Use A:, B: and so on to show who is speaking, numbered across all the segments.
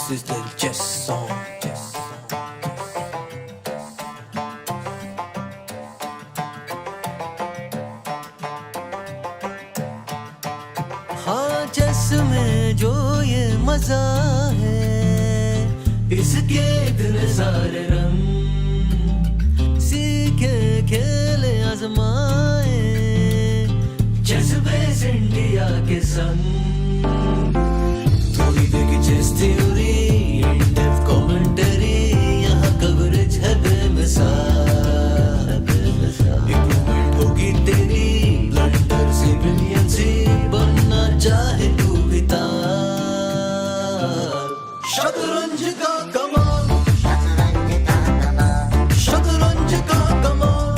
A: This is the chess song. हाँ chess में जो ये मजा है, इसके इतने सारे रंग, सीखे खेले आजमाए, चेस बेस इंडिया के संग। थोड़ी देखी चेस थ्योरी, इन-डेप्थ कमेंटरी, यहाँ कवरेज है बेमिसाल। इम्प्रूवमेंट होगी तेरी, ब्लंडर से ब्रिलियंसी, बनना चाहे तू भी तार। शतरंज का कमाल, शतरंज का कमाल, शतरंज का कमाल,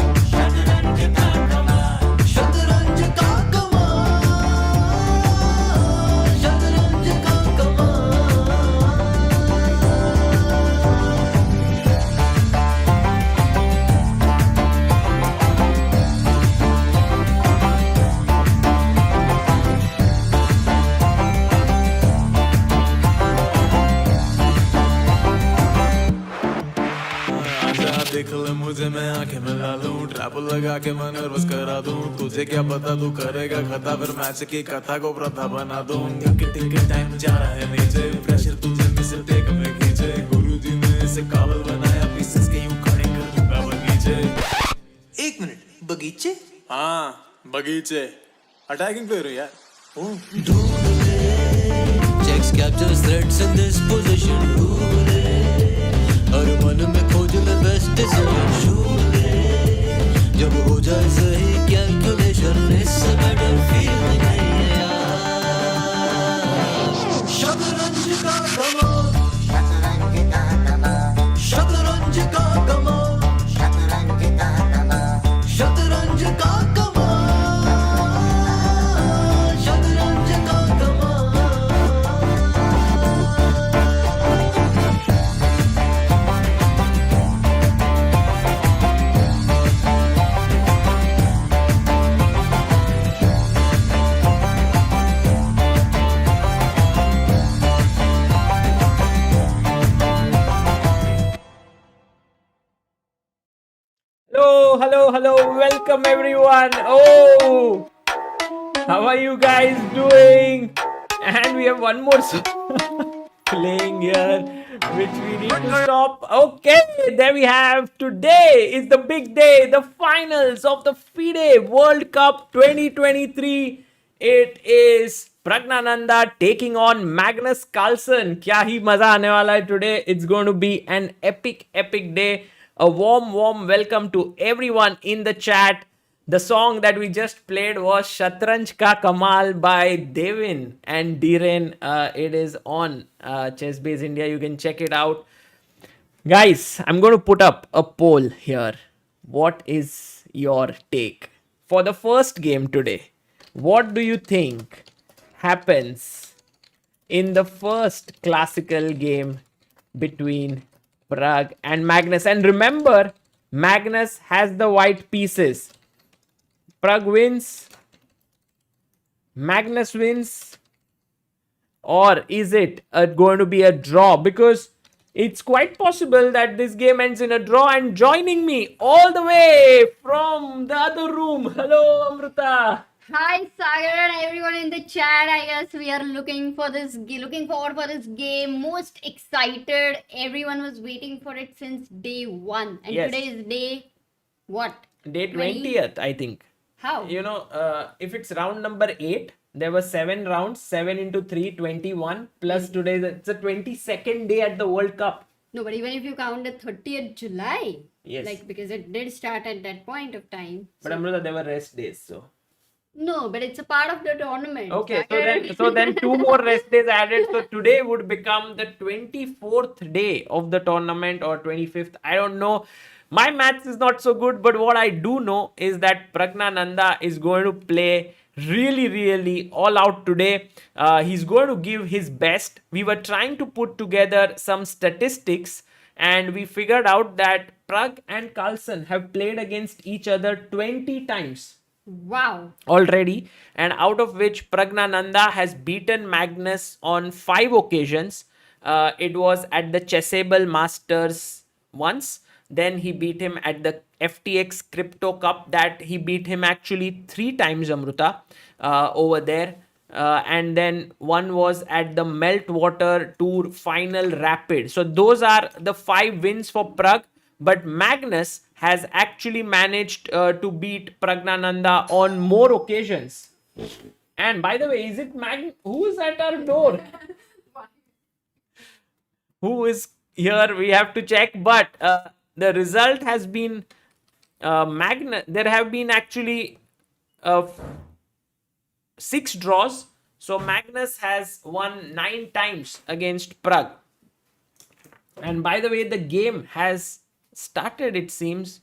A: शतरंज का कमाल, शतरंज का कमाल, शतरंज का कमाल। देख ले मुझे, मैं आंखें मिला लूं, ट्रैप लगा के मैं नर्वस करा दूं। तुझे क्या पता तू करेगा खता, फिर मैच की कथा को प्रथा बना दूं। टिक टाइम जा रहा है नीचे, प्रेशर तुझे मिसल टेक में खींचे। गुरुजी ने इसे काबल बनाया, पीसेस के यूं खड़े कर दूंगा बगीचे। एक मिनट, बगीचे? हाँ बगीचे, अटैकिंग प्लेयर हो यार। ढूंढ ले, checks captures threads in this position. ढूंढ ले, हर मन में खोज ले बेस्ट डिसीजन। जब हो जाए सही कैलकुलेशन, इससे बेटर फीलिंग नहीं है यार। शतरंज का कमाल, शतरंज का कमाल, शतरंज का कमाल, शतरंज का कमाल, शतरंज का कमाल, शतरंज का कमाल।
B: Hello, welcome everyone. Oh, how are you guys doing? And we have one more song playing here, which we need to stop. Okay, there we have. Today is the big day, the finals of the FIDE World Cup 2023. It is PRAGGNANANDHAA taking on Magnus Carlsen. क्या ही मजा आने वाला है today. It's going to be an epic day. A warm welcome to everyone in the chat. The song that we just played was Shatranj Ka Kamal by Devin and Dhiren. It is on ChessBase India. You can check it out. Guys, I'm going to put up a poll here. What is your take? For the first game today, what do you think happens in the first classical game between Prague and Magnus? And remember, Magnus has the white pieces. Prague wins, Magnus wins, or is it going to be a draw? Because it's quite possible that this game ends in a draw. And joining me all the way from the other room, hello Amrita.
C: Hi Sagar and everyone in the chat. I guess we are looking forward for this game. Most excited. Everyone was waiting for it since day one. And
B: Yes.
C: today is day what?
B: Day 20th, I think.
C: How?
B: You know, if it's round number 8, there were 7 rounds, 7 into 3, 21. Plus today, it's the 22nd day at the World Cup.
C: No, but even if you count the 30th July.
B: Yes.
C: Like because it did start at that point of time.
B: But Amrita, there were rest days, so.
C: No, but it's a part of the tournament.
B: Okay,
C: Sagar.
B: so then 2 more rest days added. So today would become the 24th day of the tournament or 25th. I don't know. My maths is not so good, but what I do know is that PRAGGNANANDHAA is going to play really all out today. He's going to give his best. We were trying to put together some statistics and we figured out that Prague and Carlsen have played against each other 20 times.
C: Wow.
B: Already, and out of which PRAGGNANANDHAA has beaten Magnus on 5 occasions. It was at the Chessable Masters once. Then he beat him at the FTX Crypto Cup. That he beat him actually 3 times, Amruta, over there. And then one was at the Meltwater Tour Final Rapid. So those are the 5 wins for Prague. But Magnus has actually managed to beat Pragnanandha on more occasions. And by the way, is it who is at our door? Who is here? We have to check. But the result has been Magnus. There have been actually 6 draws. So Magnus has won 9 times against Prague. And by the way, the game has started, it seems.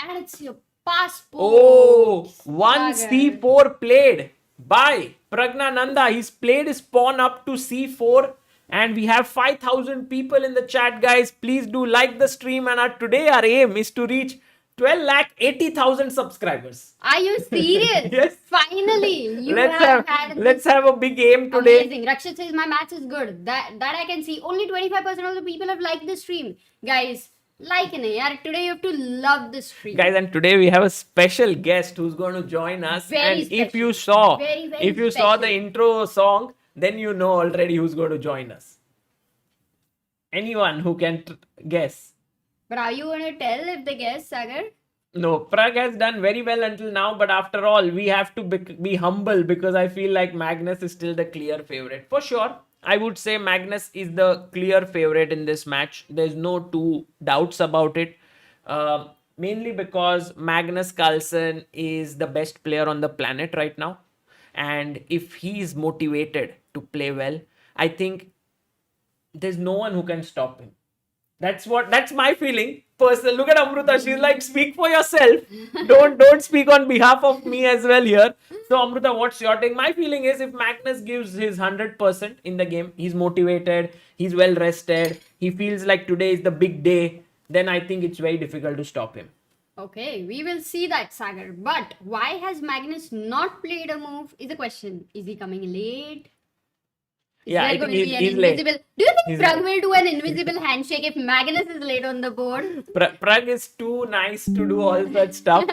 C: And it's your passport.
B: Oh, one
C: Sagar.
B: C4 played by Pragnanandha. He's played his pawn up to C4. And we have 5,000 people in the chat, guys. Please do like the stream. And today our aim is to reach 12,80,000 subscribers.
C: Are you serious?
B: Yes.
C: Finally, you
B: let's have a big aim today.
C: Amazing. Rakshit says my match is good. That I can see. Only 25% of the people have liked the stream, guys. Like it, yaar. Today you have to love the stream,
B: guys. And today we have a special guest who's going to join us.
C: Very
B: and
C: special.
B: if you saw,
C: very
B: if you saw the intro song, then you know already who's going to join us. Anyone who can guess.
C: But are you going to tell if they guess, Sagar?
B: No, Prague has done very well until now, but after all, we have to be humble because I feel like Magnus is still the clear favorite. For sure, I would say Magnus is the clear favorite in this match. There's no two doubts about it. Mainly because Magnus Carlsen is the best player on the planet right now. And if he is motivated to play well, I think there's no one who can stop him. That's my feeling. Personal. Look at Amruta. She's like, speak for yourself. Don't speak on behalf of me as well here. So Amruta, what's your take? My feeling is if Magnus gives his 100% in the game, he's motivated, he's well rested, he feels like today is the big day, then I think it's very difficult to stop him.
C: Okay, we will see that, Sagar. But why has Magnus not played a move is the question. Is he coming late?
B: Yeah, I think he's
C: late.
B: late.
C: Do you think Prague will do an invisible handshake if Magnus is late on the board?
B: Prague is too nice to do all that stuff.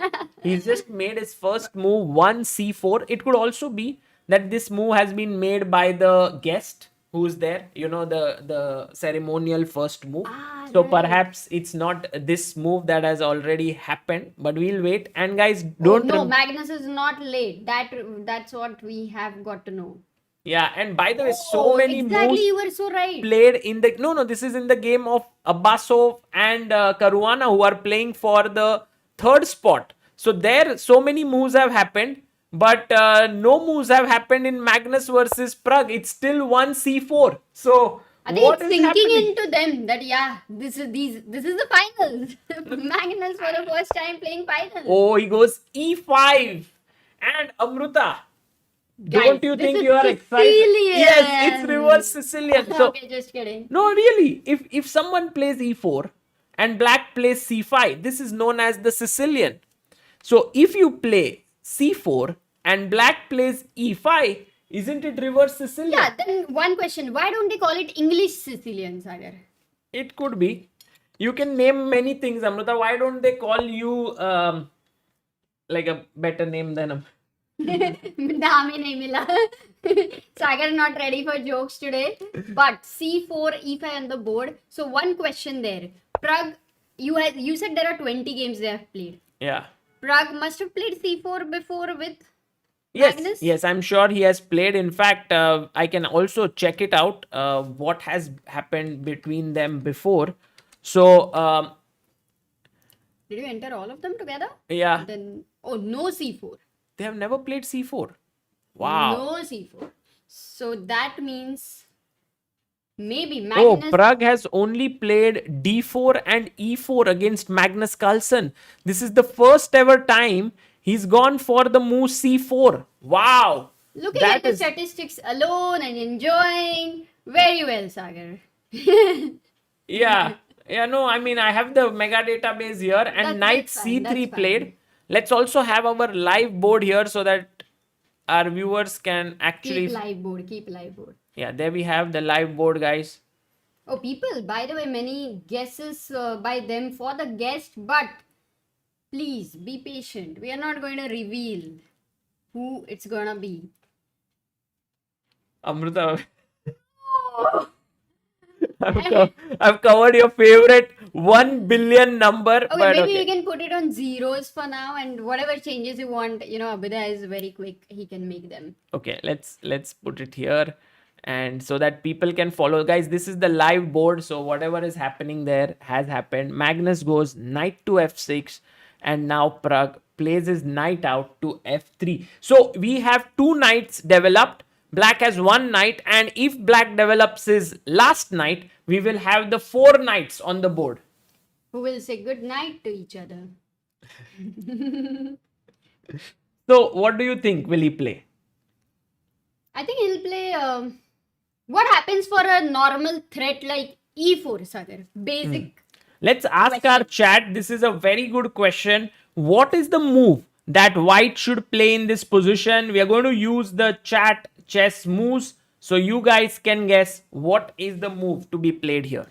B: He's just made his first move, 1 C4. It could also be that this move has been made by the guest who's there. You know, the ceremonial first move. So
C: right.
B: Perhaps it's not this move that has already happened. But we'll wait. And guys, don't...
C: No, Magnus is not late. That's what we have got to know.
B: Yeah, and by the way, so many moves
C: you were so right.
B: played in the... No, this is in the game of Abbasov and Caruana who are playing for the 3rd spot. So there, so many moves have happened, but no moves have happened in Magnus versus Prague. It's still 1 C4. So
C: I think it's sinking into them that this is the finals. Magnus for the first time playing finals.
B: Oh, he goes E5 and Amruta. Don't you think you are excited? Yes, it's reverse Sicilian. So,
C: okay, just kidding.
B: No, really. If someone plays E4 and black plays C5, this is known as the Sicilian. So if you play C4 and black plays E5, isn't it reverse Sicilian?
C: Yeah, then one question. Why don't they call it English Sicilian, Sagar?
B: It could be. You can name many things, Amruta. Why don't they call you like a better name than a...
C: नाम ही नहीं मिला. Sagar not ready for jokes today. But C4, E5 on the board. So one question there. Prague, you said there are 20 games they have played.
B: Yeah.
C: Prague must have played C4 before with Magnus?
B: Yes, I'm sure he has played. In fact, I can also check it out. What has happened between them before? So.
C: Did you enter all of them together?
B: Yeah.
C: Then no C4.
B: They have never played C4. Wow.
C: No C4. So that means maybe Magnus...
B: Prague has only played D4 and E4 against Magnus Carlsen. This is the first ever time he's gone for the move C4. Wow.
C: Looking at the statistics alone and enjoying very well, Sagar.
B: Yeah, no, I mean, I have the mega database here and knight C3 played. Let's also have our live board here so that our viewers can actually...
C: Keep live board. Keep live board.
B: Yeah, there we have the live board, guys.
C: Oh, people, by the way, many guesses by them for the guest, but please be patient. We are not going to reveal who it's gonna be.
B: Amrita, I've covered your favorite 1 billion number.
C: Okay,
B: but
C: maybe
B: okay.
C: you can put it on zeros for now, and whatever changes you want, you know, Abhida is very quick. He can make them.
B: Okay, let's put it here, and so that people can follow. Guys, this is the live board, so whatever is happening there has happened. Magnus goes knight to f6, and now Prague plays his knight out to f3. So we have two knights developed. Black has one knight, and if black develops his last knight, we will have the 4 knights on the board.
C: Who will say good night to each other?
B: So what do you think will he play?
C: I think he'll play. What happens for a normal threat like e4, Sagar? Basic.
B: Let's ask our chat. This is a very good question. What is the move that white should play in this position? We are going to use the chat chess moves, so you guys can guess what is the move to be played here.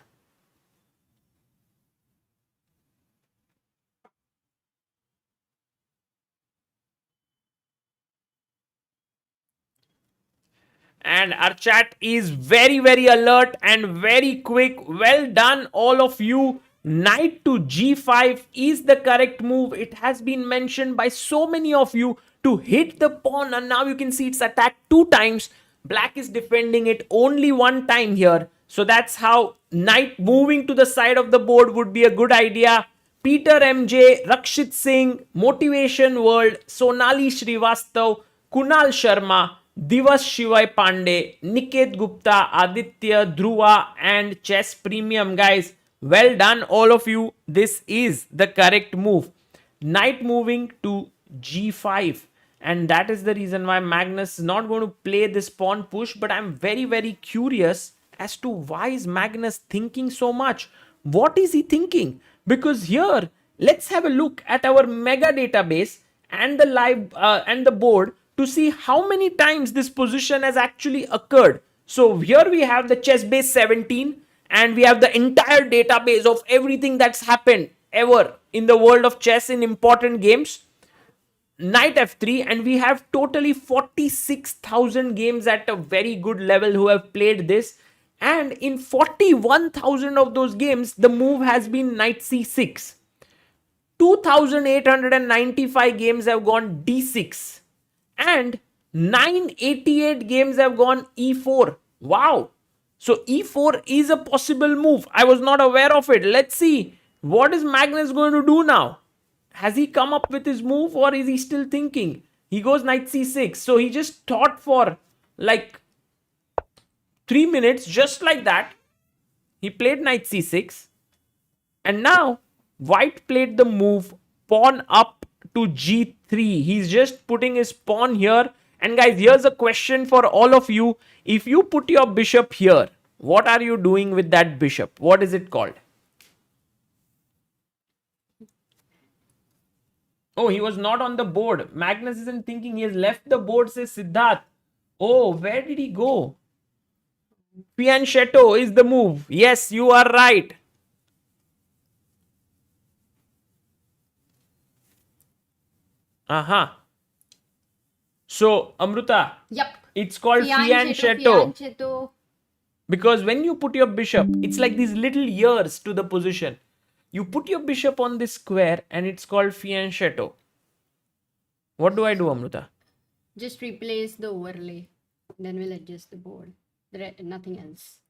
B: And our chat is very, very alert and very quick. Well done, all of you. Knight to g5 is the correct move. It has been mentioned by so many of you to hit the pawn, and now you can see it's attacked 2 times. Black is defending it only 1 time here. So that's how knight moving to the side of the board would be a good idea. Peter MJ, Rakshit Singh, Motivation World, Sonali Srivastav, Kunal Sharma, Divas Shivai Pandey, Niket Gupta, Aditya, Dhruva, and Chess Premium. Guys, well done all of you. This is the correct move. Knight moving to g5. And that is the reason why Magnus is not going to play this pawn push. But I'm very, very curious as to why is Magnus thinking so much. What is he thinking? Because here, let's have a look at our mega database and the live and the board to see how many times this position has actually occurred. So here we have the chess base 17, and we have the entire database of everything that's happened ever in the world of chess in important games. Knight f3, and we have totally 46,000 games at a very good level who have played this, and in 41,000 of those games the move has been knight c6. 2,895 games have gone d6, and 988 games have gone e4. Wow. So e4 is a possible move. I was not aware of it. Let's see what is Magnus going to do now. Has he come up with his move, or is he still thinking? He goes knight c6. So he just thought for like 3 minutes, just like that. He played knight c6. And now white played the move pawn up to g3. He's just putting his pawn here. And guys, here's a question for all of you. If you put your bishop here, what are you doing with that bishop? What is it called? Oh, he was not on the board. Magnus isn't thinking. He has left the board, says Siddharth. Oh, where did he go? Fianchetto is the move. Yes, you are right. So, Amruta.
C: Yep.
B: It's called fianchetto.
C: Fianchetto.
B: Because when you put your bishop, it's like these little ears to the position. You put your bishop on this square and it's called fianchetto. What do I do, Amruta?
C: Just replace the overlay. Then we'll adjust the board. Nothing else.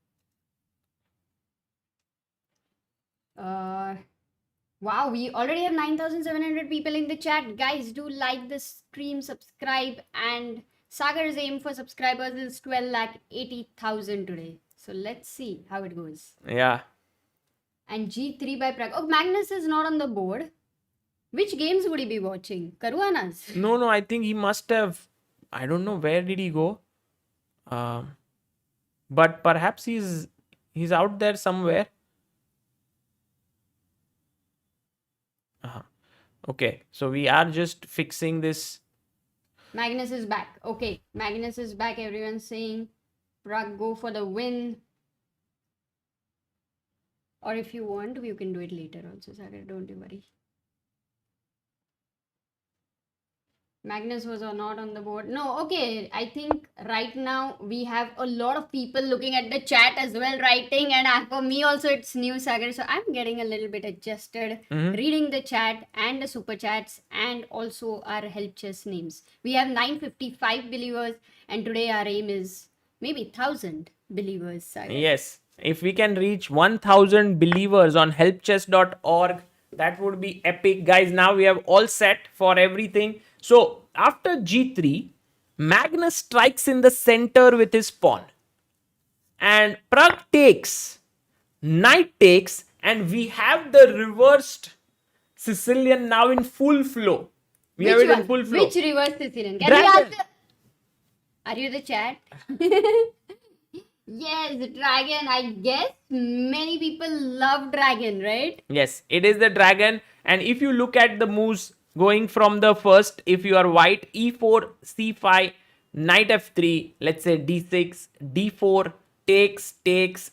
C: Wow, we already have 9,700 people in the chat. Guys, do like the stream, subscribe, and Sagar's aim for subscribers is 12,80,000 today. So let's see how it goes.
B: Yeah.
C: And G3 by Prague. Oh, Magnus is not on the board. Which games would he be watching? Caruana's?
B: No, I think he must have. I don't know where did he go. But perhaps he's out there somewhere. Okay, so we are just fixing this.
C: Magnus is back. Okay, Magnus is back. Everyone's saying Prague go for the win. Or if you want, you can do it later also, Sagar. Don't you worry. Magnus was or not on the board. No, okay. I think right now we have a lot of people looking at the chat as well, writing, and for me also it's new, Sagar. So I'm getting a little bit adjusted, reading the chat and the super chats and also our help chess names. We have 955 believers, and today our aim is maybe 1,000 believers, Sagar.
B: Yes. If we can reach 1,000 believers on helpchess.org, that would be epic. Guys, now we have all set for everything. So, after g3, Magnus strikes in the center with his pawn. And Prague takes, knight takes, and we have the reversed Sicilian now in full flow. We have it in full flow.
C: Which reverse Sicilian? Can
B: Dragon.
C: we ask the... Are you the chat? Yes, dragon. I guess many people love dragon, right?
B: Yes, it is the dragon. And if you look at the moves going from the first, if you are white, e4, c5, knight f3, let's say d6, d4, takes,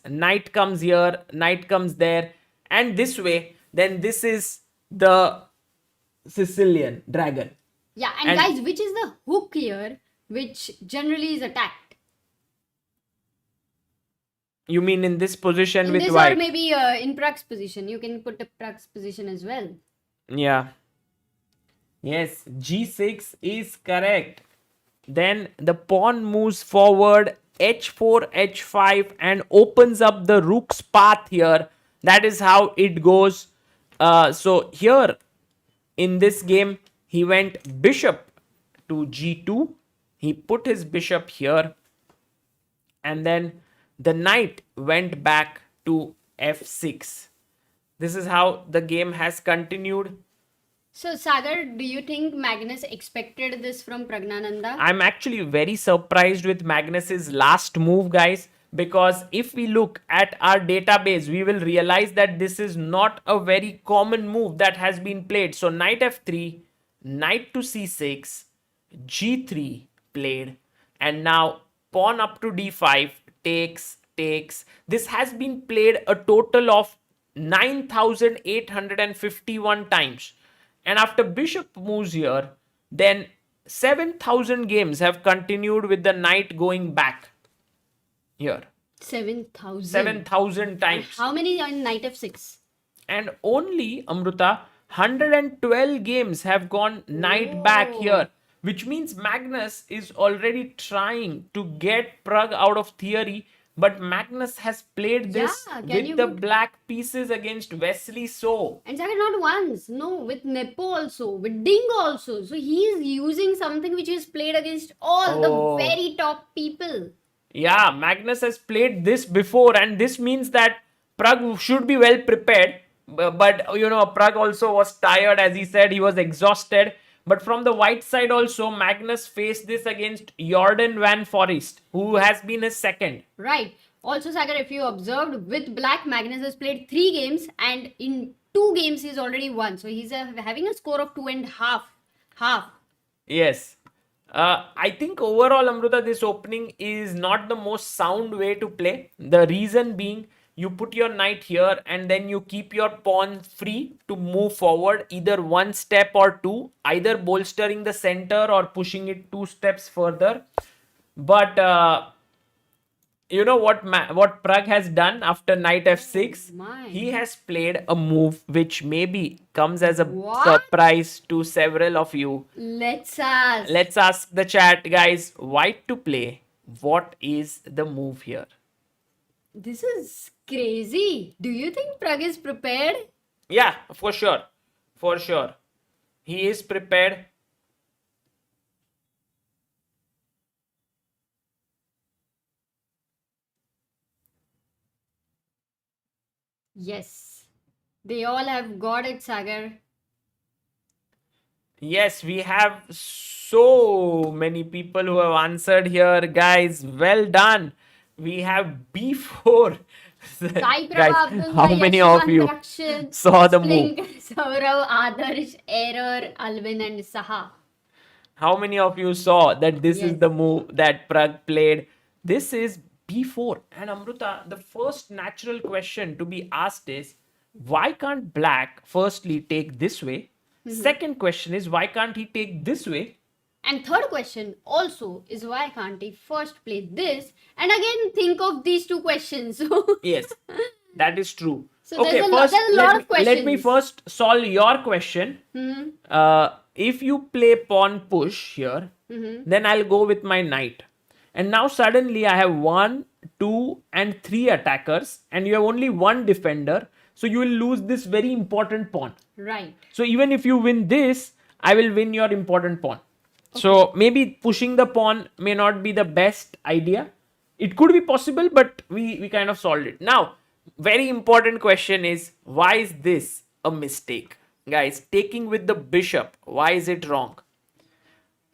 B: knight comes here, knight comes there, and this way, then this is the Sicilian dragon.
C: Yeah, and guys, which is the hook here, which generally is attacked?
B: You mean in this position
C: In
B: with
C: this
B: white?
C: or maybe in Prague's position. You can put the Prague's position as well.
B: Yeah. Yes, g6 is correct. Then the pawn moves forward, h4, h5, and opens up the rook's path here. That is how it goes. So here in this game, he went bishop to g2. He put his bishop here. And then the knight went back to f6. This is how the game has continued.
C: So, Sagar, do you think Magnus expected this from Pragnanandha?
B: I'm actually very surprised with Magnus's last move, guys, because if we look at our database, we will realize that this is not a very common move that has been played. So, knight f3, knight to c6, g3 played, and now pawn up to d5, takes. This has been played a total of 9,851 times. And after bishop moves here, then 7,000 games have continued with the knight going back here.
C: 7,000.
B: 7,000 times.
C: How many on knight f6?
B: And only, Amruta, 112 games have gone knight back here. Which means Magnus is already trying to get Prague out of theory. But Magnus has played this with the black pieces against Wesley So.
C: And Sagar, not once. No, with Nepo also, with Ding also. So he is using something which is played against all the very top people.
B: Yeah, Magnus has played this before, and this means that Prague should be well prepared. But you know, Prague also was tired, as he said, he was exhausted. But from the white side also, Magnus faced this against Jordan Van Forest, who has been his second.
C: Right. Also, Sagar, if you observed, with black, Magnus has played 3 games, and in 2 games he's already won. So he's having a score of 2.5. Half.
B: Yes. I think overall, Amruta, this opening is not the most sound way to play. The reason being, you put your knight here and then you keep your pawn free to move forward either 1 step or 2, either bolstering the center or pushing it 2 steps further. But you know what Prague has done after knight f6? He has played a move which maybe comes as a surprise to several of you.
C: Let's ask.
B: Let's ask the chat, guys. White to play. What is the move here?
C: This is crazy. Do you think Prague is prepared?
B: Yeah, for sure. For sure. He is prepared.
C: Yes. They all have got it, Sagar.
B: Yes, we have so many people who have answered here, guys. Well done. We have B4. Guys, how many of you saw the move?
C: Saurav, Adarsh, Error, Alvin and Saha.
B: How many of you saw that this is
C: Yes.
B: the move that Prague played? This is b4. And Amruta, the first natural question to be asked is, why can't black firstly take this way? Second question is, why can't he take this way?
C: And third question also is why can't he first play this and again think of these two questions? So
B: Yes, that is true.
C: So there's a lot of
B: let me
C: questions.
B: first solve your question. If you play pawn push here, then I'll go with my knight. And now suddenly I have 1, 2, and 3 attackers, and you have only one defender. So you will lose this very important pawn.
C: Right.
B: So even if you win this, I will win your important pawn. So maybe pushing the pawn may not be the best idea. It could be possible, but we kind of solved it. Now, very important question is, why is this a mistake? Guys, taking with the bishop, why is it wrong?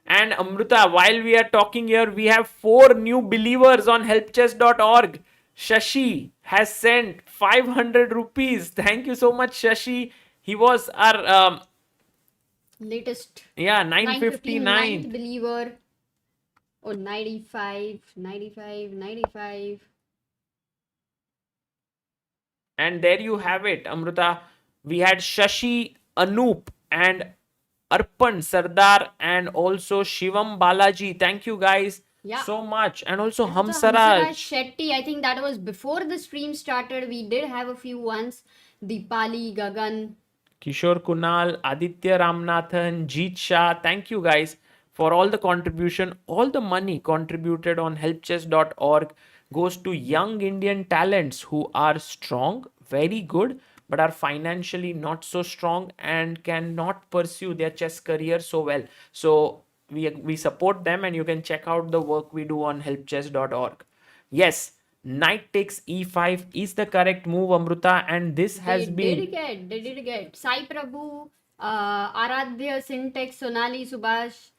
B: And Amruta, while we are talking here, we have 4 new believers on helpchess.org. Shashi has sent 500 rupees. Thank you so much, Shashi. He was our
C: Latest
B: 959th
C: believer. Oh, 95, 95, 95.
B: And there you have it, Amruta. We had Shashi, Anoop, and Arpan Sardar, and also Shivam Balaji. Thank you guys so much. And also Hamsaraj.
C: Shetty, I think that was before the stream started. We did have a few ones. Deepali, Gagan.
B: Kishore Kunal, Aditya Ramnathan, Jeet Shah. Thank you guys for all the contribution. All the money contributed on helpchess.org goes to young Indian talents who are strong, very good, but are financially not so strong and cannot pursue their chess career so well. So we support them, and you can check out the work we do on helpchess.org. Yes, knight takes e5 is the correct move, Amruta, and this has been...
C: They did get. Sai Prabhu, Aradhya, Syntex, Sonali, Subhash,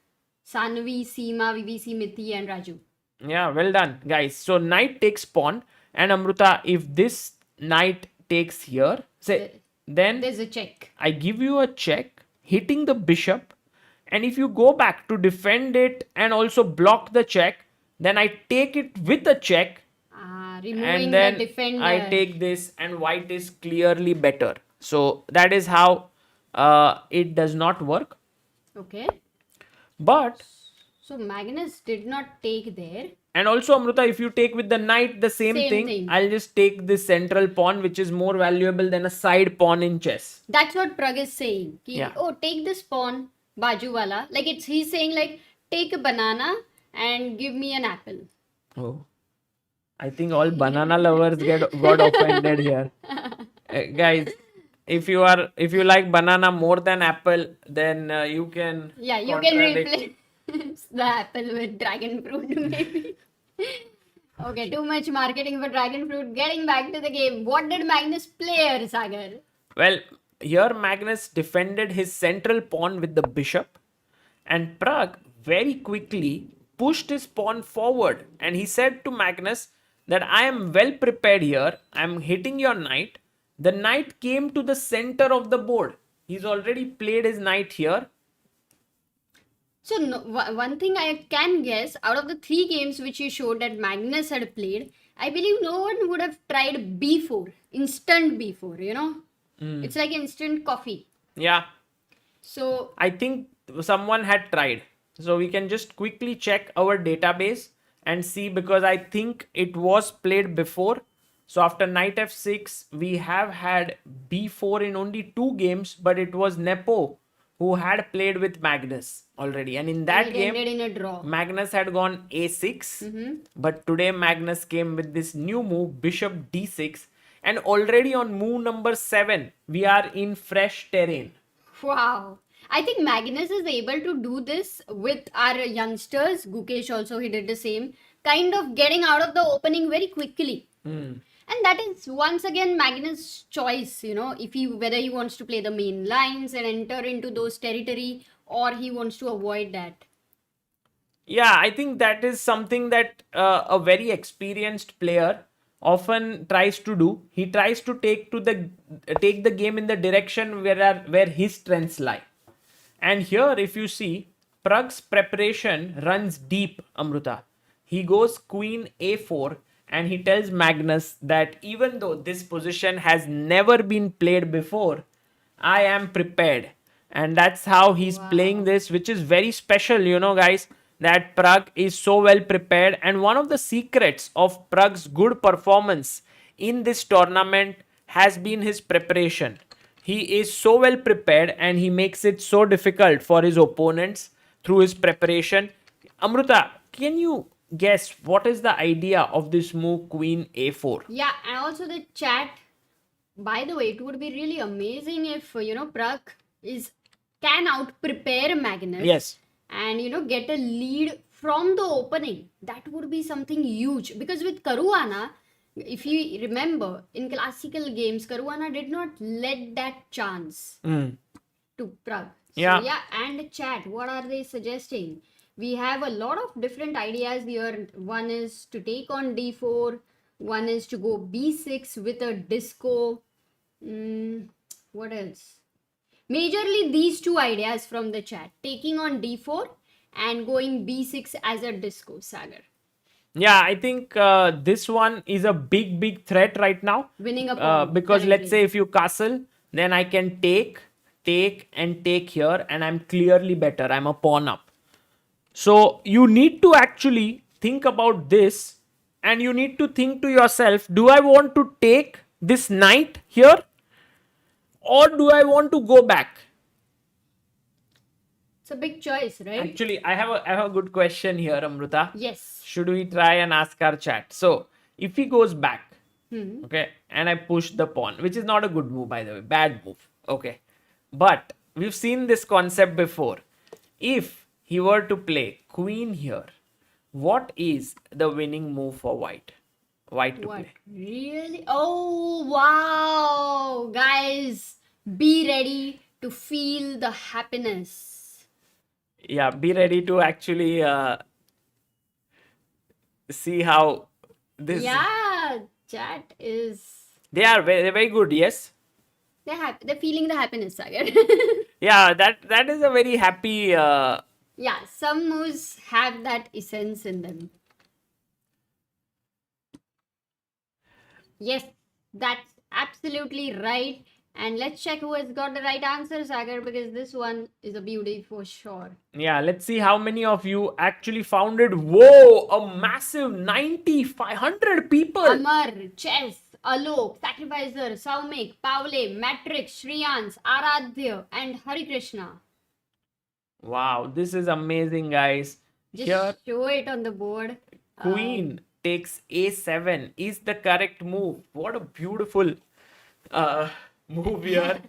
C: Sanvi, Seema, VVC, Mithi, and Raju.
B: Yeah, well done, guys. So knight takes pawn, and Amruta, if this knight takes here, then
C: there's a check.
B: I give you a check, hitting the bishop, and if you go back to defend it and also block the check, then I take it with a check,
C: removing
B: and then
C: the defender.
B: I take this, and white is clearly better. So that is how it does not work.
C: Okay.
B: But
C: so Magnus did not take there.
B: And also, Amruta, if you take with the knight, the same thing. I'll just take this central pawn, which is more valuable than a side pawn in chess.
C: That's what Prague is saying. Oh, take this pawn, Baju wala. Like he's saying like, take a banana and give me an apple.
B: Oh, I think all banana lovers got offended here. Guys, if you like banana more than apple, then you can...
C: Yeah, you can replace the apple with dragon fruit maybe. Okay, too much marketing for dragon fruit. Getting back to the game, what did Magnus play, Sagar?
B: Well, here Magnus defended his central pawn with the bishop, and Prague very quickly pushed his pawn forward, and he said to Magnus that I am well prepared here. I am hitting your knight. The knight came to the center of the board. He's already played his knight here.
C: So one thing I can guess, out of the 3 games which you showed that Magnus had played, I believe no one would have tried b4, instant b4, you know. It's like instant coffee.
B: Yeah.
C: So
B: I think someone had tried. So we can just quickly check our database and see, because I think it was played before. So after knight f6, we have had b4 in only 2 games, but it was Nepo who had played with Magnus already. And in that game,
C: ended in a draw.
B: Magnus had gone a6. But today Magnus came with this new move, bishop d6. And already on move number 7, we are in fresh terrain.
C: Wow. I think Magnus is able to do this with our youngsters. Gukesh also, he did the same. Kind of getting out of the opening very quickly. And that is once again Magnus' choice, you know, whether he wants to play the main lines and enter into those territory, or he wants to avoid that.
B: Yeah, I think that is something that a very experienced player often tries to do. He tries to take the game in the direction where his strengths lie. And here, if you see, Prag's preparation runs deep, Amruta. He goes queen a4 and he tells Magnus that even though this position has never been played before, I am prepared. And that's how he's playing this, which is very special, you know, guys, that Prague is so well prepared. And one of the secrets of Prague's good performance in this tournament has been his preparation. He is so well prepared and he makes it so difficult for his opponents through his preparation. Amruta, can you guess what is the idea of this move queen a4?
C: Yeah, and also the chat. By the way, it would be really amazing if Prague can out prepare Magnus.
B: Yes.
C: And get a lead from the opening. That would be something huge, because with Caruana, if you remember, in classical games, Caruana did not let that chance to Prague.
B: Yeah.
C: So, yeah, and chat, what are they suggesting? We have a lot of different ideas here. One is to take on d4. One is to go b6 with a disco. What else? Majorly these two ideas from the chat. Taking on d4 and going b6 as a disco, Sagar.
B: Yeah, I think this one is a big threat right now.
C: Winning a pawn.
B: Because let's
C: currently.
B: say if you castle, then I can take and take here, and I'm clearly better. I'm a pawn up. So you need to actually think about this, and you need to think to yourself, do I want to take this knight here, or do I want to go back?
C: It's a big choice, right?
B: Actually, I have a good question here, Amruta.
C: Yes.
B: Should we try and ask our chat? So if he goes back, okay, and I push the pawn, which is not a good move, by the way, bad move, okay, but we've seen this concept before. If he were to play queen here, what is the winning move for white to
C: What?
B: play?
C: Really? Oh, wow. Guys, be ready to feel the happiness.
B: Yeah, be ready to actually see how this.
C: Yeah, chat is...
B: They are very good, yes.
C: They're feeling the happiness, Sagar.
B: Yeah, that is a very happy.
C: Yeah, some moves have that essence in them. Yes, that's absolutely right. And let's check who has got the right answer, Sagar, because this one is a beauty for sure.
B: Yeah, let's see how many of you actually found it. Whoa, a massive 9,500 people.
C: Amar, Chess, Alok, Sacrificer, Saumik, Pavle, Matrix, Shriyans, Aradhya, and Hari Krishna.
B: Wow, this is amazing, guys.
C: Just
B: Here,
C: show it on the board.
B: queen takes a7 is the correct move. What a beautiful move here.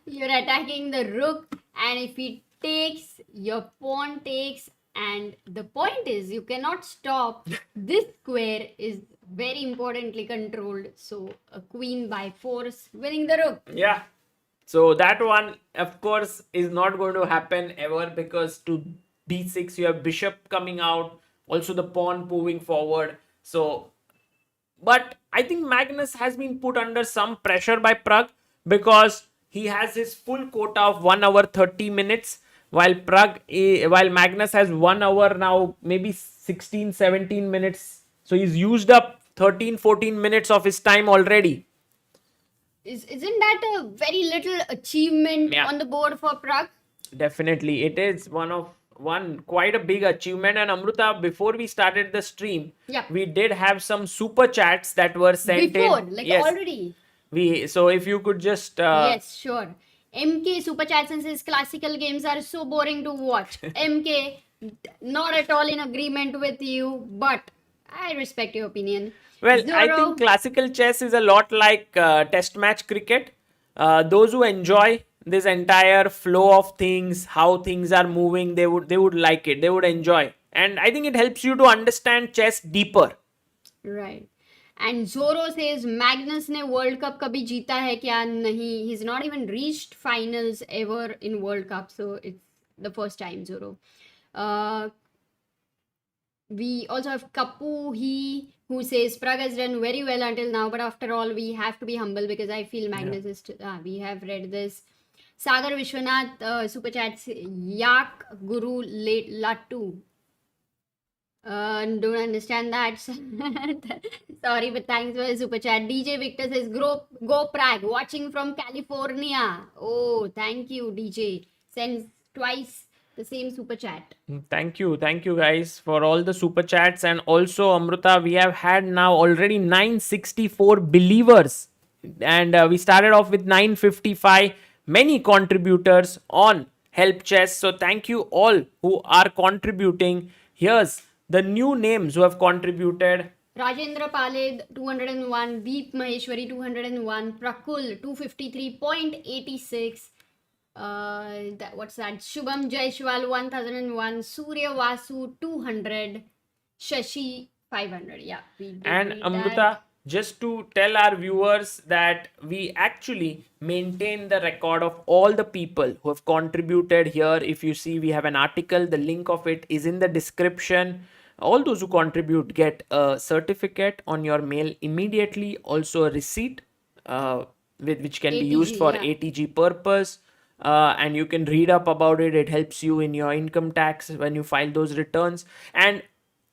C: You're attacking the rook, and if he takes, your pawn takes, and the point is you cannot stop. This square is very importantly controlled, so a queen by force winning the rook.
B: Yeah. So that one, of course, is not going to happen ever, because to b6 you have bishop coming out, also the pawn moving forward. So, but I think Magnus has been put under some pressure by Prague, because he has his full quota of 1 hour 30 minutes, while Magnus has 1 hour now, maybe 16-17 minutes. So he's used up 13-14 minutes of his time already.
C: Isn't that a very little achievement on the board for Prague?
B: Definitely, it is quite a big achievement. And Amruta, before we started the stream, we did have some super chats that were sent
C: already.
B: So if you could just
C: yes, sure. MK super chats and says classical games are so boring to watch. MK, not at all in agreement with you, but I respect your opinion.
B: Well,
C: Zoro.
B: I think classical chess is a lot like test match cricket. Those who enjoy this entire flow of things, how things are moving, they would like it. They would enjoy. And I think it helps you to understand chess deeper.
C: Right. And Zoro says Magnus ने World Cup कभी जीता है क्या? नहीं. He's not even reached finals ever in World Cup, so it's the first time, Zoro. We also have Kapu, who says Prague has done very well until now, but after all, we have to be humble, because I feel Magnus is... we have read this. Sagar Vishwanath super chats Yak Guru Late Latu. Don't understand that. Sorry, but thanks for the super chat. DJ Victor says go Prague, watching from California. Oh, thank you, DJ. Sends twice the same super chat.
B: Thank you guys for all the super chats. And also, Amruta, we have had now already 964 believers, and we started off with 955. Many contributors on Help Chess, so thank you all who are contributing. Here's the new names who have contributed.
C: Rajendra Paled 201, Deep Maheshwari 201, Prakul 253.86. What's that? Shubham Jaishwal 1001, Surya Vasu 200, Shashi 500. Yeah, we did
B: And
C: read
B: Amruta,
C: that.
B: just to tell our viewers that we actually maintain the record of all the people who have contributed here. If you see, we have an article, the link of it is in the description. All those who contribute get a certificate on your mail immediately, also a receipt which can be used for
C: yeah.
B: ATG purpose. And you can read up about it. It helps you in your income tax when you file those returns. And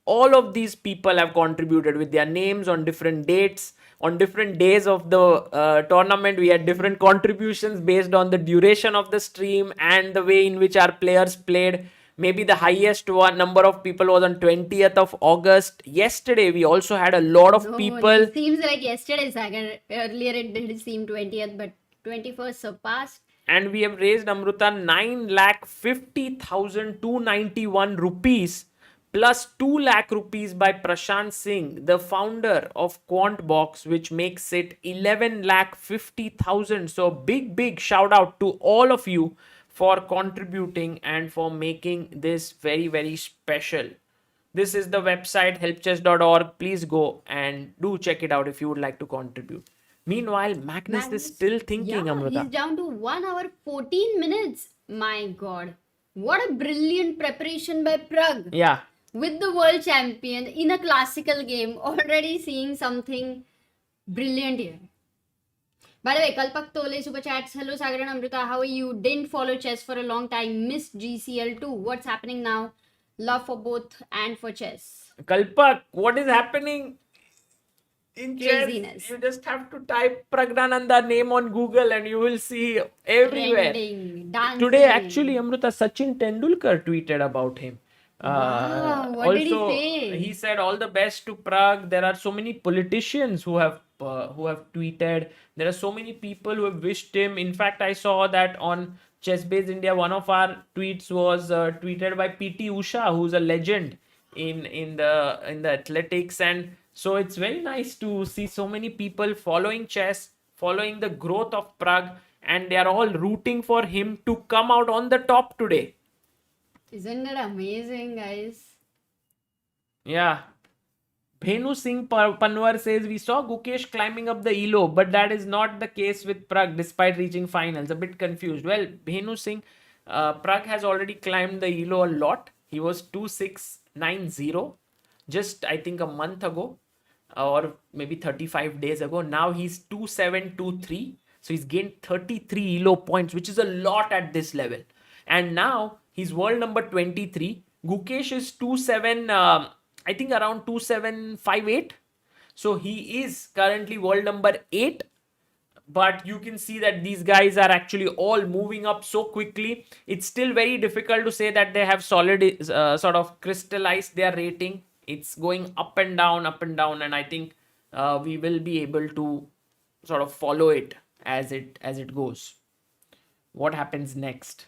B: all of these people have contributed with their names on different dates. On different days of the tournament, we had different contributions based on the duration of the stream and the way in which our players played. Maybe the highest one number of people was on 20th of August. Yesterday, we also had a lot of people.
C: It seems like yesterday, Sagar. Earlier it did seem 20th, but 21st surpassed.
B: And we have raised, Amruta, 9,50,291 rupees plus 2 lakh rupees by Prashant Singh, the founder of QuantBox, which makes it 11,50,000. So big shout out to all of you for contributing and for making this very, very special. This is the website helpchess.org. Please go and do check it out if you would like to contribute. Meanwhile, Magnus is still thinking, Amruta.
C: He's down to 1 hour 14 minutes. My God. What a brilliant preparation by Prague.
B: Yeah.
C: With the world champion in a classical game. Already seeing something brilliant here. By the way, Kalpak Tole super chats. Hello Sagar and Amrita. How are you? Didn't follow chess for a long time. Missed GCL too. What's happening now? Love for both and for chess.
B: Kalpak, what is happening? In chess,
C: Craziness.
B: you just have to type Pragnanandha name on Google and you will see everywhere.
C: Trending, dancing.
B: Today, actually, Amruta, Sachin Tendulkar tweeted about him.
C: Wow, what did he
B: also,
C: say?
B: He said all the best to Prague. There are so many politicians who have tweeted. There are so many people who have wished him. In fact, I saw that on Chessbase India, one of our tweets was tweeted by PT Usha, who's a legend in the athletics. And so it's very nice to see so many people following chess, following the growth of Prague, and they are all rooting for him to come out on the top today.
C: Isn't it amazing, guys?
B: Yeah. Bhenu Singh Panwar says, we saw Gukesh climbing up the ELO, but that is not the case with Prague despite reaching finals. A bit confused. Well, Bhenu Singh, Prague has already climbed the ELO a lot. He was 2690 just, I think, a month ago or maybe 35 days ago. Now he's 2723. So he's gained 33 ELO points, which is a lot at this level. And now he's world number 23. Gukesh is 27, I think around 2758. So he is currently world number 8. But you can see that these guys are actually all moving up so quickly. It's still very difficult to say that they have solid sort of crystallized their rating. It's going up and down, and I think we will be able to sort of follow it as it goes. What happens next?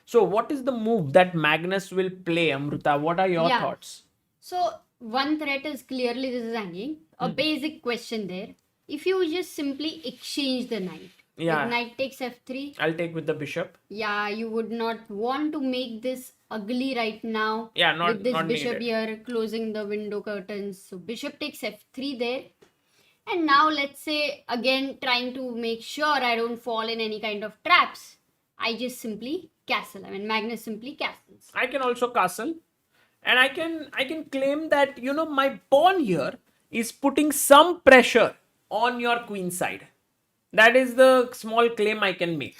B: So what is the move that Magnus will play, Amruta? What are your thoughts?
C: So one threat is clearly this is hanging. A basic question there. If you just simply exchange the knight.
B: Yeah.
C: If knight takes f3.
B: I'll take with the bishop.
C: Yeah, you would not want to make this ugly right now.
B: Yeah,
C: with this
B: not
C: bishop
B: needed.
C: here closing the window curtains. So bishop takes f3 there. And now let's say again trying to make sure I don't fall in any kind of traps. I just simply castle. I mean Magnus simply castles.
B: I can also castle. And I can claim that, my pawn here is putting some pressure on your queen side. That is the small claim I can make.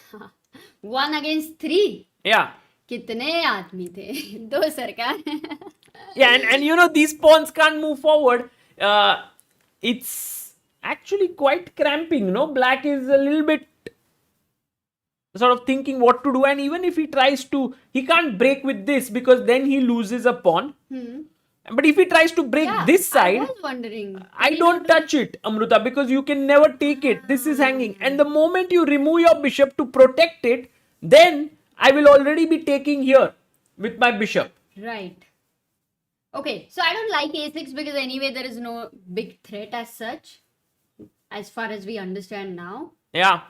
C: 1 against 3.
B: Yeah.
C: कितने आदमी थे? 2 सरकार.
B: Yeah, and you know, these pawns can't move forward. It's actually quite cramping, no? Black is a little bit sort of thinking what to do, and even if he tries to, he can't break with this because then he loses a pawn. But if he tries to break
C: Yeah,
B: this
C: I
B: side,
C: was wondering.
B: I don't touch it, Amruta, because you can never take it. This is hanging. And the moment you remove your bishop to protect it, then I will already be taking here with my bishop.
C: Right. Okay, so I don't like a6 because anyway there is no big threat as such, as far as we understand now.
B: Yeah.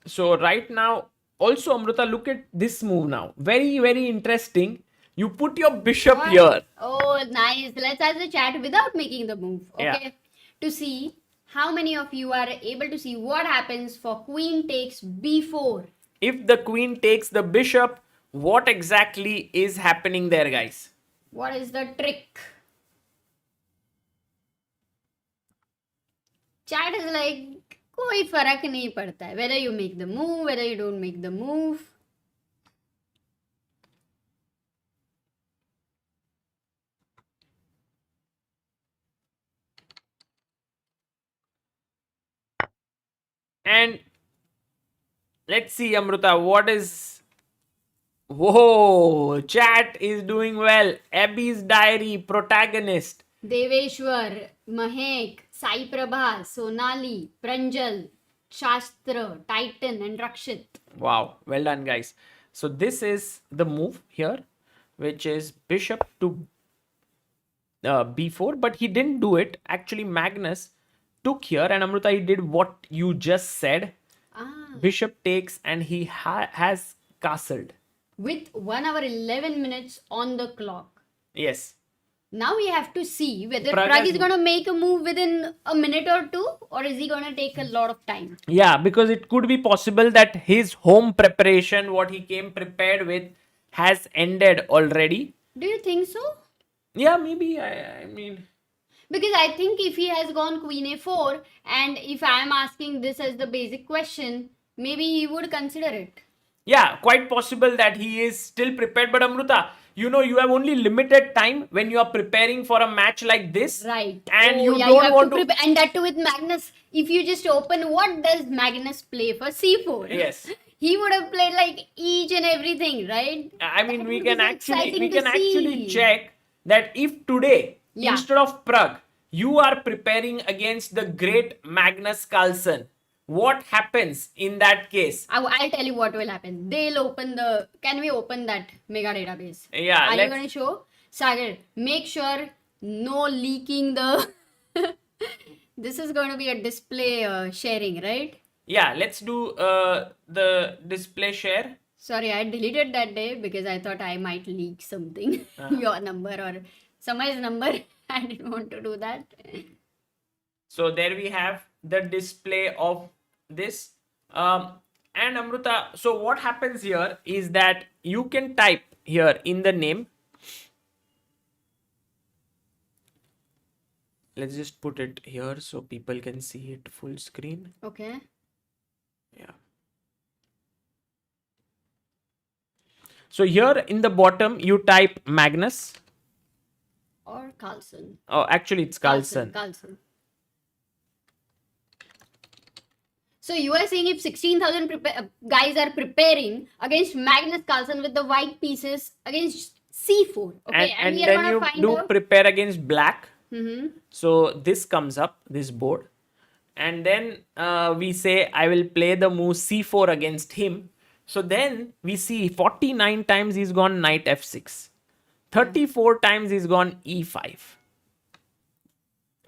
B: So right now, also Amruta, look at this move now. Very, very interesting. You put your bishop
C: What?
B: here.
C: Oh, nice. Let's have the chat without making the move. Okay.
B: Yeah.
C: To see how many of you are able to see what happens for queen takes b4.
B: If the queen takes the bishop, what exactly is happening there, guys?
C: What is the trick? Chat is like, कोई फर्क नहीं पड़ता है. Whether you make the move, whether you don't make the move.
B: And let's see, Amruta, what is... Whoa, chat is doing well. Abby's diary, protagonist.
C: Deveshwar, Mahek, Sai Prabha, Sonali, Pranjal, Shastra, Titan, and Rakshit.
B: Wow, well done, guys. So this is the move here, which is bishop to b4, but he didn't do it. Actually, Magnus took here, and Amruta, he did what you just said. Bishop takes, and he has castled.
C: With 1 hour 11 minutes on the clock.
B: Yes.
C: Now we have to see whether
B: Prague
C: Prague
B: has-
C: is going to make a move within a minute or two, or is he going to take a lot of time?
B: Yeah, because it could be possible that his home preparation, what he came prepared with, has ended already.
C: Do you think so?
B: Yeah, maybe. I mean...
C: Because I think if he has gone queen a4, and if I am asking this as the basic question, maybe he would consider it.
B: Yeah, quite possible that he is still prepared. But Amruta, you know, you have only limited time when you are preparing for a match like this.
C: Right.
B: And
C: Oh,
B: you
C: yeah,
B: don't
C: have
B: want to...
C: prepare. And that too with Magnus. If you just open, what does Magnus play for c4?
B: Yes.
C: He would have played like each and everything, right?
B: I mean,
C: That
B: we
C: would be
B: can
C: so
B: actually
C: exciting to see.
B: check that if today,
C: Yeah.
B: instead of Prague, you are preparing against the great Magnus Carlsen, what happens in that case?
C: I'll tell you what will happen. They'll open the... Can we open that mega database?
B: Yeah,
C: Are you
B: let's-
C: going to show? Sagar, make sure no leaking the... This is going to be a display sharing, right?
B: Yeah, let's do the display share.
C: Sorry, I deleted that day because I thought I might leak something. Your number or somebody's number. I didn't want to do that.
B: So there we have the display of this. And Amruta, so what happens here is that you can type here in the name. Let's just put it here so people can see it full screen.
C: Okay.
B: Yeah. So here in the bottom, you type Magnus.
C: Or Carlsen.
B: Oh, actually it's Carlsen.
C: Carlsen. So you are saying if 16,000 guys are preparing against Magnus Carlsen with the white pieces against c4. Okay,
B: And
C: we are
B: then
C: going
B: you
C: to find
B: do
C: out.
B: prepare against black.
C: Mm-hmm.
B: So this comes up, this board. And then we say, I will play the move c4 against him. So then we see 49 times he's gone knight f6. 34 times he's gone e5.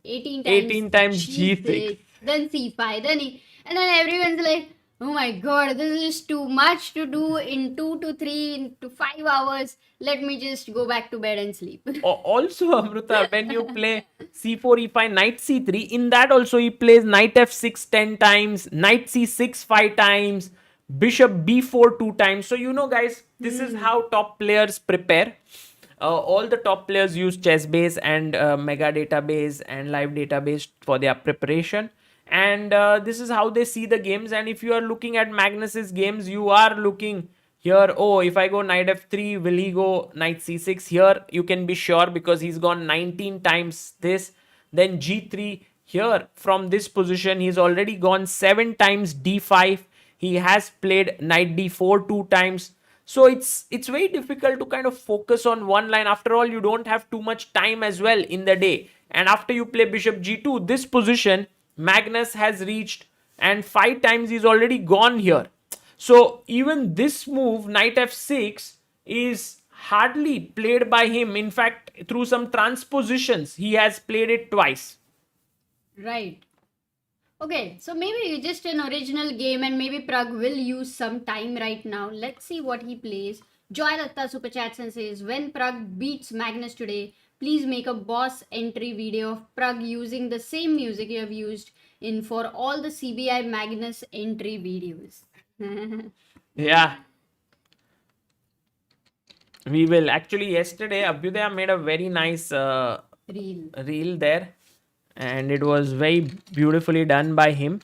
B: 18 times G6.
C: Then c5. And then everyone's like, oh my god, this is too much to do in 2 to 3 to 5 hours. Let me just go back to bed and sleep.
B: Also, Amruta, when you play c4, e5, knight c3, in that also he plays knight f6 10 times, knight c6 5 times, bishop b4 2 times. So, you know, guys, this is how top players prepare. All the top players use Chessbase and Mega Database and Live Database for their preparation. And this is how they see the games. And if you are looking at Magnus's games, you are looking here, oh, if I go knight f3, will he go knight c6? Here you can be sure because he's gone 19 times this. Then g3, here from this position he's already gone 7 times d5. He has played knight d4 2 times. So it's very difficult to kind of focus on one line. After all, you don't have too much time as well in the day. And after you play bishop g2, this position Magnus has reached, and 5 times he's already gone here. So even this move, knight f6, is hardly played by him. In fact, through some transpositions, he has played it twice.
C: Right. Okay, so maybe just an original game, and maybe Prague will use some time right now. Let's see what he plays. Joy Datta super chats and says, when Prague beats Magnus today, please make a boss entry video of Prague using the same music you have used in for all the CBI Magnus entry videos.
B: Yeah. We will. Actually, yesterday, Abhyudaya made a very nice reel there. And it was very beautifully done by him.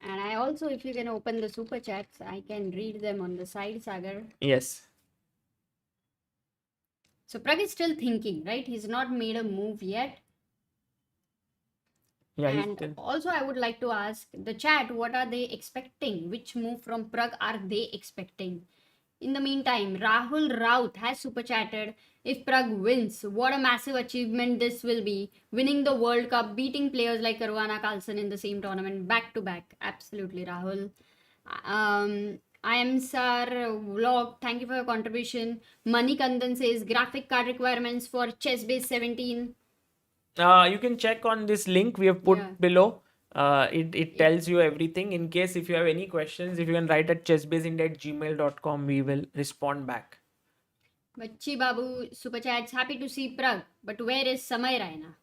C: And I also, if you can open the super chats, I can read them on the side, Sagar.
B: Yes.
C: So Prague is still thinking, right? He's not made a move yet.
B: Yeah,
C: and also I would like to ask the chat, what are they expecting? Which move from Prague are they expecting? In the meantime, Rahul Raut has super chatted, if Prague wins, what a massive achievement this will be. Winning the World Cup, beating players like Caruana Carlsen in the same tournament back to back. Absolutely, Rahul. I am Sir Vlog. Thank you for your contribution. Manikandan says graphic card requirements for Chessbase 17.
B: You can check on this link we have put below. It tells you everything. In case if you have any questions, if you can write at chessbaseindia@gmail.com, we will respond back.
C: Bachi Babu super chats, happy to see Prague, but where is Samay Raina?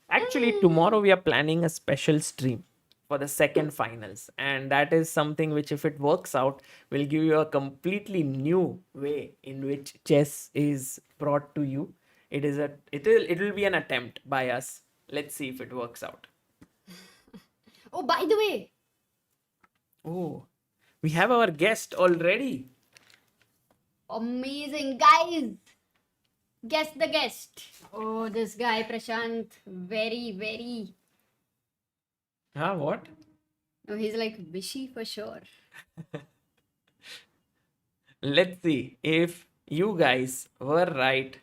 B: Actually, tomorrow we are planning a special stream for the second finals, and that is something which, if it works out, will give you a completely new way in which chess is brought to you. It will be an attempt by us. Let's see if it works out.
C: Oh, by the way.
B: Oh, we have our guest already.
C: Amazing, guys. Guess the guest. Oh, this guy Prashant, very.
B: What?
C: Oh, he's like Vishy for sure.
B: Let's see if you guys were right.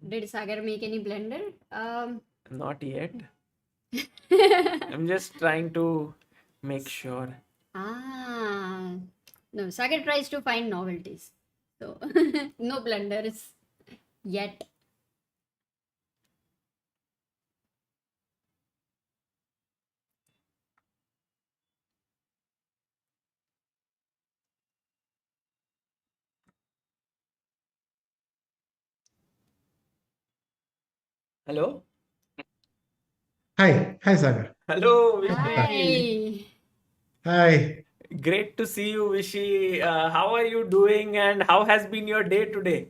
C: Did Sagar make any blunder?
B: Not yet. I'm just trying to make sure.
C: No, Sagar tries to find novelties. So, no blunders yet.
B: Hello?
D: Hi, Sagar.
B: Hello,
C: Vishy.
D: Hi.
B: Great to see you, Vishy. How are you doing, and how has been your day today?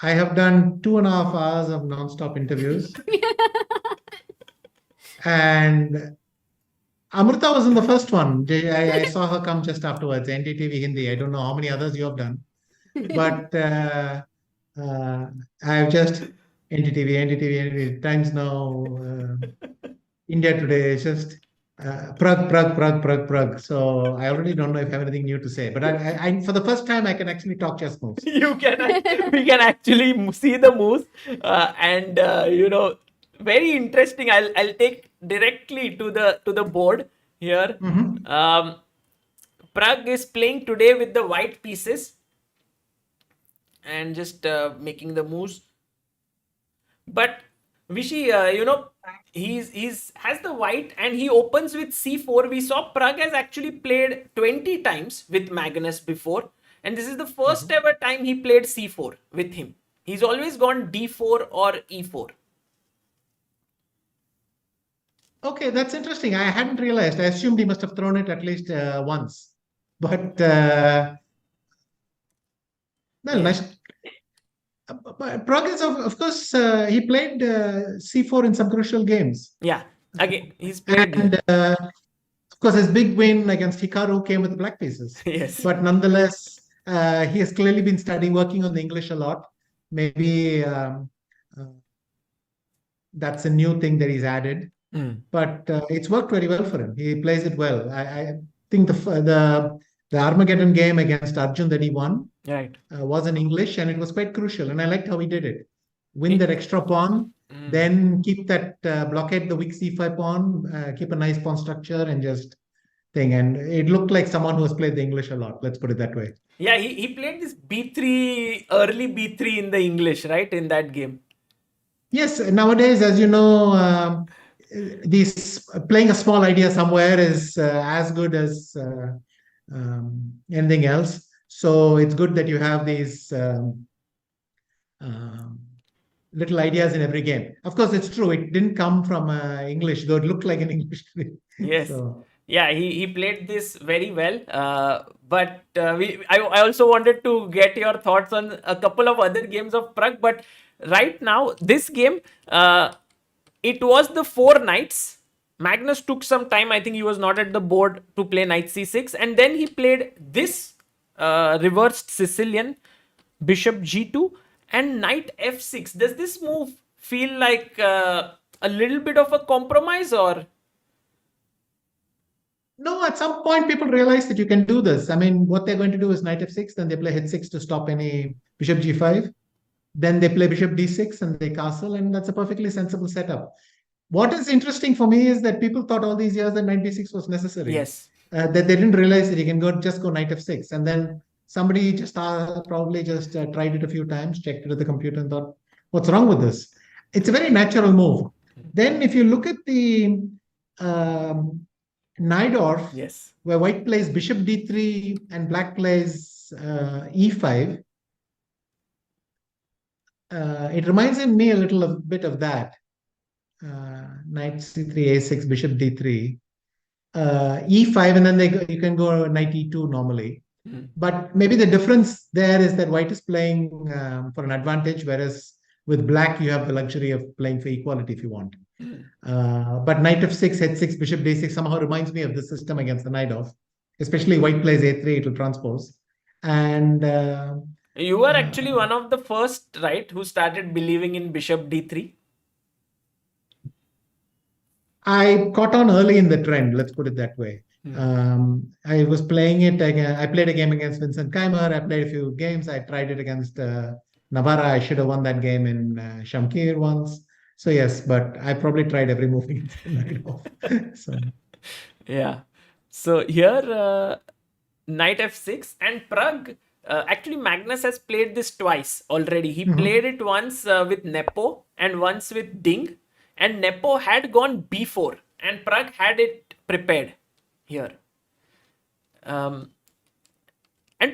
D: I have done 2.5 hours of non-stop interviews. And Amrita was in the first one. I saw her come just afterwards, NDTV Hindi. I don't know how many others you have done. But I've just NDTV, Times Now, India Today. It's just Prague. So I already don't know if I have anything new to say. But I for the first time, I can actually talk chess moves.
B: We can actually see the moves, and very interesting. I'll take directly to the board here. Prague is playing today with the white pieces and just making the moves. But Vishy, he's has the white and he opens with c4. We saw Prague has actually played 20 times with Magnus before, and this is the first ever time he played c4 with him. He's always gone d4 or e4.
D: Okay, that's interesting. I hadn't realized. I assumed he must have thrown it at least once. But well,
B: Yeah.
D: nice. But Prague is, of course, he played C4 in some crucial games.
B: Yeah. Again, he's played here.
D: And of course, his big win against Hikaru came with the black pieces.
B: Yes.
D: But nonetheless, he has clearly been studying, working on the English a lot. Maybe uh, that's a new thing that he's added.
B: Mm.
D: But it's worked very well for him. He plays it well. I think the Armageddon game against Arjun that he won
B: Right.
D: was in English, and it was quite crucial. And I liked how he did it. Win
B: It-
D: that extra pawn,
B: Mm.
D: then keep that blockade the weak c5 pawn, keep a nice pawn structure, and just thing. And it looked like someone who has played the English a lot. Let's put it that way.
B: Yeah, he played this B3, early B3 in the English, right? In that game.
D: Yes, nowadays, as you know, these playing a small idea somewhere is as good as anything else. So it's good that you have these um, little ideas in every game. Of course, it's true. It didn't come from English, though it looked like an English.
B: Yes.
D: So
B: Yeah, he played this very well. But I also wanted to get your thoughts on a couple of other games of Prague. But right now, this game, it was the 4 knights. Magnus took some time. I think he was not at the board to play knight c6. And then he played this reversed Sicilian, bishop g2, and knight f6. Does this move feel like a little bit of a compromise, or?
D: no, at some point people realize that you can do this. I mean, what they're going to do is knight f6, then they play h6 to stop any bishop g5. Then they play bishop d6 and they castle, and that's a perfectly sensible setup. What is interesting for me is that people thought all these years that knight d6 was necessary.
B: Yes.
D: That they didn't realize that you can just go knight f6, and then somebody just probably just tried it a few times, checked it at the computer, and thought, "What's wrong with this?" It's a very natural move. Then, if you look at the Najdorf,
B: Yes.
D: where white plays bishop d3 and black plays e5, it reminds me a little bit of that. Knight c3, a6, bishop d3, e5, and then you can go knight e2 normally. But maybe the difference there is that white is playing for an advantage, whereas with black you have the luxury of playing for equality if you want. But knight f6, h6, bishop d6 somehow reminds me of the system against the Najdorf. Especially white plays a3, it will transpose. And
B: You were actually one of the first, right, who started believing in bishop d3.
D: I caught on early in the trend, let's put it that way. I was playing it again. I played a game against Vincent Keimer. I played a few games. I tried it against Navarra. I should have won that game in Shamkir once. So yes, but I probably tried every move against the Najdorf. So
B: Yeah. So here, knight f6 and Prague. Actually, Magnus has played this twice already. He played it once with Nepo and once with Ding. And Nepo had gone b4 and Prague had it prepared here. And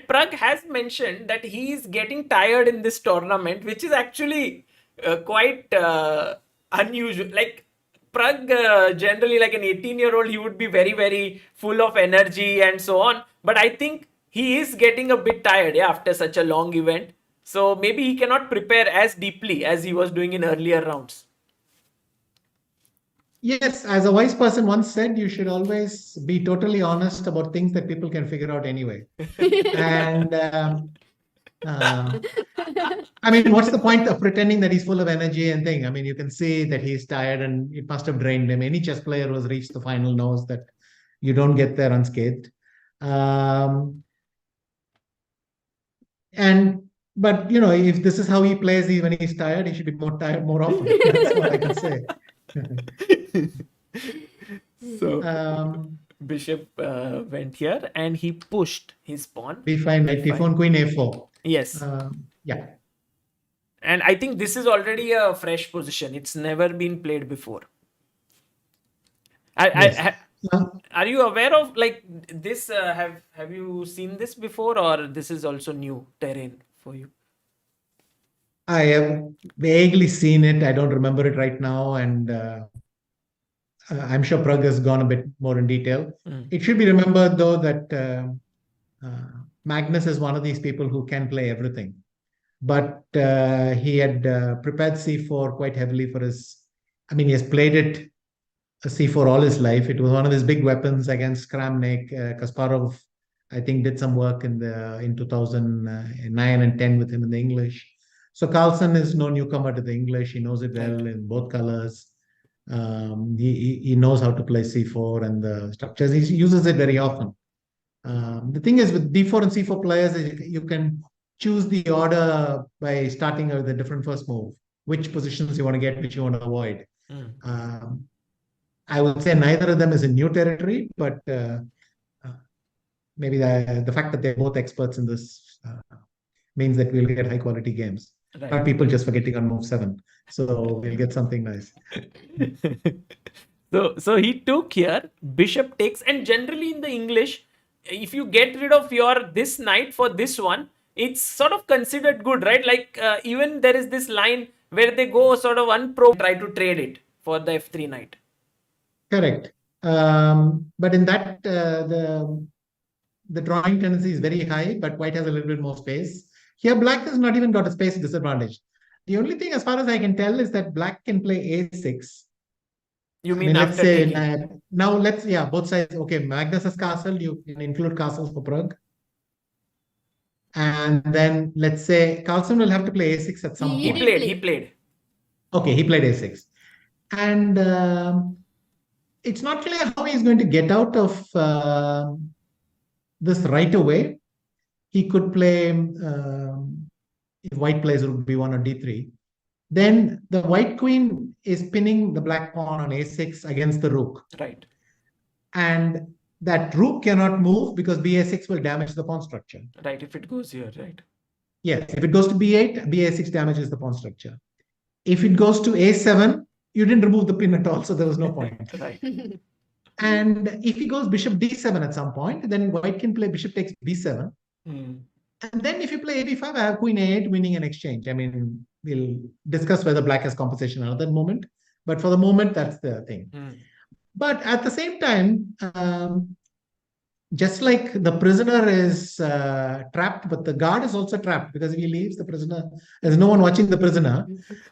B: Prague has mentioned that he is getting tired in this tournament, which is actually quite unusual. Like Prague, generally like an 18-year-old, he would be very, very full of energy and so on. But I think he is getting a bit tired, yeah, after such a long event. So maybe he cannot prepare as deeply as he was doing in earlier rounds.
D: yes, as a wise person once said, you should always be totally honest about things that people can figure out anyway. And I mean, what's the point of pretending that he's full of energy and thing? I mean, you can see that he's tired and it must have drained him. Any chess player who has reached the final knows that you don't get there unscathed. But you know, if this is how he plays when he's tired, he should be more tired more often. That's what I can say.
B: So bishop went here and he pushed his pawn.
D: b5, knight d4, queen a4.
B: Yes.
D: Yeah.
B: And I think this is already a fresh position. It's never been played before.
D: Yes.
B: Are you aware of like this? Have you seen this before, or this is also new terrain for you?
D: I have vaguely seen it. I don't remember it right now. And I'm sure Prague has gone a bit more in detail.
B: Mm.
D: It should be remembered, though, that Magnus is one of these people who can play everything. But he had prepared C4 quite heavily for his. I mean, he has played it C4 all his life. It was one of his big weapons against Kramnik. Kasparov, I think, did some work in 2009 and 10 with him in the English. So Carlsen is no newcomer to the English. He knows it well in both colors. He knows how to play C4 and the structures. He uses it very often. The thing is with D4 and C4 players, you can choose the order by starting with a different first move, which positions you want to get, which you want to avoid. I would say neither of them is in new territory, but maybe the fact that they're both experts in this means that we'll get high quality games.
B: Right.
D: Not people just forgetting on move 7. So we'll get something nice.
B: So he took here, bishop takes, and generally in the English, if you get rid of your this knight for this one, it's sort of considered good, right? Like even there is this line where they go sort of unpro, try to trade it for the f3 knight.
D: Correct. But in that, the drawing tendency is very high, but white has a little bit more space. Here, black has not even got a space disadvantage. The only thing, as far as I can tell, is that black can play a6.
B: You mean
D: let's
B: after
D: say
B: taking?
D: now both sides. Okay, Magnus has castle. You can include castles for Prague. And then let's say Carlsen will have to play a6 at some
C: He
D: point.
C: did
B: He played.
D: Okay, he played a6. And it's not clear how he's going to get out of this right away. He could play, if white plays rook b1 or d3, then the white queen is pinning the black pawn on a6 against the rook.
B: Right.
D: And that rook cannot move because ba6 will damage the pawn structure.
B: Right, if it goes here, right.
D: Yes, if it goes to b8, ba6 damages the pawn structure. If it goes to a7, you didn't remove the pin at all, so there was no point.
B: Right.
D: And if he goes bishop d7 at some point, then white can play bishop takes b7. And then if you play ab5, I have queen a8 winning an exchange. I mean, we'll discuss whether black has compensation another moment. But for the moment, that's the thing. But at the same time, just like the prisoner is trapped, but the guard is also trapped because if he leaves the prisoner, there's no one watching the prisoner.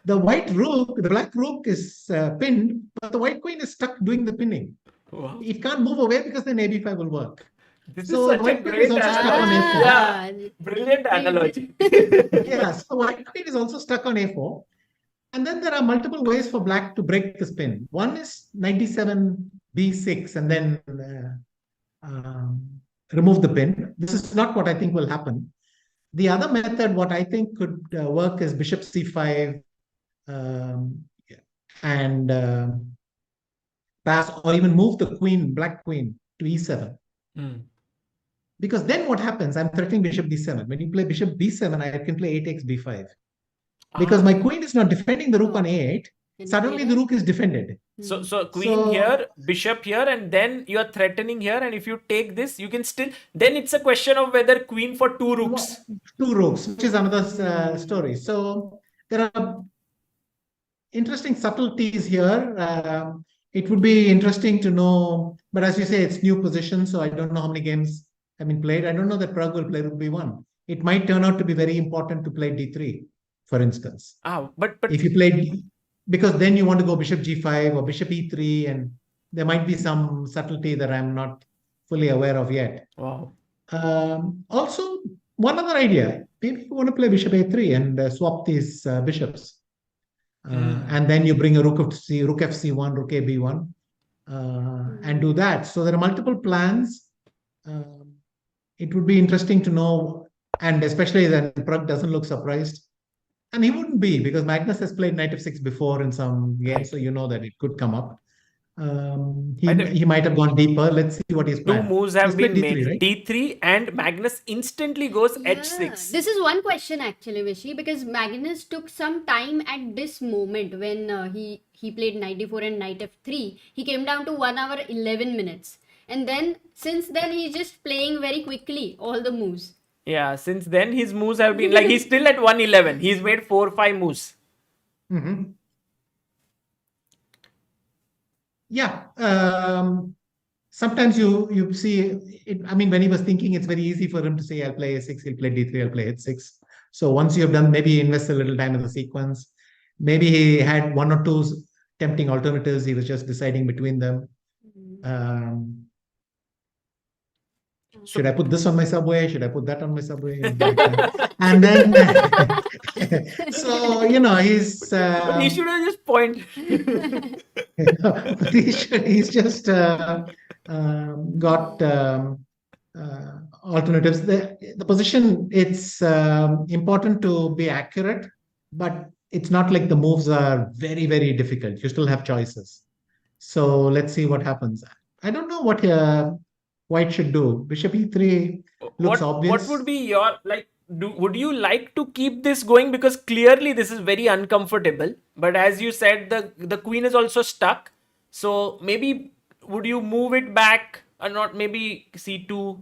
D: The black rook is pinned, but the white queen is stuck doing the pinning.
B: Wow.
D: It can't move away because then ab5 will work.
B: This
D: So
B: is such a
D: white queen
B: great
D: is also stuck on
B: analogy.
D: a4.
B: Yeah, brilliant analogy.
D: Yeah, so white queen is also stuck on a4. And then there are multiple ways for black to break the spin. One is knight d7, b6, and then remove the pin. This is not what I think will happen. The other method, what I think could work is bishop c5 and pass, or even move the queen, black queen, to e7. Because then what happens? I'm threatening bishop d7. When you play bishop b7, I can play a takes b5. Because my queen is not defending the rook on a8. Suddenly the rook is defended.
B: So queen here, bishop here, and then you are threatening here. And if you take this, you can still. Then it's a question of whether queen for two rooks.
D: Two rooks, which is another story. So there are interesting subtleties here. It would be interesting to know, but as you say, it's new position, so I don't know how many games have been played. I don't know that Prague will play rook b1. It might turn out to be very important to play d3, for instance.
B: But
D: if you play, because then you want to go bishop g5 or bishop e3, and there might be some subtlety that I'm not fully aware of yet.
B: Wow.
D: Also, one other idea, maybe you want to play bishop a3 and swap these bishops. And then you bring a rook fc1, rook a b1, and do that. So there are multiple plans. It would be interesting to know, and especially that Prague doesn't look surprised. And he wouldn't be, because Magnus has played knight f6 before in some games, so you know that it could come up. He might have gone deeper. Let's see what he's planned.
B: Two moves have been made.
D: Right?
B: D3, and Magnus instantly goes h6.
C: This is one question actually, Vishy, because Magnus took some time at this moment when he played knight d4 and knight f3. He came down to 1 hour 11 minutes. And then since then he's just playing very quickly all the moves.
B: Yeah, since then his moves have been like he's still at 111. He's made 4 or 5 moves.
D: Yeah. Sometimes you see it. I mean, when he was thinking, it's very easy for him to say, I'll play A6, he'll play D3, I'll play H6. So once you have done, maybe invest a little time in the sequence. Maybe he had one or two tempting alternatives. He was just deciding between them. Um, should I put this on my subway? Should I put that on my subway? And like that. And then, so, he's.
B: But he should have just pointed.
D: He's just got alternatives. The position, it's important to be accurate, but it's not like the moves are very, very difficult. You still have choices. So let's see what happens. I don't know what White should do. Bishop E3 looks obvious.
B: What would be your, like, would you like to keep this going? Because clearly this is very uncomfortable. But as you said, the queen is also stuck. So maybe would you move it back or not? Maybe C2.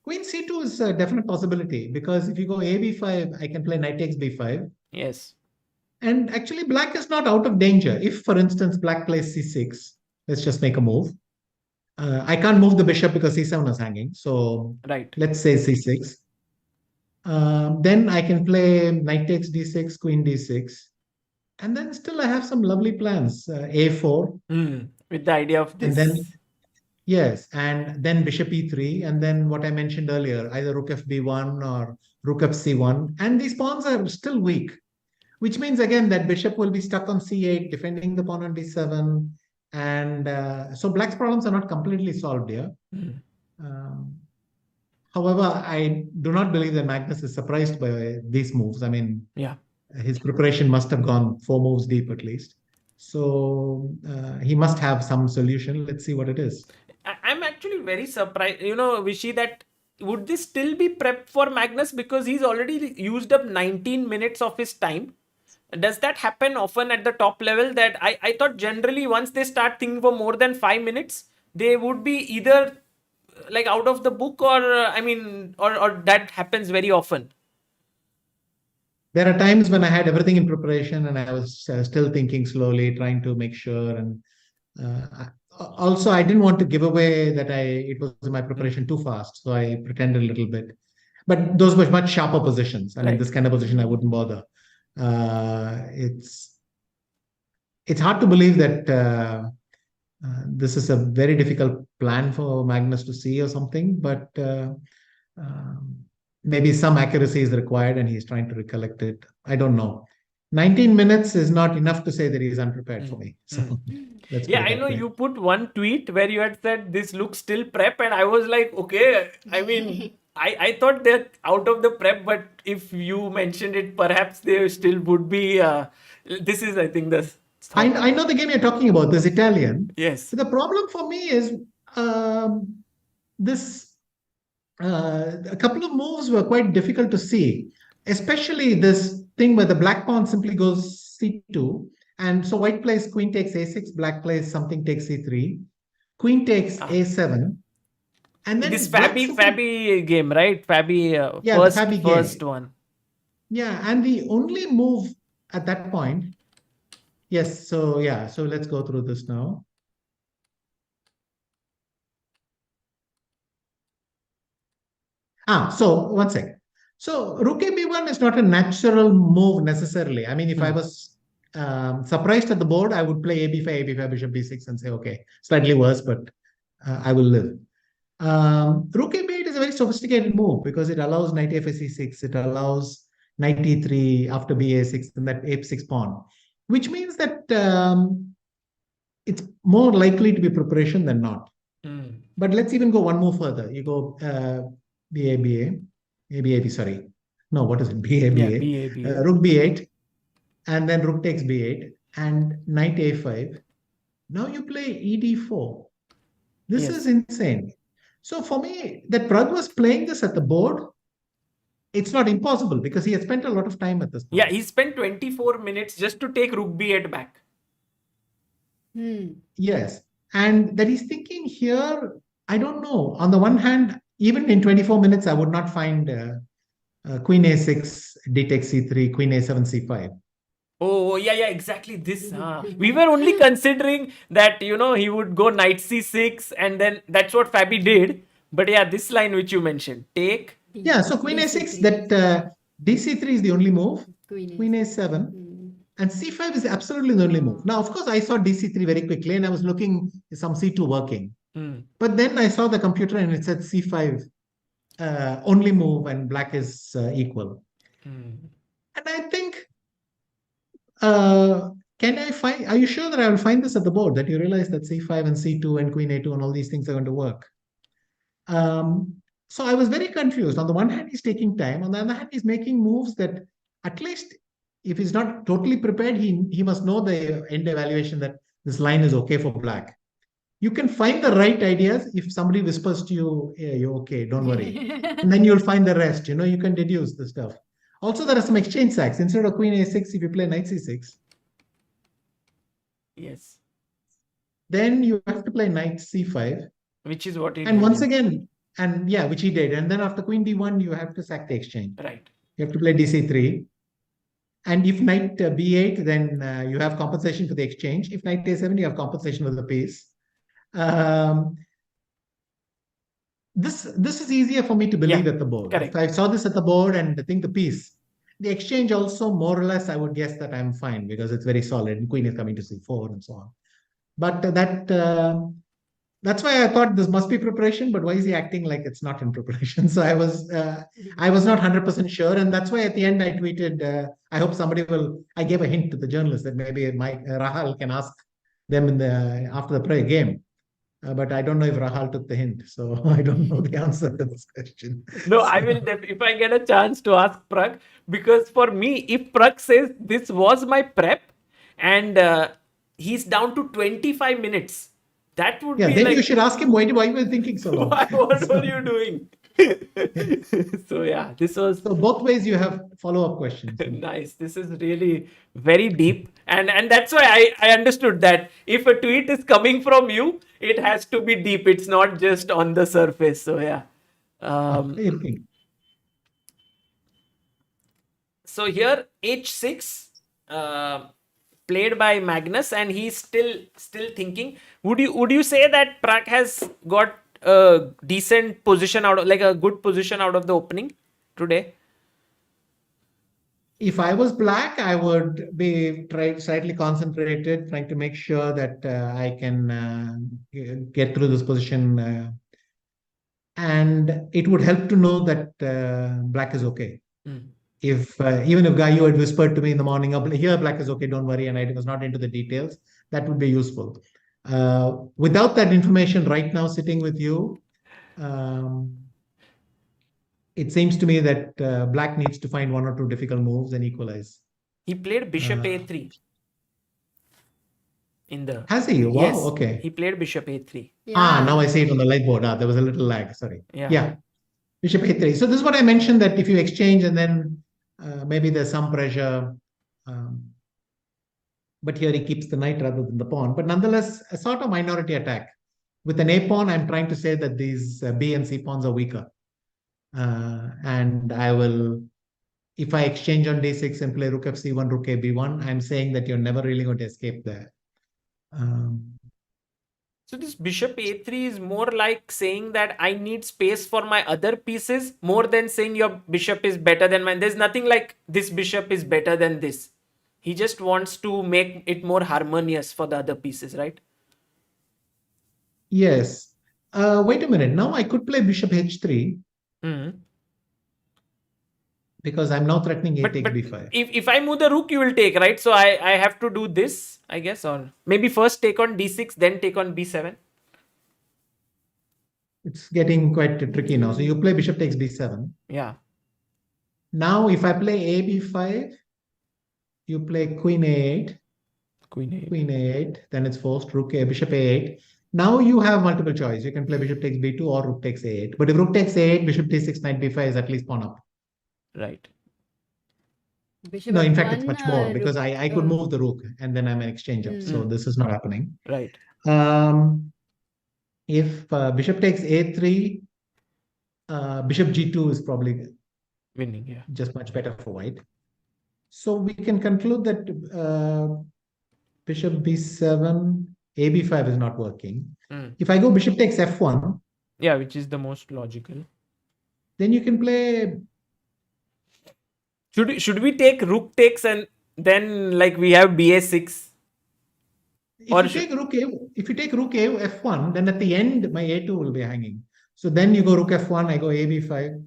D: Queen C2 is a definite possibility, because if you go A B5, I can play knight takes B5.
B: Yes.
D: And actually, black is not out of danger. If, for instance, black plays C6, let's just make a move. I can't move the bishop because C7 is hanging. So
B: Right.
D: let's say C6. Then I can play knight takes D6, queen D6. And then still I have some lovely plans. A4.
B: With the idea of this.
D: And then, yes, and then bishop E3. And then what I mentioned earlier, either rook FB1 or rook FC1. And these pawns are still weak, which means again that bishop will be stuck on C8, defending the pawn on D7. And so black's problems are not completely solved here. However, I do not believe that Magnus is surprised by these moves. I mean,
B: yeah,
D: his preparation must have gone 4 moves deep at least. So he must have some solution. Let's see what it is.
B: I'm actually very surprised, Vishy, that would this still be prep for Magnus, because he's already used up 19 minutes of his time. Does that happen often at the top level? That I thought generally once they start thinking for more than 5 minutes, they would be either like out of the book, or or that happens very often.
D: There are times when I had everything in preparation and I was still thinking slowly, trying to make sure. And also, I didn't want to give away that it was in my preparation too fast. So I pretended a little bit. But those were much sharper positions. I mean, this kind of position, I wouldn't bother. It's hard to believe that this is a very difficult plan for Magnus to see or something, but maybe some accuracy is required and he's trying to recollect it. I don't know. 19 minutes is not enough to say that he's unprepared for me. So
B: yeah, I know you put one tweet where you had said this looks still prep, and I was like, okay, I mean, I thought they're out of the prep, but if you mentioned it, perhaps they still would be. This is, I think, the.
D: I know the game you're talking about, this Italian.
B: Yes.
D: So the problem for me is this. A couple of moves were quite difficult to see, especially this thing where the black pawn simply goes C2. And so white plays queen takes A6, black plays something takes C3, queen takes A7. And then
B: this Fabi game, right? Fabi, first one.
D: Yeah, and the only move at that point. Yes, so yeah, so let's go through this now. So one sec. So rook AB1 is not a natural move necessarily. I mean, if I was surprised at the board, I would play AB5, AB5, bishop B6 and say, okay, slightly worse, but I will live. Rook AB8 is a very sophisticated move because it allows knight FSC6, it allows knight E3 after BA6 and that A6 pawn, which means that it's more likely to be preparation than not. But let's even go one move further. You go BA, sorry. No, what is it? BA.
B: Yeah,
D: rook B8, and then rook takes B8, and knight A5. Now you play ED4. This is insane. So for me, that Prague was playing this at the board. It's not impossible because he had spent a lot of time at this point.
B: Yeah, he spent 24 minutes just to take rook B8 back.
D: Yes. And that he's thinking here, I don't know. On the one hand, even in 24 minutes, I would not find queen A6, d takes C3, queen A7, C5.
B: Oh, yeah, exactly. This. We were only considering that, he would go knight c6, and then that's what Fabi did. But yeah, this line which you mentioned, take.
D: Yeah, so queen a6,
C: DC3.
D: that dc3 is the only move. Queen
C: A.
D: a7. And c5 is absolutely the only move. Now, of course, I saw dc3 very quickly and I was looking some c2 working. But then I saw the computer and it said c5 only move and black is equal. And I think, can I find, are you sure that I will find this at the board, that you realize that c5 and c2 and queen a2 and all these things are going to work? So I was very confused. On the one hand, he's taking time. On the other hand, he's making moves that at least if he's not totally prepared, he must know the end evaluation that this line is okay for black. You can find the right ideas if somebody whispers to you, yeah, you're okay, don't worry. And then you'll find the rest. You can deduce the stuff. Also, there are some exchange sacks. Instead of queen a6, if you play knight c6,
B: Yes.
D: then you have to play knight c5.
B: Which is what he
D: And
B: did.
D: once again, and yeah, which he did. And then after queen d1, you have to sack the exchange.
B: Right.
D: You have to play dc3. And if knight b8, then you have compensation for the exchange. If knight a7, you have compensation for the piece. This is easier for me to believe at the board.
B: Correct.
D: If I saw this at the board and I think the piece, the exchange also more or less, I would guess that I'm fine because it's very solid. And queen is coming to c4 and so on. But that's why I thought this must be preparation. But why is he acting like it's not in preparation? So I was not 100% sure, and that's why at the end I tweeted, I hope somebody will. I gave a hint to the journalist that maybe Rahal can ask them after the game. But I don't know if Rahal took the hint, so I don't know the answer to this question.
B: No, I will, if I get a chance to ask Prag, because for me, if Prag says this was my prep and he's down to 25 minutes, that would be
D: then
B: like...
D: you should ask him, why were you thinking so long?
B: What were you doing? So yeah, this was...
D: So both ways you have follow-up questions.
B: Nice. This is really very deep. And that's why I understood that if a tweet is coming from you, it has to be deep. It's not just on the surface. So yeah. So here h6 played by Magnus, and he's still thinking. Would you say that Prague has got a decent position out of, like a good position out of the opening today?
D: If I was black, I would be slightly concentrated, trying to make sure that I can get through this position. And it would help to know that black is okay. If even if Gayu had whispered to me in the morning, here black is okay, don't worry, and I was not into the details, that would be useful. Without that information right now sitting with you, it seems to me that black needs to find one or two difficult moves and equalize.
B: He played bishop a3 in the...
D: Has he? Wow,
B: yes,
D: okay.
B: he played bishop a3.
C: Yeah.
D: Now I see it on the light board. There was a little lag, sorry. Yeah. Bishop a3. So this is what I mentioned, that if you exchange and then maybe there's some pressure, but here he keeps the knight rather than the pawn. But nonetheless, a sort of minority attack. With an a pawn, I'm trying to say that these b and c pawns are weaker. And I will, if I exchange on d6 and play rook fc1, rook ab1, I'm saying that you're never really going to escape there.
B: So this bishop a3 is more like saying that I need space for my other pieces, more than saying your bishop is better than mine. There's nothing like this bishop is better than this. He just wants to make it more harmonious for the other pieces, right?
D: Yes. Wait a minute. Now I could play bishop h3. Because I'm now threatening a take b5.
B: If I move the rook, you will take, right? So I have to do this, I guess, or maybe first take on d6, then take on b7.
D: It's getting quite tricky now. So you play bishop takes b7.
B: Yeah.
D: Now if I play a b5, you play queen a8.
B: Queen a8.
D: Queen a8. Then it's forced rook a, bishop a8. Now you have multiple choice. You can play bishop takes b2 or rook takes a8. But if rook takes a8, bishop d6, knight b5 is at least pawn up.
B: Right.
C: Bishop
D: No, in fact,
C: f1,
D: it's much more because I could move the rook and then I'm an exchanger. So this is not happening.
B: Right.
D: If bishop takes a3, bishop g2 is probably
B: winning. Yeah.
D: just much better for white. So we can conclude that bishop b7, a b5 is not working.
B: Hmm.
D: If I go bishop takes f1,
B: Yeah, which is the most logical.
D: then you can play.
B: Should we take rook takes and then like we have ba6?
D: If
B: Or
D: you
B: should-
D: take rook a, if you take rook a f1, then at the end my a2 will be hanging. So then you go rook f1, I go a b5.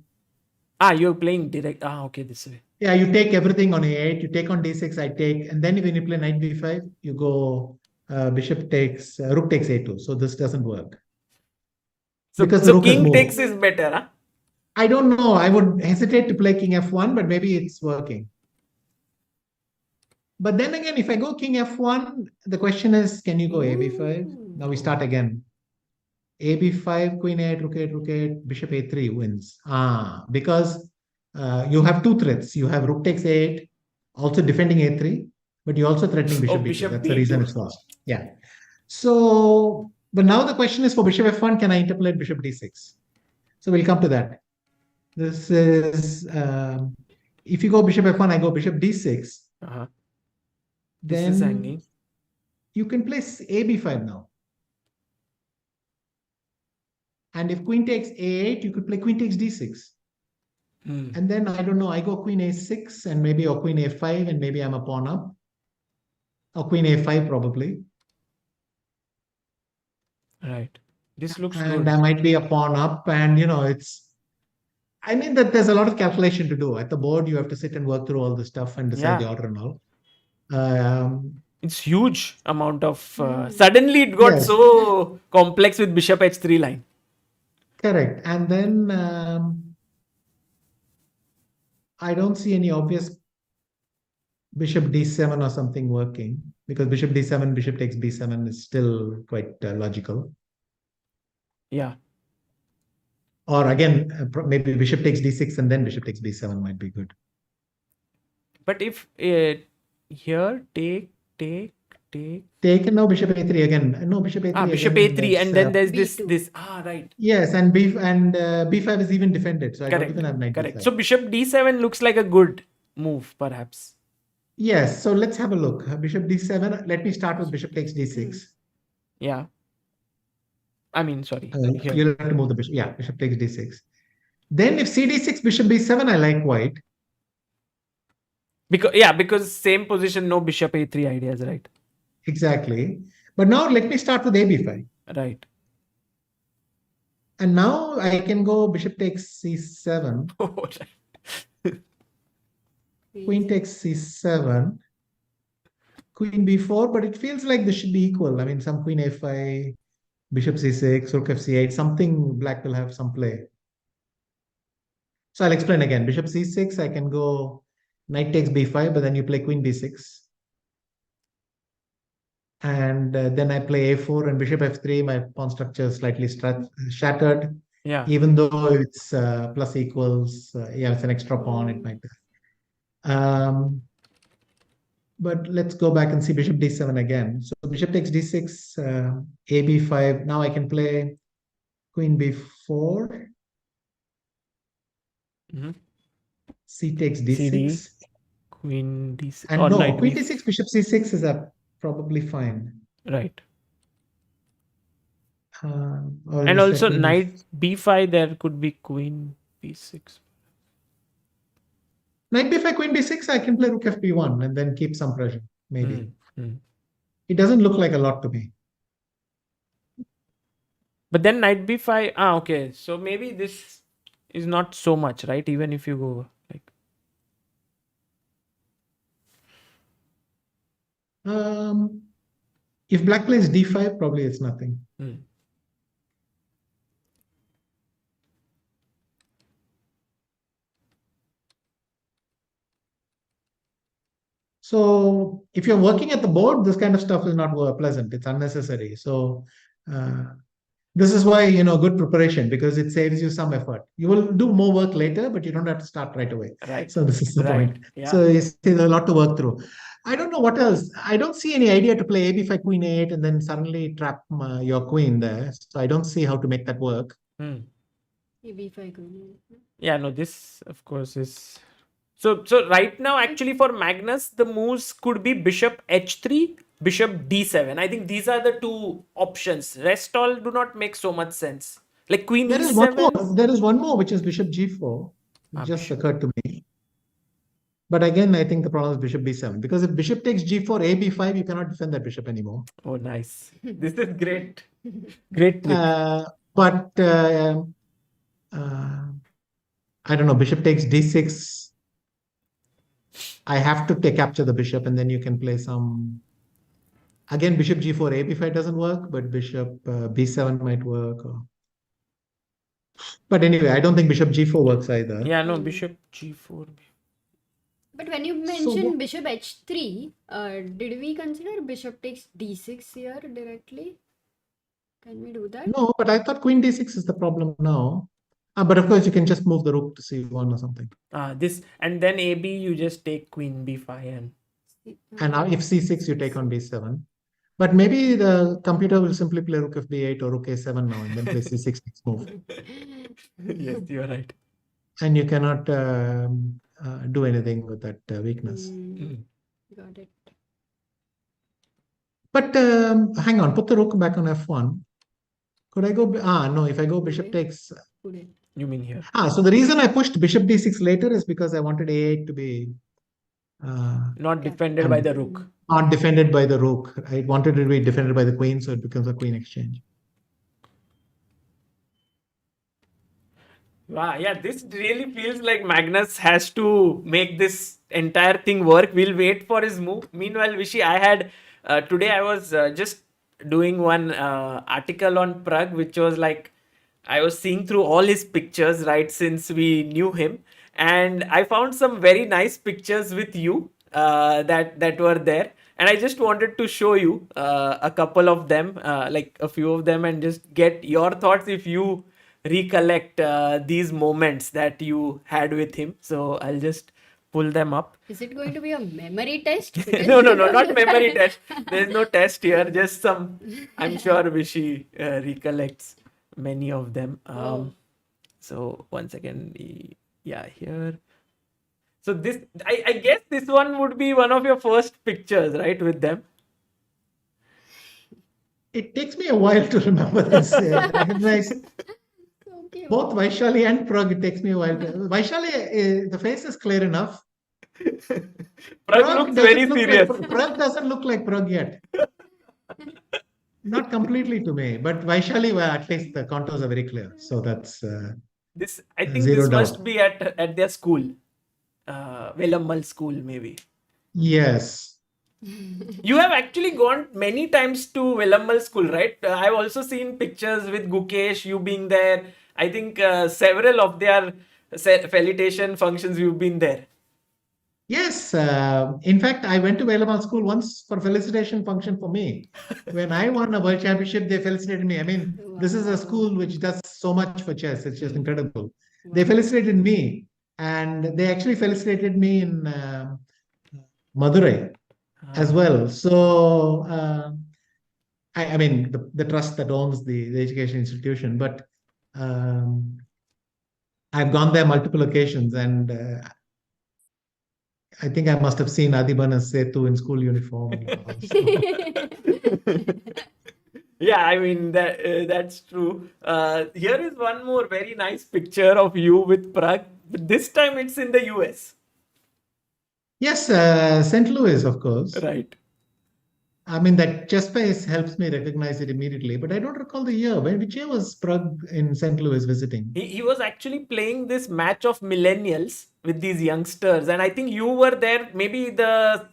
B: You're playing direct. Okay, this way.
D: Yeah, you take everything on a8, you take on d6, I take, and then when you play knight b5, you go bishop takes, rook takes a2. So this doesn't work.
B: So,
D: Because the
B: so
D: rook has
B: king
D: moved.
B: takes is better, huh?
D: I don't know. I would hesitate to play king f1, but maybe it's working. But then again, if I go king f1, the question is, can you go a b5? Now we start again. A b5, queen a8, rook a8, rook a8, bishop a3 wins. Because you have two threats. You have rook takes a8, also defending a3, but you're also threatening bishop b2.
B: Bishop
D: That's the reason
B: b2.
D: it's lost. Yeah. So, but now the question is for bishop f1, can I interpolate bishop d6? So we'll come to that. This is, if you go bishop f1, I go bishop d6.
B: Uh-huh. This is
D: Then
B: hanging.
D: you can place a b5 now. And if queen takes a8, you could play queen takes d6. And then I don't know, I go queen a6 and maybe or queen a5 and maybe I'm a pawn up. Or queen a5 probably.
B: Right. This looks
D: And
B: good.
D: I might be a pawn up and I mean that there's a lot of calculation to do. At the board, you have to sit and work through all the stuff and decide the order and all.
B: It's huge amount of suddenly it got
D: Yes.
B: so complex with bishop h3 line.
D: Correct. And then I don't see any obvious bishop d7 or something working because bishop d7, bishop takes b7 is still quite logical.
B: Yeah.
D: Or again, maybe bishop takes d6 and then bishop takes b7 might be good.
B: But if here take.
D: Take and now bishop a3 again. No, bishop a3
B: Bishop
D: again.
B: a3 and then there's
C: B2.
B: this. Right.
D: Yes, and b5 is even defended. So I don't
B: Correct.
D: even have knight
B: Correct.
D: b5.
B: So bishop d7 looks like a good move, perhaps.
D: Yes, so let's have a look. Bishop d7. Let me start with bishop takes d6.
B: Yeah. I mean, sorry. Here.
D: You'll have to move the bishop. Yeah, bishop takes d6. Then if cd6, bishop b7, I like white.
B: Because same position, no bishop a3 ideas, right?
D: Exactly. But now let me start with a b5.
B: Right.
D: And now I can go bishop takes c7.
B: Oh, right.
D: Queen takes c7. Queen b4, but it feels like this should be equal. I mean, some queen a5, bishop c6, rook fc8, something black will have some play. So I'll explain again. Bishop c6, I can go knight takes b5, but then you play queen b6. And then I play a4 and bishop f3. My pawn structure is slightly shattered.
B: Yeah.
D: Even though it's plus equals, it's an extra pawn, it might be. But let's go back and see bishop d7 again. So bishop takes d6, a b5. Now I can play queen b4. C takes d6.
B: CD. Queen d6.
D: And no, queen d6, bishop c6 is probably fine.
B: Right.
D: Or
B: And
D: is
B: also
D: that
B: knight b5, there could be queen b6.
D: Knight b5, queen b6, I can play rook fb1 and then keep some pressure, maybe. It doesn't look like a lot to me.
B: But then knight b5, okay. So maybe this is not so much, right? Even if you go like.
D: If black plays d5, probably it's nothing. So if you're working at the board, this kind of stuff is not pleasant. It's unnecessary. So this is why, good preparation, because it saves you some effort. You will do more work later, but you don't have to start right away.
B: Right.
D: So this is the point.
B: Yeah.
D: So there's a lot to work through. I don't know what else. I don't see any idea to play a b5, queen a8, and then suddenly trap your queen there. So I don't see how to make that work.
C: b5 queen.
B: Yeah, no, this of course is So right now, actually, for Magnus, the moves could be bishop h3, bishop d7. I think these are the two options. Rest all do not make so much sense. Like queen
D: There is one more.
B: e7.
D: There is one more, which is bishop g4. It just
B: Bishop.
D: occurred to me. But again, I think the problem is bishop b7 because if bishop takes g4, a b5, you cannot defend that bishop anymore.
B: Oh, nice. This is great. Great trick.
D: But I don't know. Bishop takes d6. I have to capture the bishop, and then you can play some. Again, bishop g4, a b5 doesn't work, but bishop b7 might work. But anyway, I don't think bishop g4 works either.
B: Yeah, no, bishop g4.
C: But when you mentioned bishop h3, did we consider bishop takes d6 here directly? Can we do that?
D: No, but I thought queen d6 is the problem now. But of course, you can just move the rook to c1 or something.
B: This and then AB, you just take queen b5
D: And now if c6, you take on d7. But maybe the computer will simply play rook fb8 or rook a7 now and then play c6 next move.
B: Yes, you're right.
D: And you cannot do anything with that weakness.
C: Got it.
D: But hang on, put the rook back on f1. Could I go? No, if I go bishop takes.
B: You mean here?
D: So the reason I pushed bishop d6 later is because I wanted a8 to be
B: not defended by the rook.
D: Not defended by the rook. I wanted it to be defended by the queen, so it becomes a queen exchange.
B: Wow, yeah, this really feels like Magnus has to make this entire thing work. We'll wait for his move. Meanwhile, Vishy, I had today I was just doing one article on Prague, which was like I was seeing through all his pictures, right, since we knew him, and I found some very nice pictures with you that were there, and I just wanted to show you a couple of them, like a few of them, and just get your thoughts if you recollect these moments that you had with him. So I'll just pull them up.
C: Is it going to be a memory test?
B: No, not memory test. There's no test here. Just some. I'm sure Vishy recollects many of them. So one second. Yeah, here. So this, I guess this one would be one of your first pictures, right, with them?
D: It takes me a while to remember this. Recognize
C: Okay.
D: both Vaishali and Prague. It takes me a while. Vaishali, the face is clear enough.
B: Prague looks very serious.
D: Prague doesn't look like Prague yet. Not completely to me, but Vaishali, well, at least the contours are very clear. So that's
B: this. I think
D: zero
B: this
D: doubt.
B: must be at their school, Velammal school, maybe.
D: Yes.
B: You have actually gone many times to Velammal school, right? I've also seen pictures with Gukesh, you being there. I think several of their felicitation functions you've been there.
D: Yes. In fact, I went to Velamal school once for felicitation function for me. When I won a world championship, they felicitated me. I mean, this is a school which does so much for chess. It's just incredible. They felicitated me, and they actually felicitated me in Madurai as well. So, I mean, the trust that owns the education institution, but I've gone there multiple occasions, and I think I must have seen Adiban and Setu in school uniform.
B: Yeah, I mean that's true. Here is one more very nice picture of you with Prague. But this time it's in the US.
D: Yes, St. Louis, of course.
B: Right.
D: I mean, that chess face helps me recognize it immediately, but I don't recall the year. Which year was Prague in St. Louis visiting?
B: He was actually playing this match of millennials with these youngsters, and I think you were there. Maybe the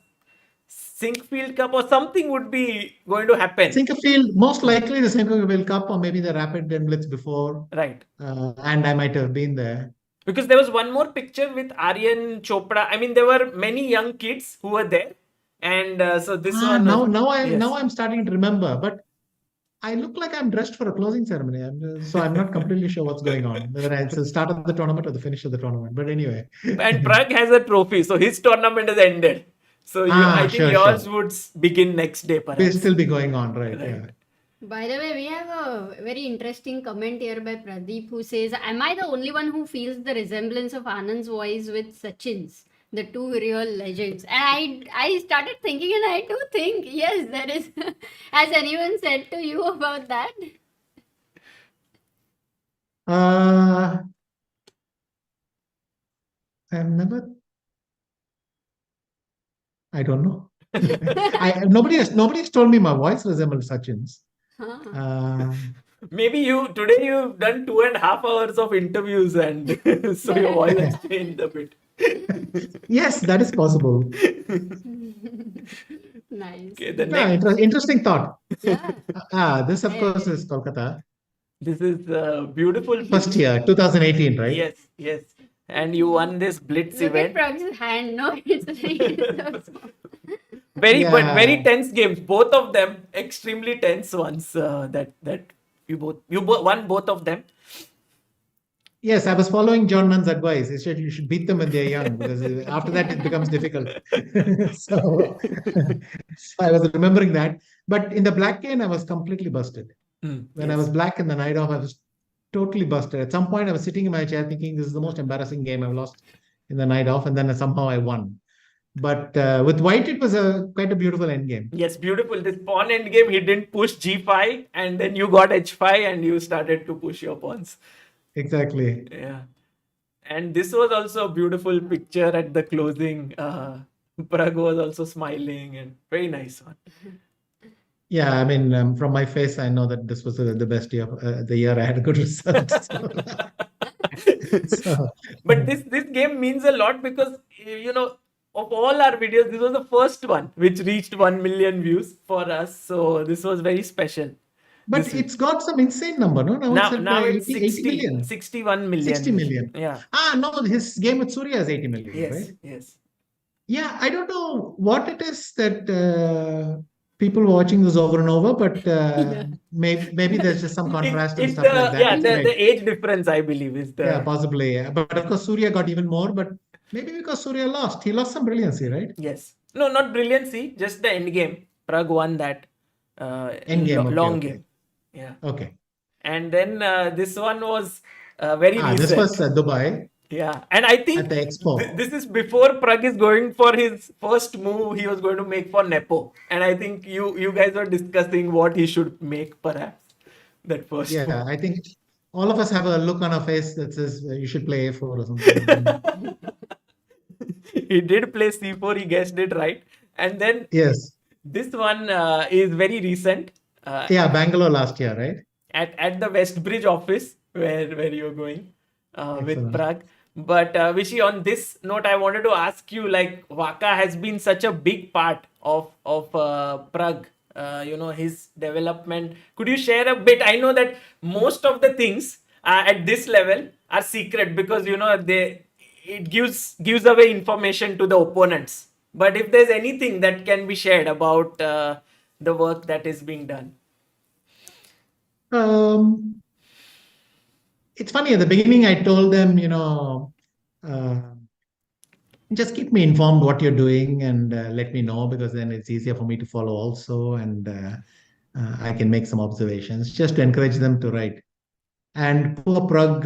B: Sinkfield Cup or something would be going to happen.
D: Sinkfield, most likely the Sinkfield Cup, or maybe the Rapid and Blitz before.
B: Right.
D: And I might have been there.
B: Because there was one more picture with Aryan Chopra. I mean, there were many young kids who were there. And so this one.
D: Now I'm starting to remember, but I look like I'm dressed for a closing ceremony. So I'm not completely sure what's going on, whether it's the start of the tournament or the finish of the tournament. But anyway.
B: And Prague has a trophy, so his tournament has ended. So I think yours would begin next day, perhaps.
D: Will still be going on, right? Yeah.
C: By the way, we have a very interesting comment here by Pradeep who says, "Am I the only one who feels the resemblance of Anand's voice with Sachin's? the two real legends. And I started thinking, and I do think, yes, there is. Has anyone said to you about that?
D: Uh, I've never. I don't know. Nobody has told me my voice resembles Sachin's.
C: Huh.
B: Maybe today you've done 2.5 hours of interviews, and so your voice has changed a bit.
D: Yes, that is possible.
C: Nice.
B: Okay, the
D: Yeah,
B: next.
D: interesting thought.
C: Yeah.
D: This of
C: Yeah,
D: course
C: yeah.
D: is Kolkata.
B: This is a beautiful
D: First
B: picture.
D: year, 2018, right?
B: Yes, yes. And you won this Blitz
C: Look at
B: event.
C: Prague's hand. No, it's so small.
B: But very
D: Yeah.
B: tense games. Both of them extremely tense ones. That you won both of them.
D: Yes, I was following John Nunn's advice. He said you should beat them when they're young because after that it becomes difficult. so, so I was remembering that. But in the black cane, I was completely busted. When I was
B: Yes.
D: black in the night off, I was totally busted. At some point, I was sitting in my chair thinking this is the most embarrassing game I've lost in the night off, and then somehow I won. But with white, it was quite a beautiful end game.
B: Yes, beautiful. This pawn end game, he didn't push g5, and then you got h5, and you started to push your pawns.
D: Exactly.
B: Yeah. And this was also a beautiful picture at the closing. Prague was also smiling, and very nice one.
D: Yeah, I mean, from my face, I know that this was the best year, the year I had a good result. So,
B: But this game means a lot because of all our videos, this was the first one which reached 1 million views for us. So this was very special.
D: but
B: This
D: it's got some insane number, no? Now it's
B: now
D: at
B: now it's
D: 80 million.
B: 61 million.
D: 60 million.
B: Yeah.
D: No, his game with Surya is 80 million,
B: Yes.
D: right?
B: Yes.
D: Yeah, I don't know what it is that people watching this over and over, but maybe there's just some contrast and
B: It's
D: stuff like that. It's
B: the
D: great.
B: age difference, I believe, is the
D: Yeah, possibly. Yeah. But of course, Surya got even more, but maybe because Surya lost. He lost some brilliancy, right?
B: yes. No, not brilliancy, just the end game. Prague won that
D: Endgame, okay,
B: long
D: okay.
B: game. Yeah.
D: Okay.
B: And then this one was very
D: This
B: recent.
D: was Dubai
B: Yeah, and I think
D: at the expo.
B: this is before Prague is going for his first move he was going to make for Nepo, and I think you guys were discussing what he should make perhaps that first
D: Yeah,
B: move.
D: I think all of us have a look on our face that says you should play A4 or something.
B: He did play C4, he guessed it right, and then
D: Yes.
B: this one is very recent.
D: Yeah, Bangalore last year, right?
B: At the Westbridge office where you're going with
D: Excellent.
B: Prague. But Vishy, on this note, I wanted to ask you, like Vaka has been such a big part of Prague. His development. Could you share a bit? I know that most of the things at this level are secret because it gives away information to the opponents. But if there's anything that can be shared about the work that is being done.
D: It's funny, at the beginning, I told them, just keep me informed what you're doing and let me know because then it's easier for me to follow also. And I can make some observations just to encourage them to write. And poor Prug,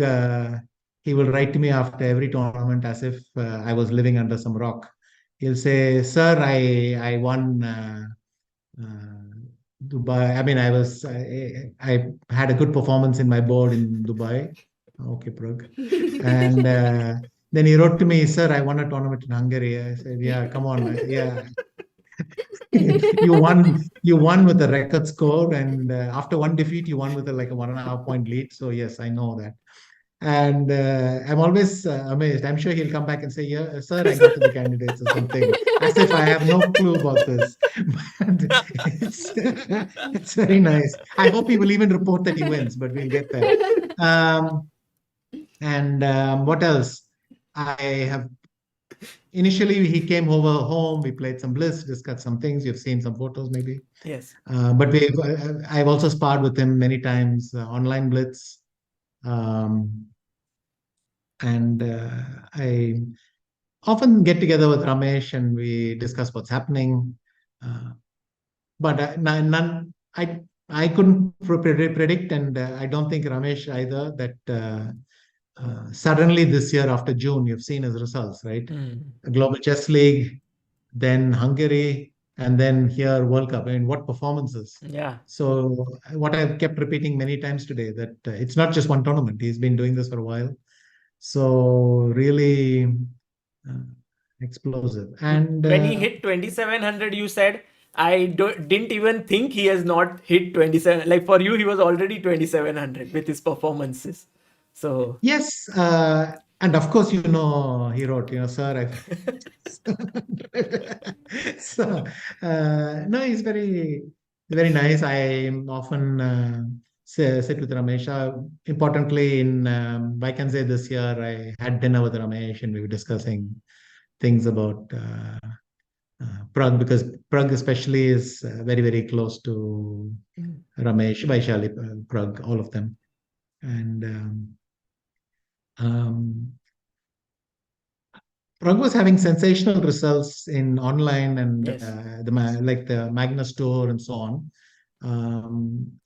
D: he will write to me after every tournament as if I was living under some rock. He'll say, "Sir, I won Dubai. I mean, I had a good performance in my board in Dubai." Okay, Prug. And then he wrote to me, "Sir, I won a tournament in Hungary." I said, "Yeah, come on, yeah." You won with a record score, and after one defeat, you won with like a 1.5 point lead. So yes, I know that. And I'm always amazed. I'm sure he'll come back and say, "Yeah, sir, I got to the candidates or something," as if I have no clue about this. But it's very nice. I hope he will even report that he wins, but we'll get there. And what else? I have initially he came over home. We played some Bliss, discussed some things. You've seen some photos, maybe.
B: Yes.
D: But I've also sparred with him many times, online Blitz. And I often get together with Ramesh and we discuss what's happening. But I couldn't predict, and I don't think Ramesh either, that suddenly this year after June, you've seen his results, right? A Global Chess League, then Hungary, and then here World Cup. I mean, what performances!
B: Yeah.
D: So what I've kept repeating many times today that it's not just one tournament. He's been doing this for a while. So really uh, explosive. And
B: When he hit 2700, you said, I didn't even think he has not hit 27. Like for you, he was already 2700 with his performances. So
D: yes, and of course, he wrote, sir, so no, he's very, very nice. I often sit with Ramesh. Importantly, in Vaikanze this year, I had dinner with Ramesh and we were discussing things about Prague because Prague, especially, is very, very close to Ramesh, Vaishali, Prague, all of them. And um, Prague was having sensational results in online and
B: yes.
D: like the Magnus Tour and so on.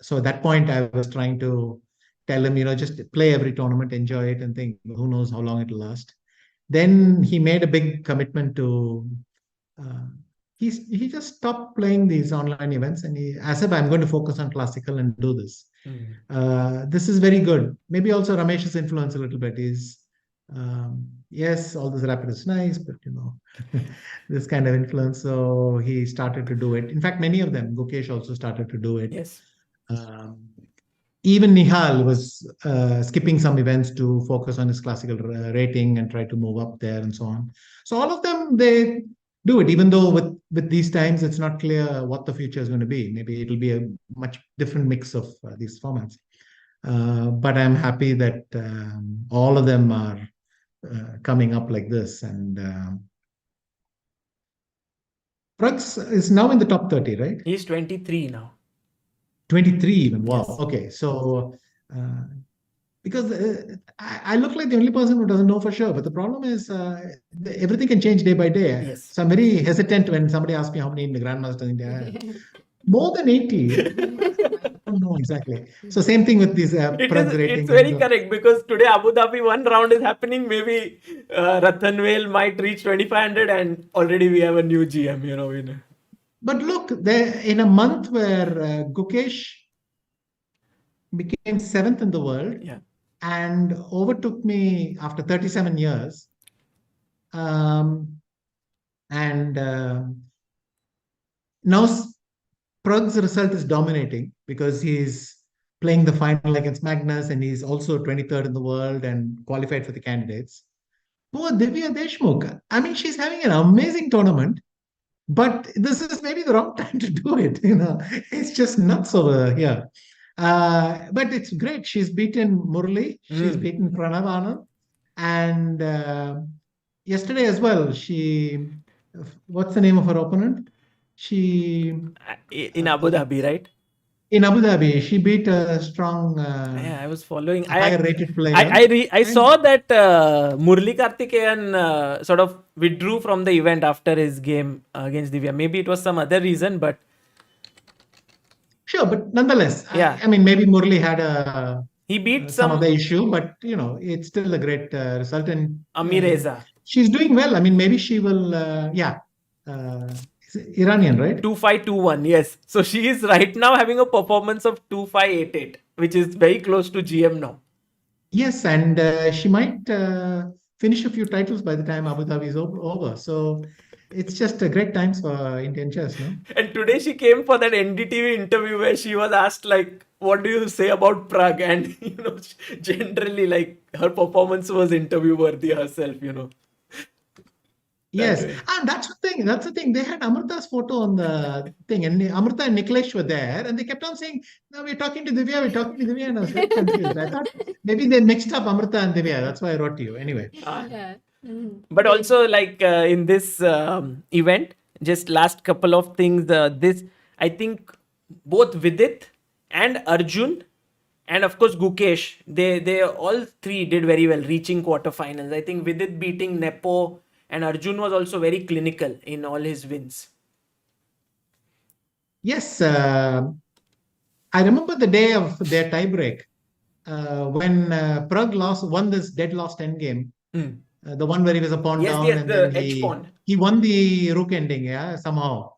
D: So at that point, I was trying to tell him, just play every tournament, enjoy it, and think who knows how long it'll last. Then he made a big commitment to. Uh, he just stopped playing these online events, and I said, I'm going to focus on classical and do this. This is very good. Maybe also Ramesh's influence a little bit is. Yes, all this rapid is nice, but this kind of influence. So he started to do it. In fact, many of them, Gukesh also started to do it.
B: Yes.
D: Um, even Nihal was skipping some events to focus on his classical rating and try to move up there and so on. So all of them, they do it, even though with these times, it's not clear what the future is going to be. Maybe it'll be a much different mix of these formats. But I'm happy that all of them are coming up like this. And Prux is now in the top 30, right?
B: He's 23 now.
D: 23 even. Wow.
B: Yes.
D: Okay. So because I look like the only person who doesn't know for sure, but the problem is everything can change day by day.
B: Yes.
D: So I'm very hesitant when somebody asks me how many in the Grandmaster in India. More than 80. I don't know exactly. So same thing with these Prux ratings.
B: It's very correct because today Abu Dhabi one round is happening. Maybe Rathanvel might reach 2500 and already we have a new GM,
D: But look, in a month where Gukesh became 7th in the world and overtook me after 37 years. And now Prug's result is dominating because he's playing the final against Magnus and he's also 23rd in the world and qualified for the candidates. Poor Divya Deshmukh. I mean, she's having an amazing tournament, but this is maybe the wrong time to do it. It's just nuts over here. But it's great. She's beaten Murli. She's beaten Pranav Anand. And yesterday as well, what's the name of her opponent?
B: in Abu Dhabi, right?
D: In Abu Dhabi, she beat a strong,
B: I was following.
D: higher rated player.
B: I saw that Murli Karthikeyan sort of withdrew from the event after his game against Divya. Maybe it was some other reason, but
D: sure, but nonetheless,
B: yeah.
D: I mean, maybe Murli had
B: he beat
D: some of the issue, but it's still a great result. And
B: Amireza.
D: She's doing well. I mean, maybe she will. Iranian, right?
B: 2521, yes. So she is right now having a performance of 2588, which is very close to GM now.
D: Yes, and she might finish a few titles by the time Abu Dhabi is over. So it's just a great times for Indian chess, no?
B: And today she came for that NDTV interview where she was asked, like, what do you say about Prague? And, generally, like, her performance was interview worthy herself,
D: Yes, and that's the thing. They had Amrita's photo on the thing, and Amrita and Niklesh were there, and they kept on saying, "No, we're talking to Divya." And I was very confused. I thought maybe they mixed up Amrita and Divya. That's why I wrote to you. Anyway.
B: But also, like in this event, just last couple of things. I think both Vidit and Arjun, and of course Gukesh, they all three did very well, reaching quarterfinals. I think Vidit beating Nepo. And Arjun was also very clinical in all his wins.
D: Yes. I remember the day of their tiebreak. when Prague won this dead lost endgame, the one where he was a pawn
B: Yes,
D: down
B: yes,
D: and
B: the
D: then
B: edge pawn.
D: he won the rook ending, yeah, somehow.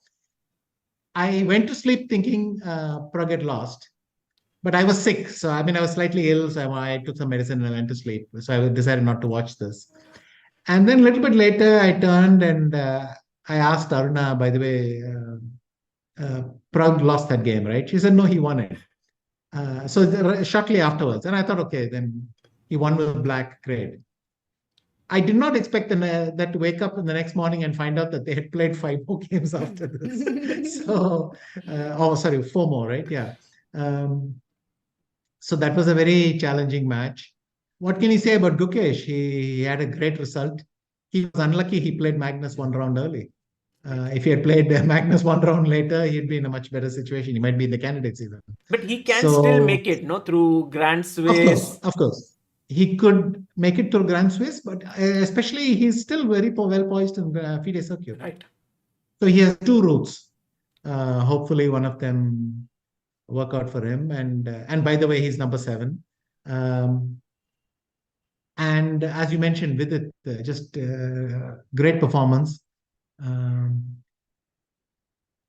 D: I went to sleep thinking Prague had lost, but I was sick. So, I mean, I was slightly ill. So I took some medicine and I went to sleep. So I decided not to watch this. And then a little bit later, I turned and I asked Aruna, by the way, Prague lost that game, right? She said, no, he won it. Shortly afterwards. And I thought, okay, then he won with black, great. I did not expect that to wake up in the next morning and find out that they had played 5 more games after this. Sorry, 4 more, right? Yeah. Um, so that was a very challenging match. What can you say about Gukesh? He had a great result. He was unlucky he played Magnus 1 round early. If he had played Magnus 1 round later, he'd be in a much better situation. He might be in the candidates even.
B: But he can still
D: So,
B: make it, no, through Grand
D: of course,
B: Swiss.
D: of course. He could make it to Grand Swiss, but especially he's still very well poised in the FIDE circuit.
B: Right.
D: So he has 2 routes. Hopefully, one of them work out for him. And by the way, he's number 7. Um, and as you mentioned, with it, just great performance. Um,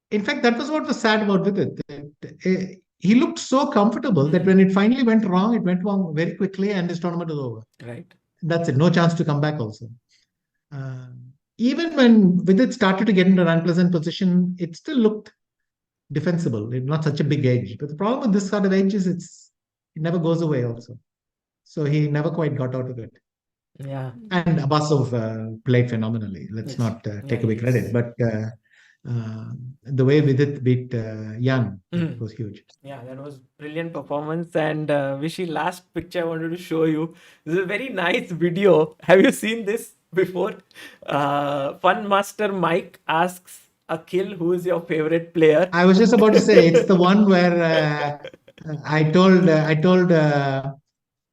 D: in fact, that was what was sad about with it. He looked so comfortable that when it finally went wrong, it went wrong very quickly, and this tournament was over.
B: Right.
D: That's it. No chance to come back. Also, even when Vidit started to get into an unpleasant position, it still looked defensible. It's not such a big edge. But the problem with this sort of edge is it never goes away. Also, so he never quite got out of it.
B: Yeah.
D: And Abbasov played phenomenally. Let's
B: Yes.
D: not take
B: Yeah,
D: away
B: yes.
D: credit, but the way Vidit beat Jan was huge.
B: Yeah, that was brilliant performance. And Vishy, last picture I wanted to show you. This is a very nice video. Have you seen this before? Fun Master Mike asks Akhil, who is your favorite player?
D: I was just about to say it's the one where I told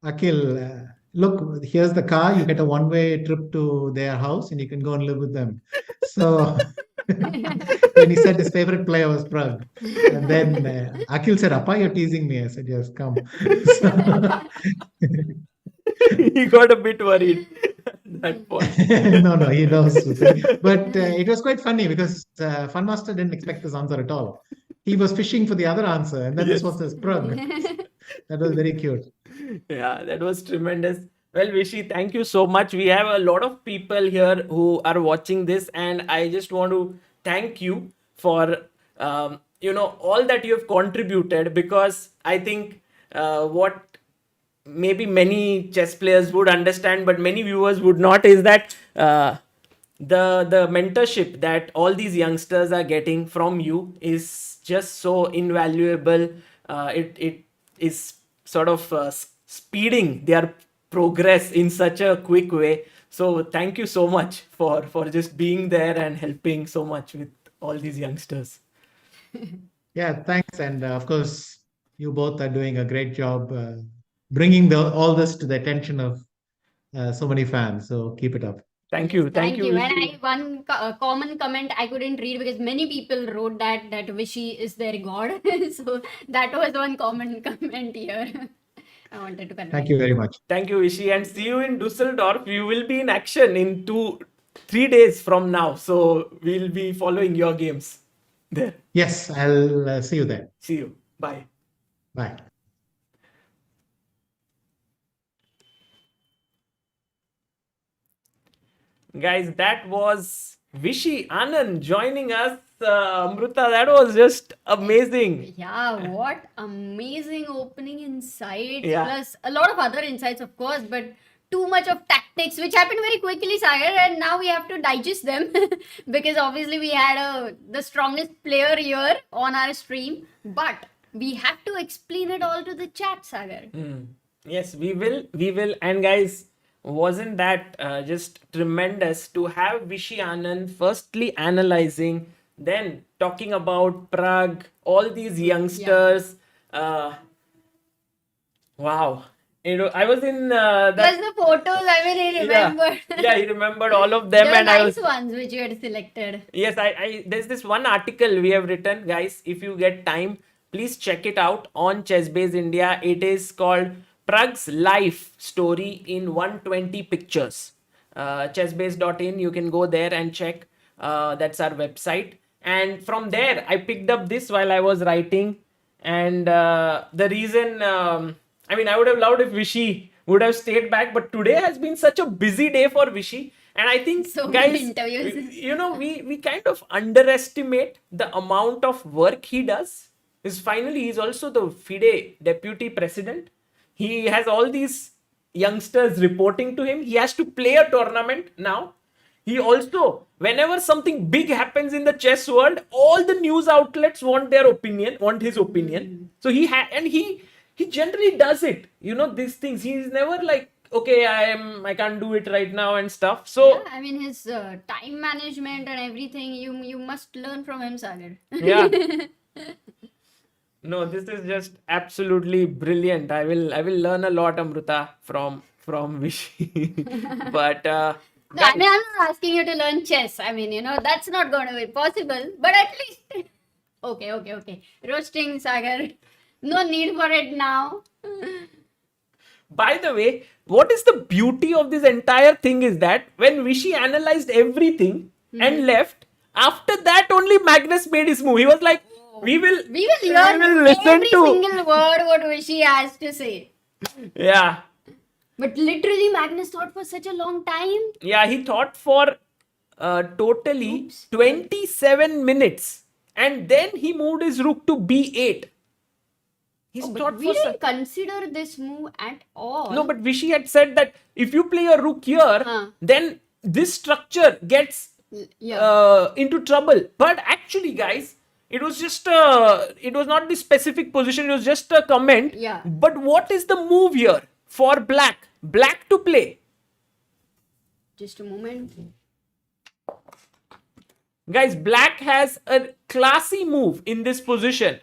D: Akhil, look, here's the car. You get a one-way trip to their house, and you can go and live with them. So when he said his favorite player was Prague, and then Akhil said, "Appa, you're teasing me." I said, "Yes, come." So,
B: He got a bit worried at that point.
D: no, he knows. But it was quite funny because Fun Master didn't expect this answer at all. He was fishing for the other answer, and then this was his Prague. That was very cute.
B: Yeah, that was tremendous. Well, Vishy, thank you so much. We have a lot of people here who are watching this, and I just want to thank you for all that you have contributed, because I think what maybe many chess players would understand, but many viewers would not, is that the mentorship that all these youngsters are getting from you is just so invaluable. It is sort of speeding their progress in such a quick way. So thank you so much for just being there and helping so much with all these youngsters.
D: Yeah, thanks. And of course, you both are doing a great job bringing all this to the attention of so many fans. So keep it up.
B: Thank you.
C: Thank you. And
B: Vishy.
C: one common comment I couldn't read because many people wrote that Vishy is their god. So that was one common comment here. I wanted to convey.
D: Thank you very much.
B: Thank you, Vishy, and see you in Dusseldorf. You will be in action in 3 days from now. So we'll be following your games there.
D: Yes, I'll see you there.
B: See you. Bye.
D: Bye.
B: Guys, that was Vishy Anand joining us. Amruta, that was just amazing.
C: Yeah, what amazing opening insights.
B: Yeah.
C: Plus a lot of other insights, of course, but too much of tactics, which happened very quickly, Sagar, and now we have to digest them because obviously we had the strongest player here on our stream, but we have to explain it all to the chat, Sagar.
B: Yes, we will. And guys, wasn't that just tremendous to have Vishy Anand firstly analyzing, then talking about Prague, all these youngsters. Wow. I was in
C: Plus the photos, I mean, he remembered.
B: Yeah, he remembered all of them.
C: The
B: And I was
C: nice ones which you had selected.
B: Yes, I there's this one article we have written, guys. If you get time, please check it out on ChessBase India. It is called Prague's life story in 120 pictures. Chessbase.in, you can go there and check. That's our website. And from there, I picked up this while I was writing. And the reason, I mean, I would have loved if Vishy would have stayed back, but today has been such a busy day for Vishy. And I think,
C: So many
B: guys,
C: interviews.
B: you know, we kind of underestimate the amount of work he does. Is finally, he's also the FIDE deputy president. He has all these youngsters reporting to him. He has to play a tournament now. He also, whenever something big happens in the chess world, all the news outlets want their opinion, want his opinion. So he generally does it. You know, these things. He's never like, okay, I can't do it right now and stuff. So
C: Yeah, I mean his time management and everything. You must learn from him, Sagar.
B: yeah. No, this is just absolutely brilliant. I will learn a lot, Amruta, from Vishy. But
C: No, I mean, I'm not asking you to learn chess. I mean, that's not going to be possible. But at least, okay. Roasting, Sagar. No need for it now.
B: by the way, what is the beauty of this entire thing is that when Vishy analyzed everything and left, after that only Magnus made his move. He was like, we will
C: learn
B: listen
C: every
B: to
C: single word what Vishy has to say.
B: yeah.
C: But literally, Magnus thought for such a long time.
B: Yeah, he thought for totally 27 minutes. And then he moved his rook to b8. He's
C: But
B: thought
C: we
B: for
C: didn't consider this move at all.
B: No, but Vishy had said that if you play a rook here, then this structure gets into trouble. But actually, guys, it was just it was not the specific position. It was just a comment.
C: Yeah.
B: But what is the move here for black? Black to play.
C: Just a moment.
B: Guys, black has a classy move in this position.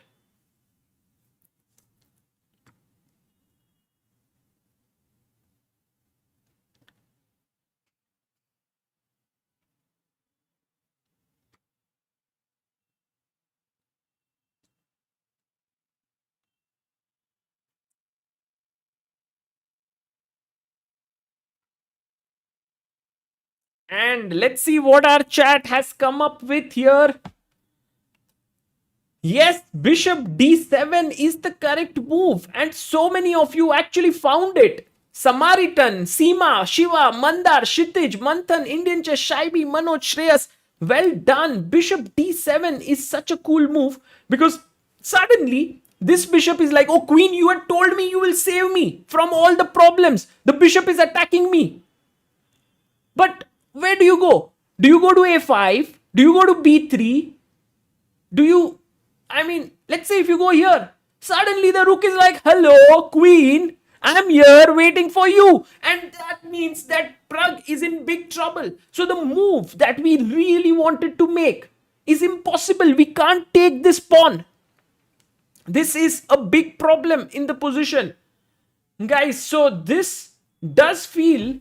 B: And let's see what our chat has come up with here. Yes, bishop d7 is the correct move. And so many of you actually found it. Samaritan, Seema, Shiva, Mandar, Kshitij, Manthan, Indian Chess, Shaibi, Manoj, Shreyas. Well done. Bishop d7 is such a cool move because suddenly this bishop is like, oh queen, you had told me you will save me from all the problems. The bishop is attacking me. But where do you go? Do you go to a5? Do you go to b3? Let's say if you go here, suddenly the rook is like, hello, queen, I'm here waiting for you. And that means that Prague is in big trouble. So the move that we really wanted to make is impossible. We can't take this pawn. This is a big problem in the position. Guys, so this does feel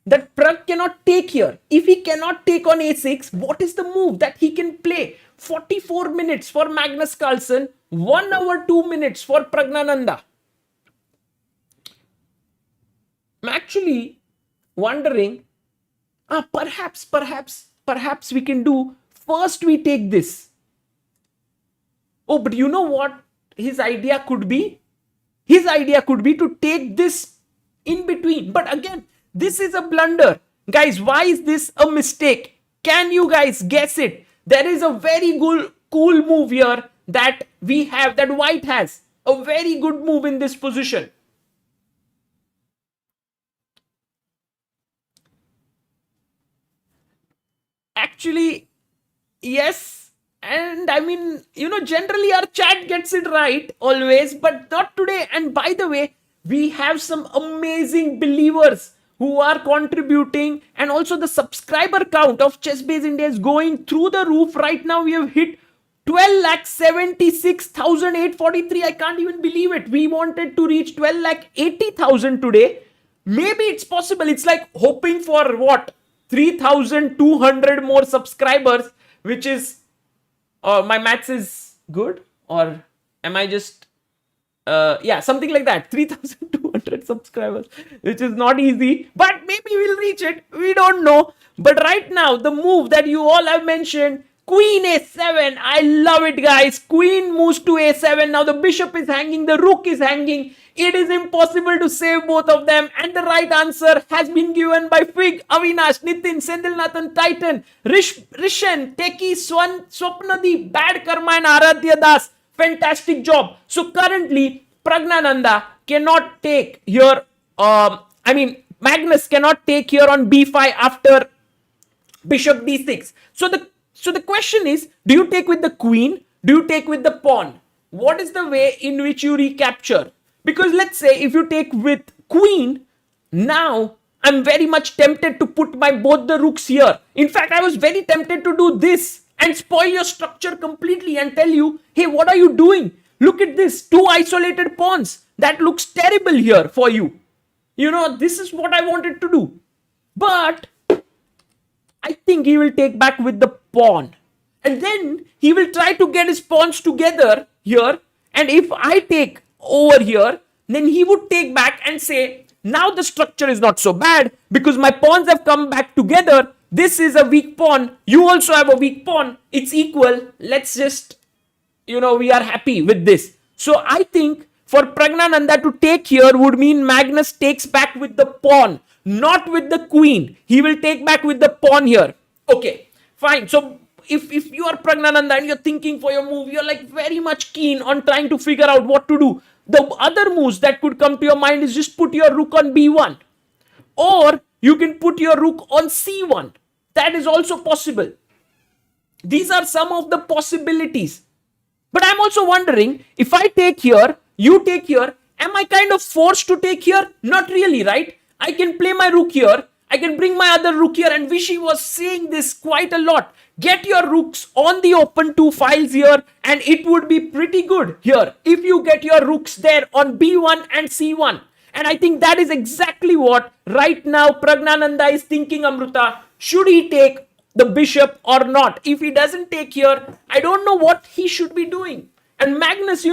B: that Prague cannot take here. If he cannot take on a6, what is the move that he can play? 44 minutes for Magnus Carlsen, 1 hour 2 minutes for PRAGGNANANDHAA. I'm actually wondering, perhaps we can do, first we take this. Oh, but you know what his idea could be? His idea could be to take this in between. But again, this is a blunder. Guys, why is this a mistake? Can you guys guess it? There is a very cool move here that we have, that white has. A very good move in this position. Actually, yes. And generally our chat gets it right always, but not today. And by the way, we have some amazing believers who are contributing, and also the subscriber count of Chessbase India is going through the roof. Right now we have hit 12,76,843. I can't even believe it. We wanted to reach 12,80,000 today. Maybe it's possible. It's like hoping for what? 3,200 more subscribers, which is my maths is good, or am I just something like that? 3,200. 100 subscribers, which is not easy, but maybe we'll reach it. We don't know. But right now, the move that you all have mentioned, Queen A7. I love it, guys. Queen moves to A7. Now the bishop is hanging, the rook is hanging. It is impossible to save both of them. And the right answer has been given by Fig, Avinash, Nitin, Sendilnathan, Titan, Rishan, Teki, Swapnadi, Bad Karma, and Aradhya Das. Fantastic job. So currently, Pragnanandha cannot take here. Magnus cannot take here on B5 after Bishop D6. So the question is, do you take with the queen? Do you take with the pawn? What is the way in which you recapture? Because let's say if you take with queen, now I'm very much tempted to put my both the rooks here. In fact, I was very tempted to do this and spoil your structure completely and tell you, hey, what are you doing? Look at this, 2 isolated pawns. That looks terrible here for you. You know, this is what I wanted to do. But I think he will take back with the pawn. And then he will try to get his pawns together here. And if I take over here, then he would take back and say, now the structure is not so bad because my pawns have come back together. This is a weak pawn. You also have a weak pawn. It's equal. Let's just, we are happy with this. So I think for Pragnanandha to take here would mean Magnus takes back with the pawn, not with the queen. He will take back with the pawn here. Okay, fine. So if you are Pragnanandha and you're thinking for your move, you're like very much keen on trying to figure out what to do. The other moves that could come to your mind is just put your rook on B1. Or you can put your rook on C1. That is also possible. These are some of the possibilities. But I'm also wondering, if I take here, you take here, am I kind of forced to take here? Not really, right? I can play my rook here. I can bring my other rook here. And Vishy was saying this quite a lot. Get your rooks on the open 2 files here and it would be pretty good here if you get your rooks there on B1 and C1. And I think that is exactly what right now Pragnanandha is thinking, Amruta. Should he take the bishop or not? If he doesn't take here, I don't know what he should be doing. And Magnus,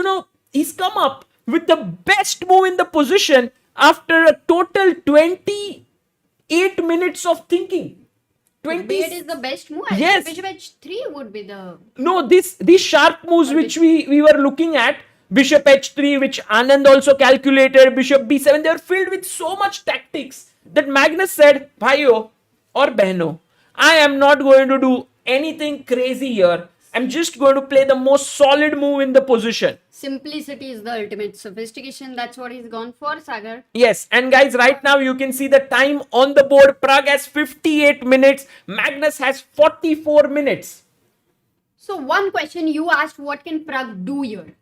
B: he's come up with the best move in the position after a total 28 minutes of thinking.
C: 20 is the best move.
B: Yes.
C: Bishop H3 would be the...
B: No, these sharp moves which we were looking at, Bishop H3, which Anand also calculated, Bishop B7, they were filled with so much tactics that Magnus said, Bhaiyo or Behno, I am not going to do anything crazy here. I'm just going to play the most solid move in the position.
C: Simplicity is the ultimate sophistication. That's what he's gone for, Sagar.
B: Yes, and guys, right now you can see the time on the board. Prague has 58 minutes. Magnus has 44 minutes.
C: So one question you asked, what can Prague do here?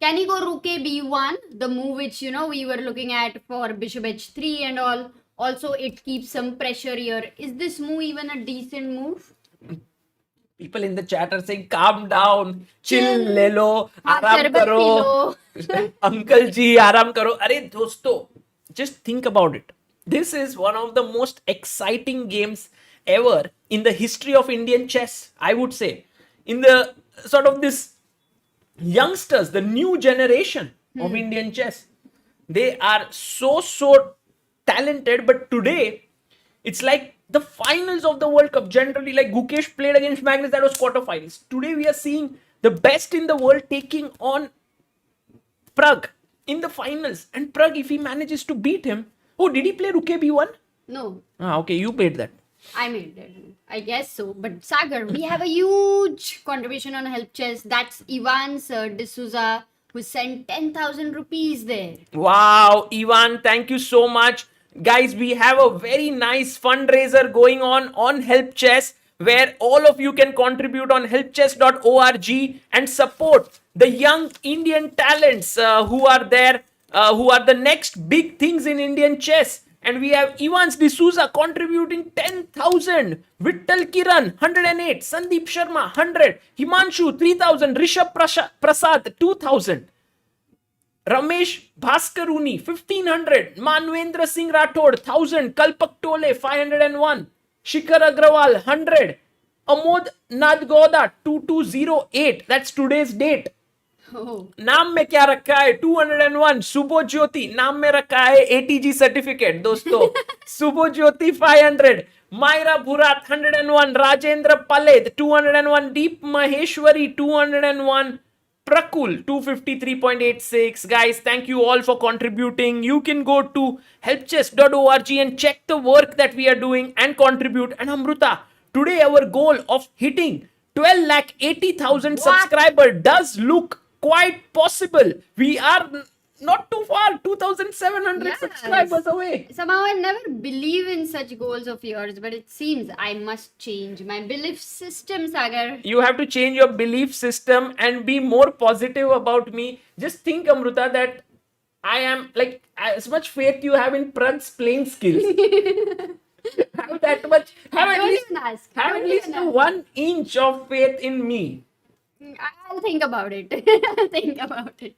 C: Can he go rook a b1, the move which, we were looking at for bishop h3 and all. Also, it keeps some pressure here. Is this move even a decent move?
B: People in the chat are saying, calm down, chill, le lo, aaram karo. Uncle ji, aaram karo. Arey dosto, just think about it. This is one of the most exciting games ever in the history of Indian chess, I would say. In the sort of this youngsters, the new generation of Indian chess. They are so talented, but today it's like the finals of the World Cup. Generally, like Gukesh played against Magnus, that was quarterfinals. Today we are seeing the best in the world taking on Prague in the finals. And Prague, if he manages to beat him... Oh, did he play Rook B1?
C: No.
B: Okay, you played that.
C: I made it. I guess so. But Sagar, we have a huge contribution on Help Chess. That's Ivan D'Souza, who sent 10,000 rupees there.
B: Wow, Ivan, thank you so much. Guys, we have a very nice fundraiser going on Help Chess, where all of you can contribute on helpchess.org and support the young Indian talents who are there, who are the next big things in Indian chess. And we have Ivan D'Souza contributing 10,000, Vittal Kiran 108, Sandeep Sharma 100, Himanshu 3,000, Rishabh Prasad 2,000. Ramesh Bhaskaruni 1,500, Manvendra Singh Rathod 1,000, Kalpak Tole 501, Shikhar Agrawal 100, Amod Nadgoda 2208. That's today's date.
C: Oh.
B: नाम में क्या रखा है 201 सुबो ज्योति नाम में रखा है ATG certificate दोस्तों सुबो ज्योति 500 मायरा भुरात 101 राजेंद्र पलेद 201 दीप Maheshwari 201 Prakul 253.86 guys thank you all for contributing you can go to helpchess.org and check the work that we are doing and contribute and Amruta today our goal of hitting 12,80,000 subscriber does look quite possible. We are not too far, 2,700
C: Yes.
B: subscribers away.
C: Somehow I never believe in such goals of yours, but it seems I must change my belief system, Sagar.
B: You have to change your belief system and be more positive about me. Just think, Amruta, that I am like as much faith you have in Prague's playing skills. Have that much. Have at
C: Don't
B: least,
C: even ask.
B: have
C: Don't
B: at least
C: even ask.
B: 1 inch of faith in me.
C: I'll think about it. I'll think about it.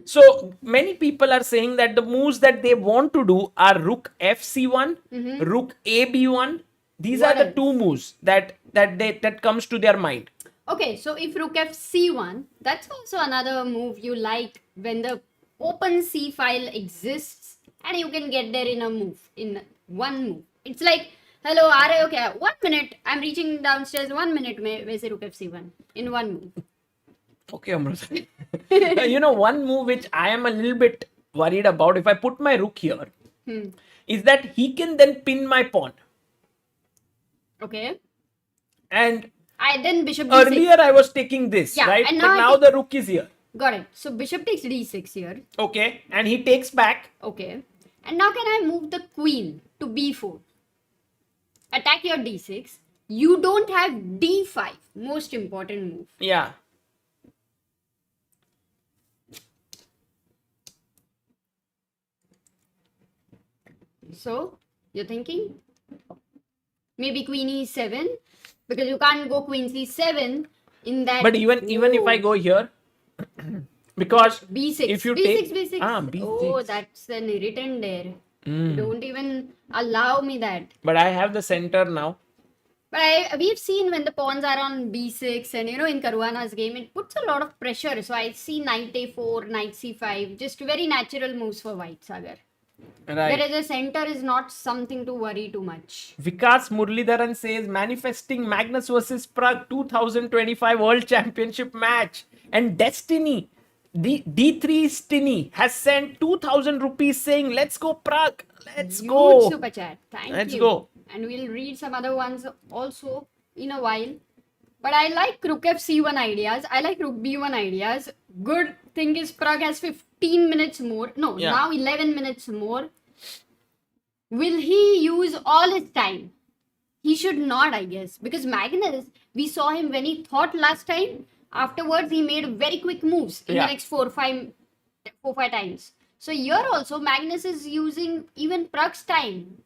B: So many people are saying that the moves that they want to do are Rook FC1, Rook AB1. These
C: What
B: are the
C: else?
B: two moves that comes to their mind.
C: Okay, so if rook f(c)(1), that's also another move you like when the open c file exists and you can get there in one move. It's like, hello, okay, 1 minute, I'm reaching downstairs, 1 minute, where say rook f(c)(1) in one move.
B: Okay, Amrita. You know, one move which I am a little bit worried about if I put my rook here is that he can then pin my pawn.
C: Okay.
B: And
C: Then bishop d6.
B: earlier I was taking this,
C: Yeah,
B: right?
C: and
B: But
C: now I
B: now
C: take-
B: the rook is here.
C: Got it. So bishop takes d6 here.
B: Okay. And he takes back.
C: Okay. And now can I move the queen to b4? Attack your d6. You don't have d5. Most important move.
B: Yeah.
C: So, you're thinking? Maybe queen e7? Because you can't go queen c7 in that...
B: But even if I go here, because
C: b6.
B: if you
C: b6,
B: take
C: b6.
B: b6.
C: Oh, that's an irritant there. Don't even allow me that.
B: But I have the center now.
C: But we've seen when the pawns are on b6 and in Caruana's game, it puts a lot of pressure. So I see knight a4, knight c5, just very natural moves for white, Sagar.
B: Right.
C: Whereas the center is not something to worry too much.
B: Vikas Murlidharan says manifesting Magnus versus Prague 2025 World Championship match and Destiny. D3 Stiny has sent 2,000 rupees saying, let's go Prague. Let's
C: Huge
B: go.
C: super chat. Thank you.
B: Let's go.
C: And we'll read some other ones also in a while. But I like rook f(c)(1) ideas. I like rook b1 ideas. Good thing is Prague has 15 minutes more. No,
B: Yeah.
C: now 11 minutes more. Will he use all his time? He should not, I guess. Because Magnus, we saw him when he thought last time. Afterwards, he made very quick moves in
B: Yeah.
C: the next 4-5 times. So here also, Magnus is using even Prague's time.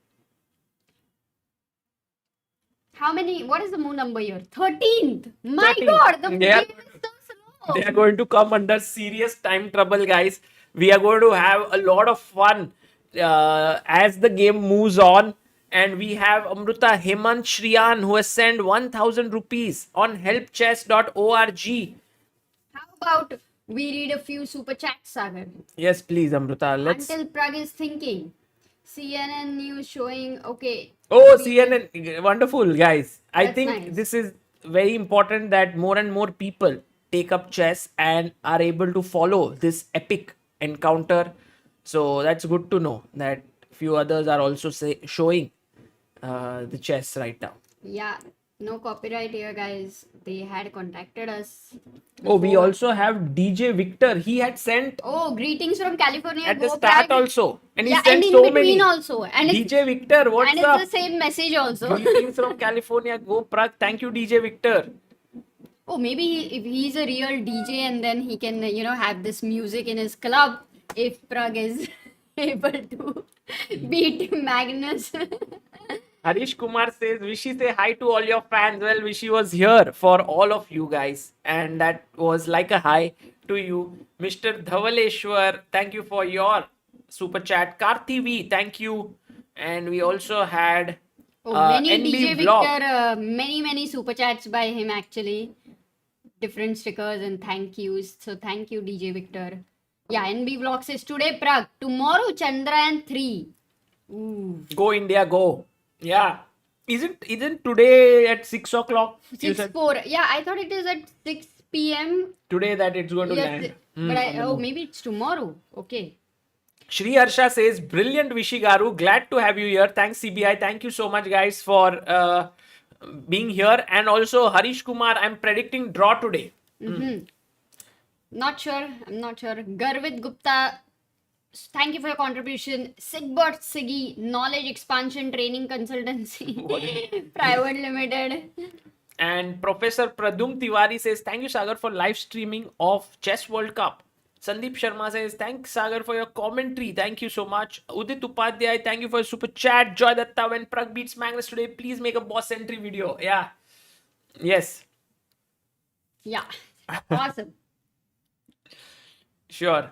C: What is the move number here? 13th. My
B: 13th.
C: God, the
B: Yeah.
C: game is so slow.
B: They are going to come under serious time trouble, guys. We are going to have a lot of fun as the game moves on. And we have Amruta Hemant Shriyan who has sent 1,000 rupees on helpchess.org.
C: How about we read a few super chats, Sagar?
B: Yes, please, Amruta. Let's.
C: Until Prague is thinking. CNN news showing, okay.
B: Oh, CNN. Wonderful, guys. I
C: That's
B: think
C: nice.
B: this is very important that more and more people take up chess and are able to follow this epic encounter. So that's good to know that few others are also showing the chess right now.
C: Yeah, no copyright here, guys. They had contacted us.
B: Oh, we
C: before.
B: also have DJ Victor. He had sent
C: Oh, greetings from California.
B: at the
C: Go
B: start
C: Prague.
B: also. And he
C: Yeah,
B: sent
C: and in
B: so
C: between
B: many.
C: also. And it's,
B: DJ Victor, what's
C: and it's
B: up?
C: the same message also.
B: Greetings from California. Go Prague. Thank you, DJ Victor.
C: Oh, maybe if he's a real DJ and then he can, have this music in his club if Prague is able to beat Magnus.
B: Harish Kumar says, Vishy, say hi to all your fans. Well, Vishy was here for all of you guys. And that was like a hi to you. Mr. Dhavaleshwar, thank you for your super chat. Karthi V, thank you. And we also had
C: Oh, many
B: NB
C: DJ
B: Vlog.
C: Victor, many super chats by him actually. different stickers and thank yous. So thank you, DJ Victor. Yeah, NB Vlog says today Prague, tomorrow Chandrayaan 3. Ooh.
B: Go India, go. Yeah. Isn't today at 6 o'clock? You
C: 6
B: said
C: 4. Yeah, I thought it is at 6 p.m.
B: today that it's going to
C: Yes,
B: land.
C: but maybe it's tomorrow. Okay.
B: Shri Harsha says, brilliant Vishy Garu. Glad to have you here. Thanks, CBI. Thank you so much, guys, for being here. And also, Harish Kumar, I'm predicting draw today.
C: Not sure. I'm not sure. Garvit Gupta, thank you for your contribution. Sigbert Siggy, Knowledge Expansion Training Consultancy, Private Limited.
B: And Professor Pradum Tiwari says, thank you, Sagar, for live streaming of Chess World Cup. Sandeep Sharma says, thanks, Sagar, for your commentary. Thank you so much. Udit Upadhyay, thank you for your super chat. Joy Datta, when Prague beats Magnus today, please make a boss entry video. Yeah. Yes.
C: Yeah. Awesome.
B: Sure.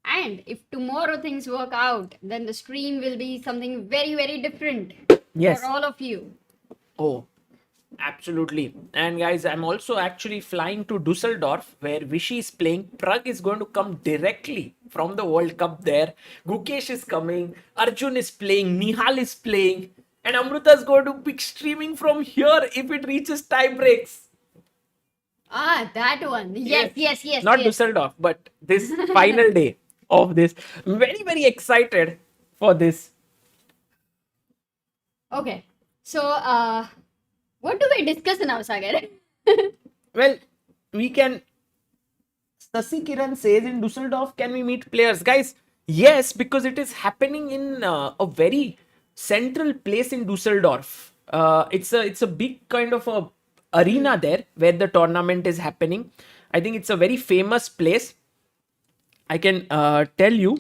C: And if tomorrow things work out, then the stream will be something very, very different
B: Yes.
C: for all of you.
B: Oh, absolutely. And guys, I'm also actually flying to Dusseldorf where Vishy is playing. Prague is going to come directly from the World Cup there. Gukesh is coming. Arjun is playing. Nihal is playing. And Amrita is going to be streaming from here if it reaches tie breaks.
C: Ah, that one. Yes.
B: Not
C: yes.
B: Dusseldorf, but this final day of this. I'm very, very excited for this.
C: Okay. So, what do we discuss now, Sagar?
B: Well, we can. Sasi Kiran says in Dusseldorf, can we meet players? Guys, yes, because it is happening in a very central place in Dusseldorf. It's a big kind of a arena there where the tournament is happening. I think it's a very famous place. I can tell you.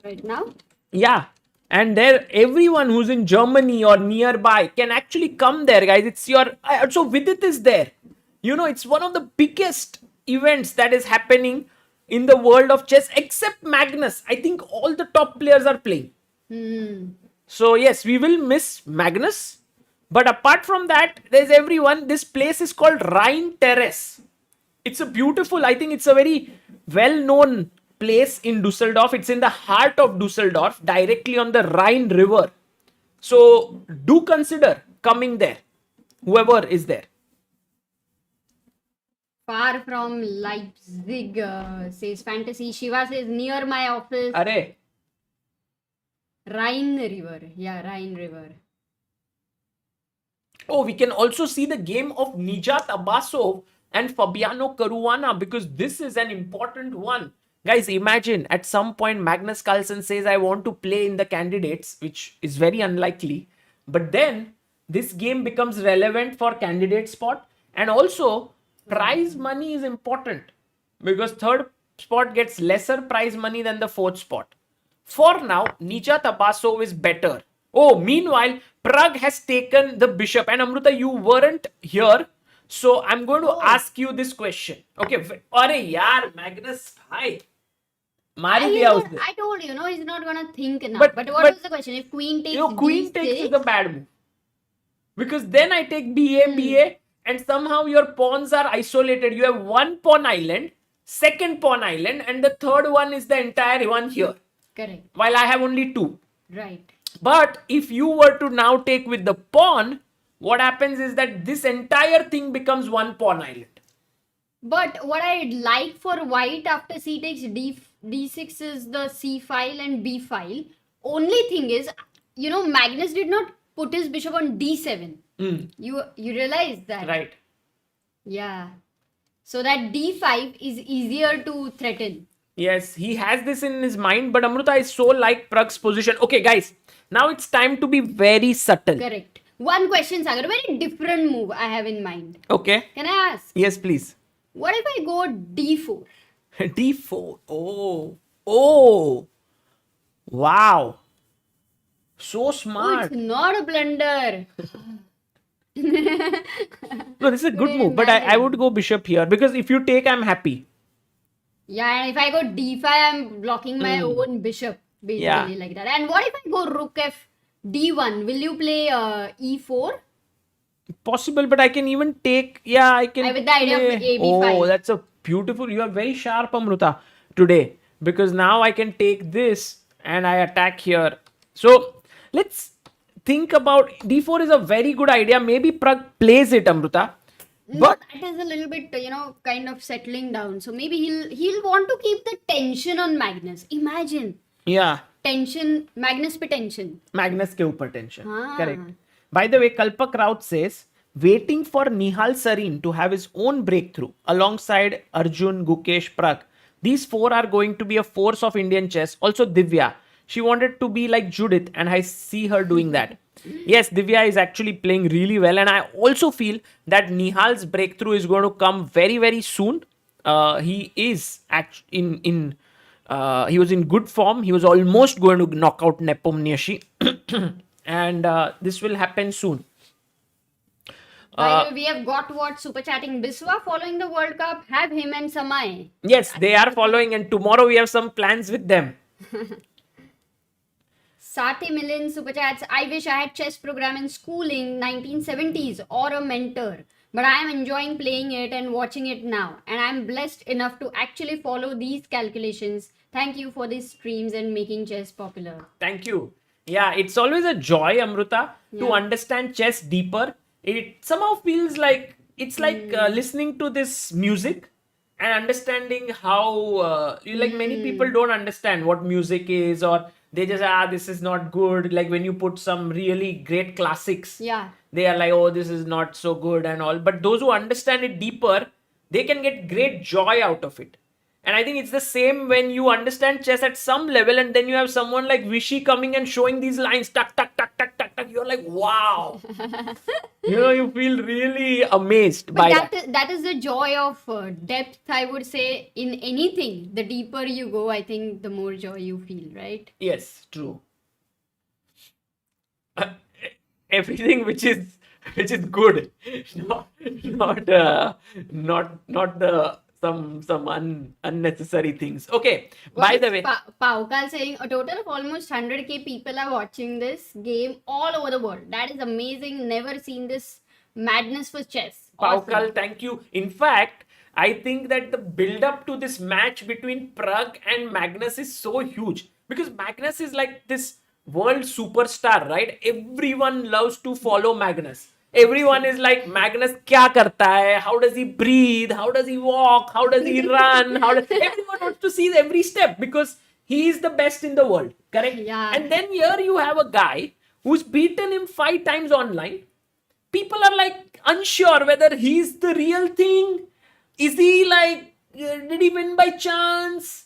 C: Right now?
B: Yeah. And there, everyone who's in Germany or nearby can actually come there, guys. It's your. Also, Vidit is there. You know, it's one of the biggest events that is happening in the world of chess, except Magnus. I think all the top players are playing. So, yes, we will miss Magnus. But apart from that, there's everyone. This place is called Rhine Terrace. It's a beautiful, I think it's a very well-known place in Dusseldorf. It's in the heart of Dusseldorf, directly on the Rhine River. So do consider coming there, whoever is there.
C: Far from Leipzig, says Fantasy. Shiva says near my office.
B: Are?
C: Rhine River. Yeah, Rhine River.
B: Oh, we can also see the game of Nijat Abbasov and Fabiano Caruana because this is an important one. Guys, imagine at some point Magnus Carlsen says, I want to play in the candidates, which is very unlikely. But then this game becomes relevant for candidate spot. And also prize money is important because third spot gets lesser prize money than the fourth spot. For now, Nijat Abbasov is better. Oh, meanwhile, Prague has taken the bishop. And Amrita, you weren't here. So I'm going to ask you this question. Okay. Arey yaar, Magnus, hi.
C: I told you, he's not gonna think now. But what was the question? If queen takes
B: queen takes is a bad move. Because then I take BA, and somehow your pawns are isolated. You have one pawn island, second pawn island, and the third one is the entire one here.
C: Correct.
B: While I have only two.
C: Right.
B: But if you were to now take with the pawn, what happens is that this entire thing becomes one pawn island.
C: But what I'd like for white after c takes d6 is the c file and b file. Only thing is, Magnus did not put his bishop on d7. You realize that?
B: Right.
C: Yeah. So that d5 is easier to threaten.
B: Yes, he has this in his mind, but Amrita is so like Prague's position. Okay, guys, now it's time to be very subtle.
C: Correct. One question, Sagar. Very different move I have in mind.
B: Okay.
C: Can I ask?
B: Yes, please.
C: What if I go d4?
B: d4. Oh. Wow. So smart.
C: It's not a blunder.
B: No, this is a good move, but I would go bishop here because if you take, I'm happy.
C: Yeah, and if I go d5, I'm blocking my own bishop, basically, like that. And what if I go rook f d1? Will you play e4?
B: possible, but I can even take. Yeah, I can.
C: With the idea of
B: play-
C: AB5.
B: Oh, that's a beautiful. You are very sharp, Amruta, today, because now I can take this and I attack here. So let's think about D4 is a very good idea. Maybe Prague plays it, Amruta. But
C: that is a little bit, kind of settling down. So maybe he'll want to keep the tension on Magnus. Imagine
B: yeah,
C: tension, Magnus पे tension.
B: Magnus के ऊपर tension.
C: हाँ.
B: Correct. By the way, Kalpak Raut says, waiting for Nihal Sarin to have his own breakthrough alongside Arjun, Gukesh, Prag. These four are going to be a force of Indian chess. Also Divya. She wanted to be like Judith and I see her doing that. Yes, Divya is actually playing really well, and I also feel that Nihal's breakthrough is going to come very, very soon. He is he was in good form. He was almost going to knock out Nepomniachtchi, and this will happen soon.
C: By the way, we have got what super chatting Biswa following the World Cup. Have him and Samay.
B: Yes, they are following, and tomorrow we have some plans with them.
C: Sati Millen super chats. I wish I had chess program in schooling 1970s or a mentor. But I am enjoying playing it and watching it now. And I am blessed enough to actually follow these calculations. Thank you for these streams and making chess popular.
B: Thank you. Yeah, it's always a joy, Amruta, to
C: Yeah.
B: understand chess deeper. It somehow feels like it's like listening to this music and understanding how like many people don't understand what music is, or they just this is not good. Like when you put some really great classics,
C: Yeah.
B: they are like, oh, this is not so good and all. But those who understand it deeper, they can get great joy out of it. And I think it's the same when you understand chess at some level, and then you have someone like Vishy coming and showing these lines, tuck, tuck, tuck, tuck, tuck, tuck. You're like, wow. You feel really amazed by
C: But
B: that.
C: that is the joy of depth, I would say, in anything. The deeper you go, I think the more joy you feel, right?
B: Yes, true. Everything which is good, not the some unnecessary things. Okay. By the way,
C: Paukal saying a total of almost 100k people are watching this game all over the world. That is amazing. Never seen this madness for chess.
B: Paukal,
C: Awesome.
B: thank you. In fact, I think that the build up to this match between Prague and Magnus is so huge, because Magnus is like this world superstar, right? Everyone loves to follow Magnus. Everyone is like, Magnus kya karta hai? How does he breathe? How does he walk? How does he run? Everyone wants to see every step because he is the best in the world, correct?
C: Yeah.
B: And then here you have a guy who's beaten him 5 times online. People are like unsure whether he's the real thing. Is he like, did he win by chance?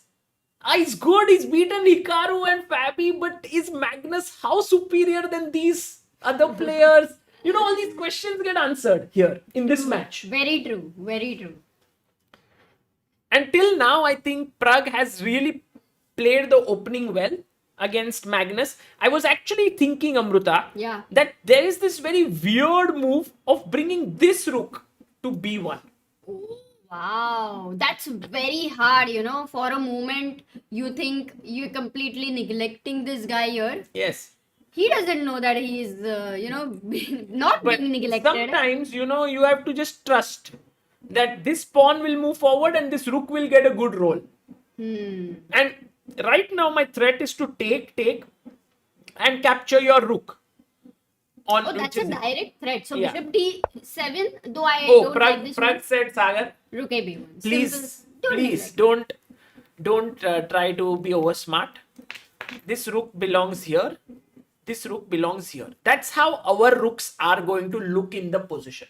B: He's good, he's beaten Hikaru and Fabi, but is Magnus how superior than these other players? All these questions get answered here in this match.
C: Very true. Very true.
B: Until now, I think Prague has really played the opening well against Magnus. I was actually thinking, Amruta,
C: Yeah.
B: that there is this very weird move of bringing this rook to b1.
C: Wow, that's very hard, For a moment, you think you're completely neglecting this guy here.
B: Yes.
C: He doesn't know that he's, not
B: But
C: being neglected.
B: sometimes, you have to just trust that this pawn will move forward and this rook will get a good roll. And right now, my threat is to take, and capture your rook.
C: Oh, that's a direct threat. So
B: Yeah.
C: bishop d7, though I
B: Oh,
C: don't like this
B: Prague
C: move.
B: said, Sagar,
C: Rook ab1.
B: please,
C: Simple.
B: please
C: neglect.
B: don't try to be over smart. This rook belongs here. This rook belongs here. That's how our rooks are going to look in the position.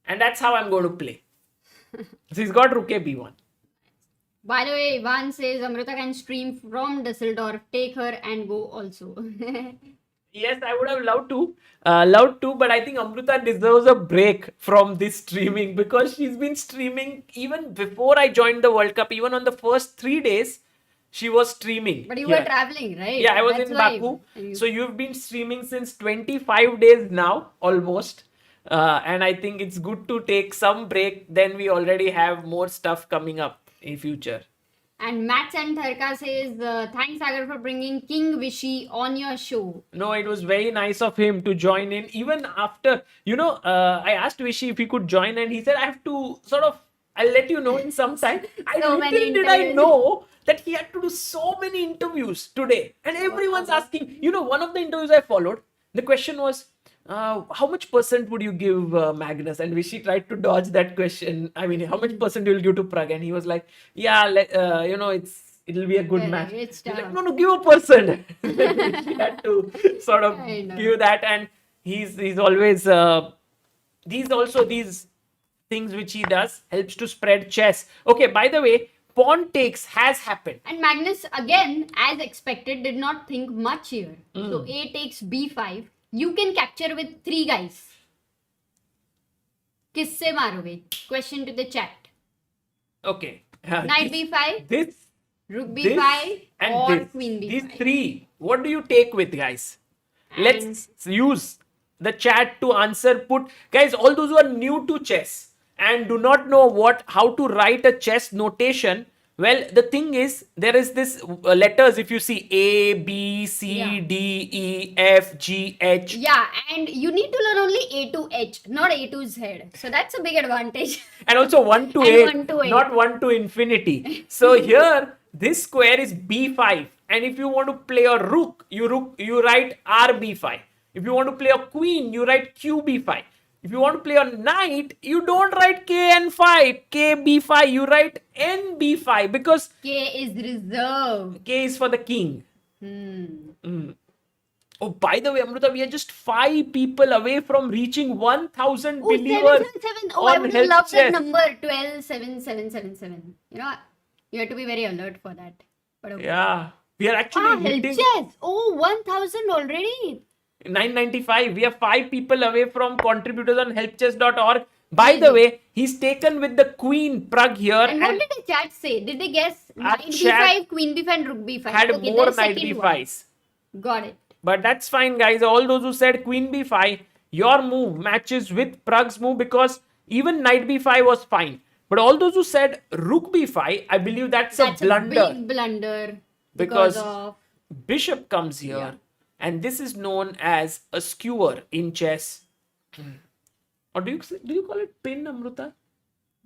B: And that's how I'm going to play. So he's got rook a b1.
C: By the way, Ivan says Amrita can stream from Dusseldorf. Take her and go also.
B: Yes, I would have loved to, but I think Amrita deserves a break from this streaming, because she's been streaming even before I joined the World Cup. Even on the first 3 days, she was streaming.
C: But you
B: here.
C: were traveling, right?
B: Yeah, I was
C: That's
B: in
C: why
B: Baku. So you've been streaming since 25 days now, almost. And I think it's good to take some break. Then we already have more stuff coming up in future.
C: And Mats and Tharka says, thanks Sagar for bringing King Vishy on your show.
B: No, it was very nice of him to join in. Even after, I asked Vishy if he could join, and he said, I have to I'll let you know in some time.
C: So many
B: Little did I
C: interviews.
B: know that he had to do so many interviews today. And everyone's asking, one of the interviews I followed, the question was, how much percent would you give Magnus? And Vishy tried to dodge that question. I mean, how much percent you'll give to Prague? And he was like, yeah, it'll be a good
C: Yeah,
B: match.
C: it's
B: He's like,
C: tough.
B: no, give a percent. He had to sort of
C: I know.
B: give that, and he's always these things which he does helps to spread chess. Okay, by the way, pawn takes has happened.
C: And Magnus, again, as expected, did not think much here. So A takes B5. You can capture with 3 guys. किससे मारोगे? Question to the chat.
B: Okay.
C: Knight B5,
B: This,
C: Rook
B: this,
C: B5,
B: and
C: or
B: this.
C: Queen B5.
B: These 3. What do you take with, guys? Let's use the chat to answer. Guys, all those who are new to chess and do not know how to write a chess notation. Well, the thing is, there is this letters. If you see A, B, C,
C: Yeah.
B: D, E, F, G, H.
C: Yeah, and you need to learn only A to H, not A to Z. So that's a big advantage.
B: And also 1 to
C: And
B: 8,
C: 1 to 8.
B: not 1 to infinity. So here, this square is B5. And if you want to play a rook, you write RB5. If you want to play a queen, you write QB5. If you want to play a knight, you don't write KN5, KB5, you write NB5 because
C: K is reserved.
B: K is for the king. Oh, by the way, Amruta, we are just 5 people away from reaching 1,000
C: Oh,
B: believers
C: 777. Oh, I
B: on
C: would
B: Help
C: love that
B: Chess.
C: number 127777. You have to be very alert for that. But okay.
B: Yeah, we are actually
C: Help
B: hitting
C: Chess. Oh, 1000 already.
B: 995. We are 5 people away from contributors on helpchess.org. By the way, he's taken with the queen Prague here
C: And what did the chat say? Did they guess
B: Our
C: knight
B: chat
C: b5, queen b5, and rook b5?
B: had
C: Okay,
B: more
C: the
B: knight
C: second one.
B: b5s.
C: Got it.
B: But that's fine, guys. All those who said queen b5, your move matches with Prague's move because even knight b5 was fine. But all those who said rook b5, I believe that's a blunder.
C: A big blunder
B: Because
C: of
B: bishop comes here, and this is known as a skewer in chess. Or do you call it pin, Amruta?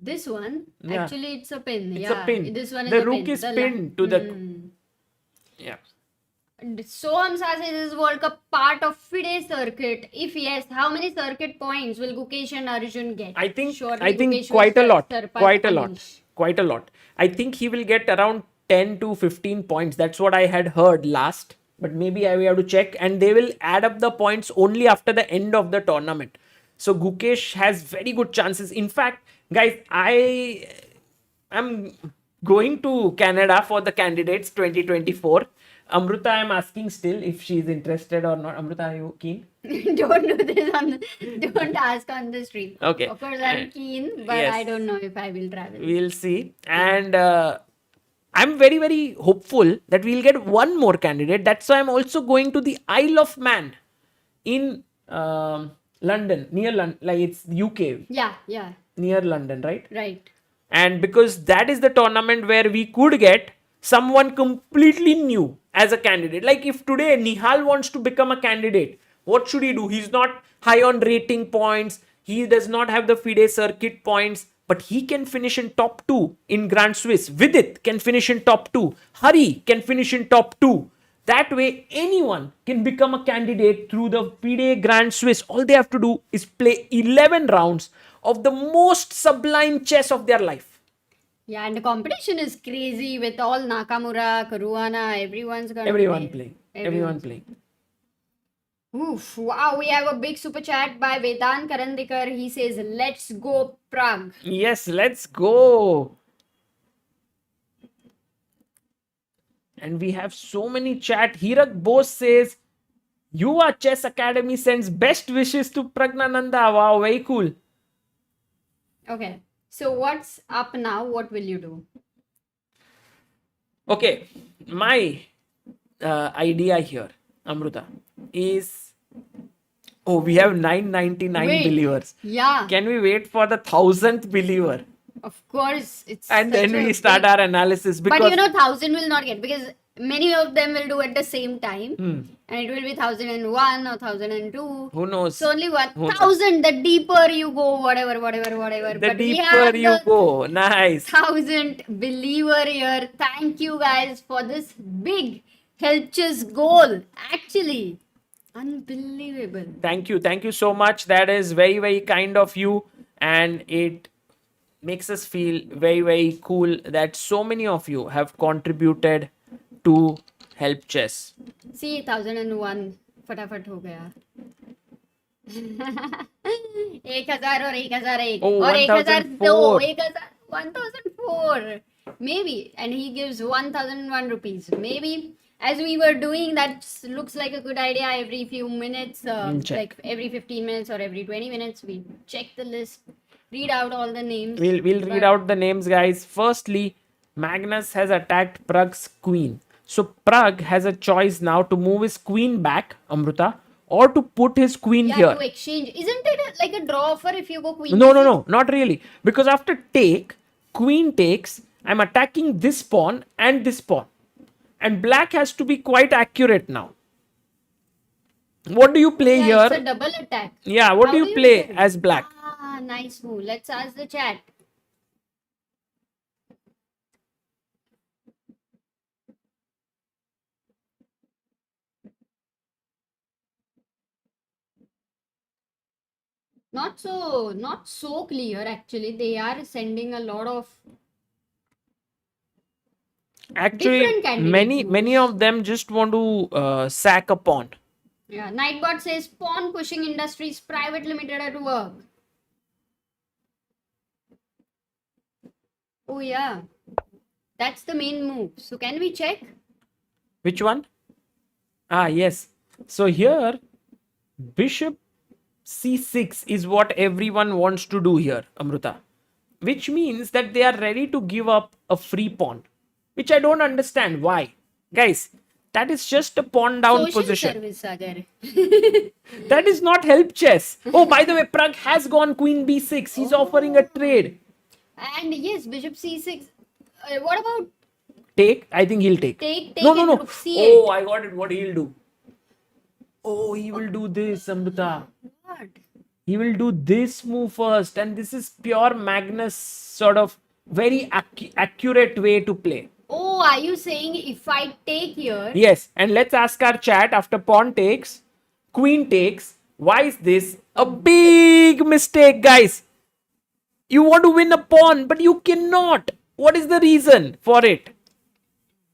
C: this one.
B: Yeah.
C: Actually, it's a pin.
B: It's
C: Yeah,
B: a pin.
C: This one is
B: The
C: a
B: rook
C: pin.
B: is pinned to the. Yeah.
C: So Amsa says, is World Cup part of FIDE circuit? If yes, how many circuit points will Gukesh and Arjun get?
B: I think
C: Surely Gukesh will
B: quite a lot.
C: surpass
B: Quite a lot.
C: Anish.
B: Quite a lot. I think he will get around 10 to 15 points. That's what I had heard last. But maybe I will have to check. And they will add up the points only after the end of the tournament. So Gukesh has very good chances. In fact, guys, I am going to Canada for the candidates 2024. Amruta, I'm asking still if she's interested or not. Amruta, are you keen?
C: Don't do this don't ask on the stream.
B: Okay.
C: Of course, I'm keen, but
B: Yes.
C: I don't know if I will travel.
B: We'll see. And I'm very, very hopeful that we'll get one more candidate. That's why I'm also going to the Isle of Man in London, near London, like it's UK,
C: Yeah,
B: near London, right?
C: right.
B: And because that is the tournament where we could get someone completely new as a candidate. Like if today Nihal wants to become a candidate, what should he do? He's not high on rating points. He does not have the FIDE circuit points, but he can finish in top 2 in Grand Swiss. Vidit can finish in top 2. Hari can finish in top 2. That way, anyone can become a candidate through the FIDE Grand Swiss. All they have to do is play 11 rounds of the most sublime chess of their life.
C: Yeah, and the competition is crazy with all Nakamura, Caruana, everyone's gonna
B: Everyone
C: play.
B: playing. Everyone playing.
C: Oof, wow, we have a big super chat by Vedant Karandikar. He says, let's go Prague.
B: Yes, let's go. And we have so many chat. Hirak Bose says, Yuva Chess Academy sends best wishes to PRAGGNANANDHAA. Wow, very cool.
C: Okay, so what's up now? What will you do?
B: Okay, my idea here, Amruta, is... Oh, we have 999
C: Wait.
B: believers.
C: Yeah.
B: Can we wait for the 1000th believer?
C: Of course, it's
B: And then
C: such a
B: we start
C: big-
B: our analysis because
C: But you know, 1,000 will not get because many of them will do at the same time,
B: Hmm.
C: and it will be 1,001 or 1,002.
B: who knows?
C: So only
B: Who knows?
C: 1,000. The deeper you go, whatever.
B: The
C: But we
B: deeper
C: have
B: you
C: the
B: go. Nice.
C: 1,000 believer here. Thank you guys for this big help chess goal. Actually, unbelievable.
B: Thank you. Thank you so much. That is very, very kind of you. And it makes us feel very, very cool that so many of you have contributed to Help Chess.
C: See, 1,001 फटाफट हो गया 1,000 और 1,001
B: Oh,
C: और 1,002
B: 1,004.
C: 1,004 maybe, and he gives 1,001 rupees. Maybe as we were doing that looks like a good idea. Every few minutes,
B: We'll check.
C: like every 15 minutes or every 20 minutes, we check the list, read out all the names.
B: We'll read
C: But-
B: out the names, guys. Firstly, Magnus has attacked Prague's queen. So Prague has a choice now to move his queen back, Amruta, or to put his queen
C: Yeah,
B: here.
C: to exchange. Isn't it like a draw offer if you go queen?
B: No,
C: c6?
B: not really. Because after take, queen takes, I'm attacking this pawn and this pawn. And black has to be quite accurate now. What do you play
C: Yeah, it's a
B: here?
C: double attack.
B: Yeah, what
C: How
B: do you
C: do you
B: play
C: play?
B: as black?
C: Ah, nice move. Let's ask the chat. Not so clear actually. They are sending a lot of
B: Actually,
C: different candidate
B: many
C: moves.
B: of them just want to sack a pawn.
C: Yeah. Nightbot says Pawn Pushing Industries Private Limited at work. Oh yeah. That's the main move. So can we check?
B: Which one? Ah, yes. So here, bishop c6 is what everyone wants to do here, Amruta. Which means that they are ready to give up a free pawn. Which I don't understand. Why? Guys, that is just a pawn down
C: Social
B: position.
C: service, Sagar.
B: That is not help chess. Oh, by the way, Prague has gone queen b6. He's offering a trade.
C: And yes, Bishop c6. What about
B: Take? I think he'll take.
C: take
B: No.
C: and Rook c8?
B: Oh, I got it. What he'll do? Oh, he will do this, Amruta.
C: What?
B: He will do this move first, and this is pure Magnus sort of very accurate way to play.
C: Oh, are you saying if I take here?
B: Yes, and let's ask our chat after pawn takes, queen takes. Why is this a big mistake, guys? You want to win a pawn, but you cannot. What is the reason for it?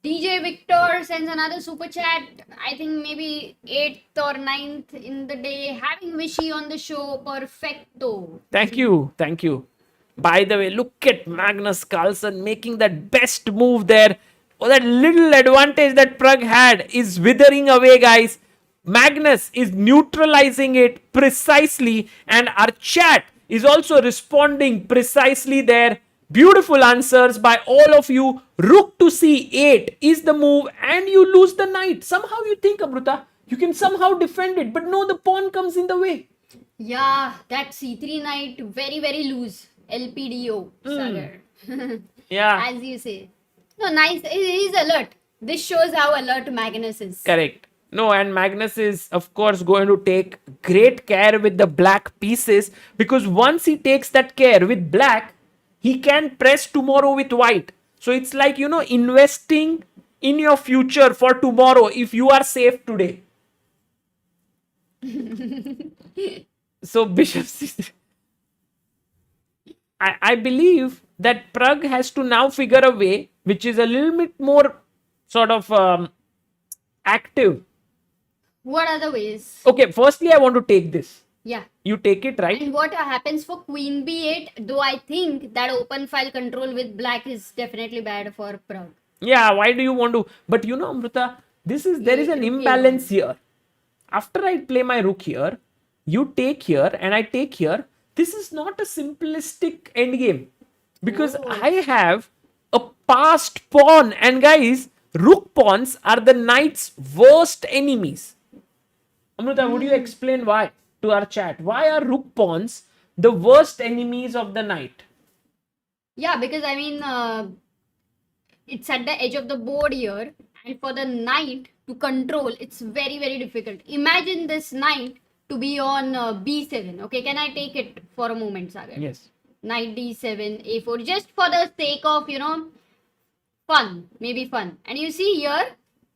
C: DJ Victor sends another super chat. I think maybe 8th or 9th in the day. Having Vishy on the show. Perfecto.
B: Thank you. Thank you. By the way, look at Magnus Carlsen making that best move there. Oh, that little advantage that Prague had is withering away, guys. Magnus is neutralizing it precisely, and our chat is also responding precisely there. Beautiful answers by all of you. Rook to c8 is the move, and you lose the knight. Somehow you think, Amruta, you can somehow defend it, but no, the pawn comes in the way.
C: Yeah, that c3 knight very, very loose. LPDO, Sagar.
B: Yeah,
C: As you say. No, nice. He's alert. This shows how alert Magnus is.
B: correct. No, and Magnus is, of course, going to take great care with the black pieces, because once he takes that care with black, he can press tomorrow with white. So it's like, investing in your future for tomorrow if you are safe today. So Bishop c6. I believe that Prague has to now figure a way which is a little bit more sort of active.
C: What are the ways?
B: Okay, firstly, I want to take this.
C: Yeah.
B: You take it, right?
C: And what happens for queen b8? Though I think that open file control with black is definitely bad for Prague.
B: Yeah, why do you want to? But Amruta, there is an imbalance here. After I play my rook here, you take here and I take here. This is not a simplistic endgame, because I have a passed pawn, and guys, rook pawns are the knight's worst enemies. Amruta, would you explain why to our chat? Why are rook pawns the worst enemies of the knight?
C: Yeah, because I mean, it's at the edge of the board here, and for the knight to control, it's very, very difficult. Imagine this knight to be on b7. Okay, can I take it for a moment, Sagar?
B: Yes.
C: Knight d7, a4, just for the sake of, fun, maybe fun. And you see here,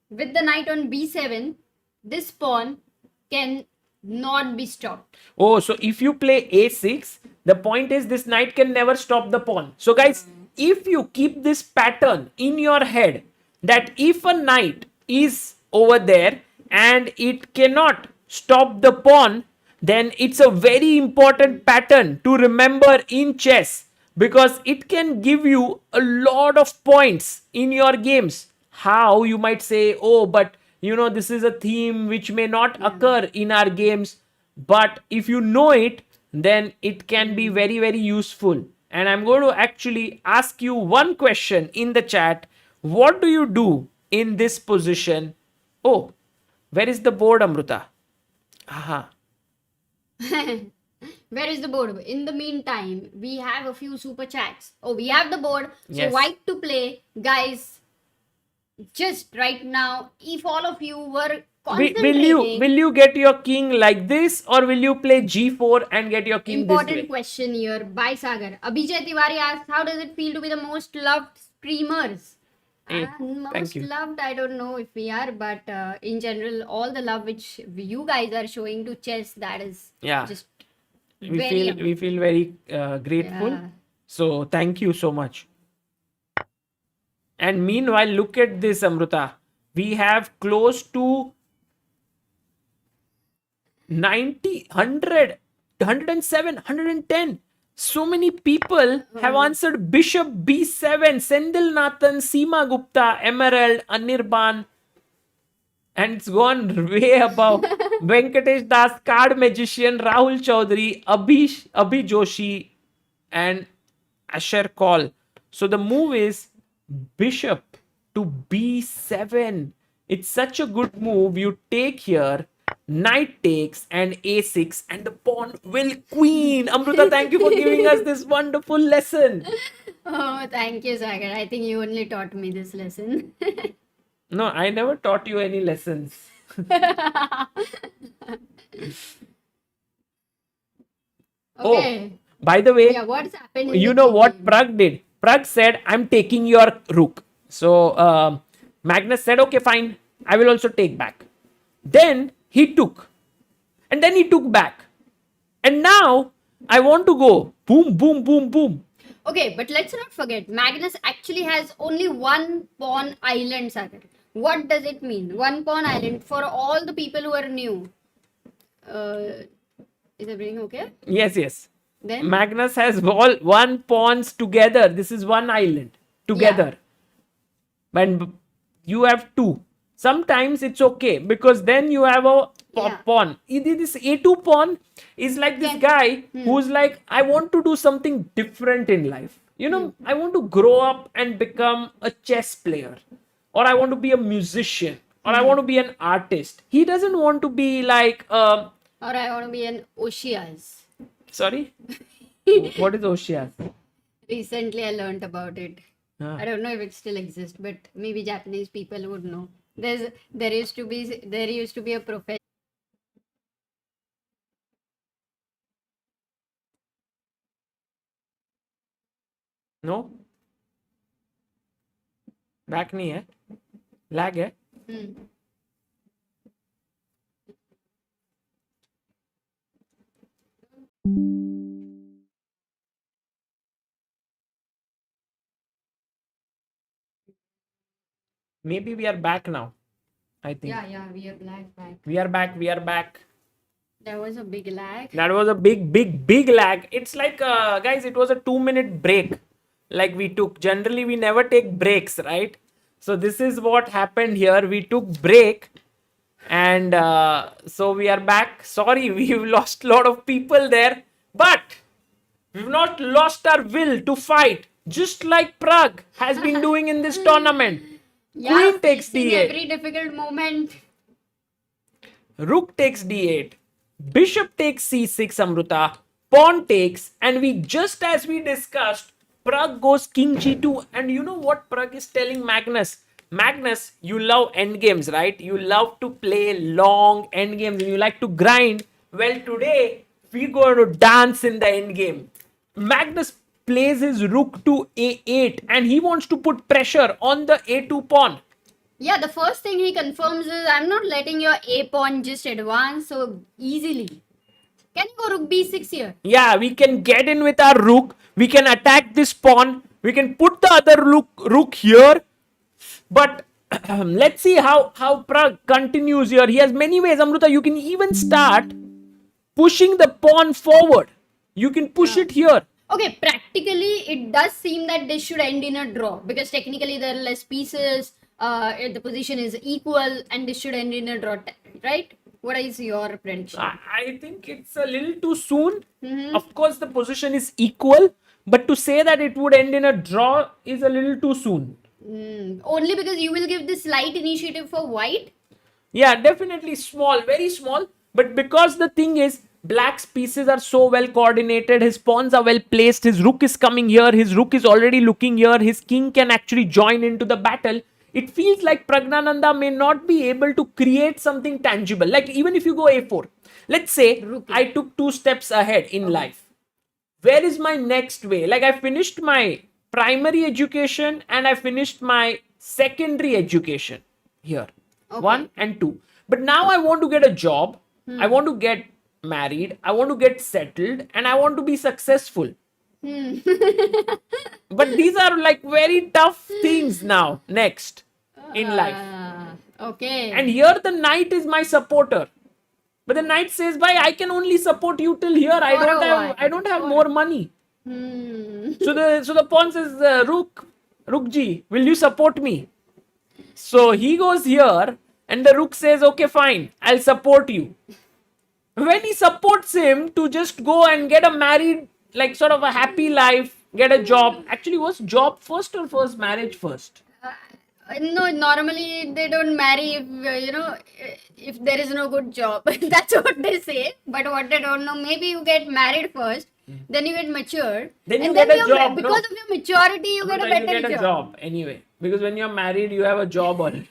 C: with the knight on b7, this pawn can not be stopped.
B: Oh, so if you play a6, the point is this knight can never stop the pawn. So guys, if you keep this pattern in your head, that if a knight is over there and it cannot stop the pawn, then it's a very important pattern to remember in chess, because it can give you a lot of points in your games. How, you might say, oh, but this is a theme which may not occur in our games, but if you know it, then it can be very, very useful. And I'm going to actually ask you one question in the chat. What do you do in this position? Oh, where is the board, Amruta? Aha.
C: Where is the board? In the meantime, we have a few super chats. Oh, we have the board. So
B: Yes.
C: white to play, guys. Just right now, if all of you were concentrating,
B: Will you get your king like this, or will you play g4 and get your king
C: important
B: this way?
C: question here by Sagar. Abhijay Tiwari asks, how does it feel to be the most loved streamers?
B: Hey,
C: Most
B: thank you.
C: loved, I don't know if we are, but in general, all the love which you guys are showing to chess, that is
B: Yeah.
C: just
B: We
C: very
B: feel very grateful.
C: Yeah.
B: So thank you so much. And meanwhile, look at this, Amruta. We have close to 90, 100, 107, 110. So many people have answered Bishop B7, Sendil Nathan, Seema Gupta, Emerald, Anirban. And it's gone way above. Venkatesh Das, Card Magician, Rahul Chaudhary, Abhi Joshi, and Asher Call. So the move is Bishop to B7. It's such a good move. You take here, knight takes, and a6, and the pawn will queen. Amruta, thank you for giving us this wonderful lesson.
C: Oh, thank you, Sagar. I think you only taught me this lesson.
B: No, I never taught you any lessons.
C: Okay.
B: Oh, by the way,
C: Yeah, what's happened? In
B: you
C: the
B: know what
C: game?
B: Prague did? Prague said, I'm taking your rook. So Magnus said, okay, fine. I will also take back. Then he took. And then he took back. And now I want to go boom, boom, boom, boom.
C: Okay, but let's not forget, Magnus actually has only one pawn island, Sagar. What does it mean? One pawn island for all the people who are new. Is everything okay?
B: Yes, yes.
C: Then
B: Magnus has all one pawns together. This is one island together. And you have two. Sometimes it's okay because then you have a
C: Yeah.
B: pawn. This A2 pawn is like this
C: Yes.
B: guy who's like, I want to do something different in life. I want to grow up and become a chess player, or I want to be a musician, or I want to be an artist. He doesn't want to be like,
C: or I want to be an Oshias.
B: sorry, what is Oshia?
C: Recently, I learned about it.
B: Ah.
C: I don't know if it still exists, but maybe Japanese people would know. There used to be a professor.
B: No, back नहीं है, lag है. Maybe we are back now. I think
C: Yeah, we are back.
B: we are back. We are back.
C: There was a big lag.
B: That was a big lag. It's like, guys, it was a 2-minute break like we took. Generally, we never take breaks, right? So this is what happened here. We took break, and so we are back. Sorry, we've lost a lot of people there, but we've not lost our will to fight, just like Prague has been doing in this tournament.
C: Yeah,
B: Queen takes
C: facing
B: d8.
C: every difficult moment.
B: Rook takes d8. Bishop takes c6, Amruta. Pawn takes, and we, just as we discussed, Prague goes king g2, and you know what Prague is telling Magnus? Magnus, you love endgames, right? You love to play long endgames and you like to grind. Well, today we're going to dance in the endgame. Magnus plays his rook to a8 and he wants to put pressure on the a2 pawn.
C: Yeah, the first thing he confirms is I'm not letting your a pawn just advance so easily. Can you go rook b6 here?
B: Yeah, we can get in with our rook. We can attack this pawn. We can put the other rook here. But let's see how Prague continues here. He has many ways, Amruta. You can even start pushing the pawn forward. You can push it here.
C: Okay, practically it does seem that this should end in a draw because technically there are less pieces, the position is equal and this should end in a draw, right? What is your prediction?
B: I think it's a little too soon. Of course, the position is equal, but to say that it would end in a draw is a little too soon.
C: Only because you will give this slight initiative for white?
B: Yeah, definitely small, very small. But because the thing is, Black's pieces are so well coordinated, his pawns are well placed, his rook is coming here, his rook is already looking here, his king can actually join into the battle. It feels like Pragnanandha may not be able to create something tangible. Like even if you go a4, let's say I took 2 steps ahead in life. Where is my next way? Like I finished my primary education and I finished my secondary education here. 1 and 2. But now I want to get a job. I want to get married. I want to get settled and I want to be successful. But these are like very tough things now next in life.
C: Okay.
B: And here the knight is my supporter. But the knight says, "Bhai, I can only support you till here. I don't have more money." So the pawn says, Rookji, will you support me? So he goes here and the rook says, "Okay, fine, I'll support you." When he supports him to just go and get a married, like sort of a happy life, get a job. Actually, was job first or first marriage first?
C: No, normally they don't marry if, if there is no good job. That's what they say. But what they don't know, maybe you get married first, then you get matured.
B: Then you
C: and
B: get
C: then
B: a job.
C: Because of your maturity, you get a
B: You
C: better
B: get a job anyway. Because when you're married, you have a job already.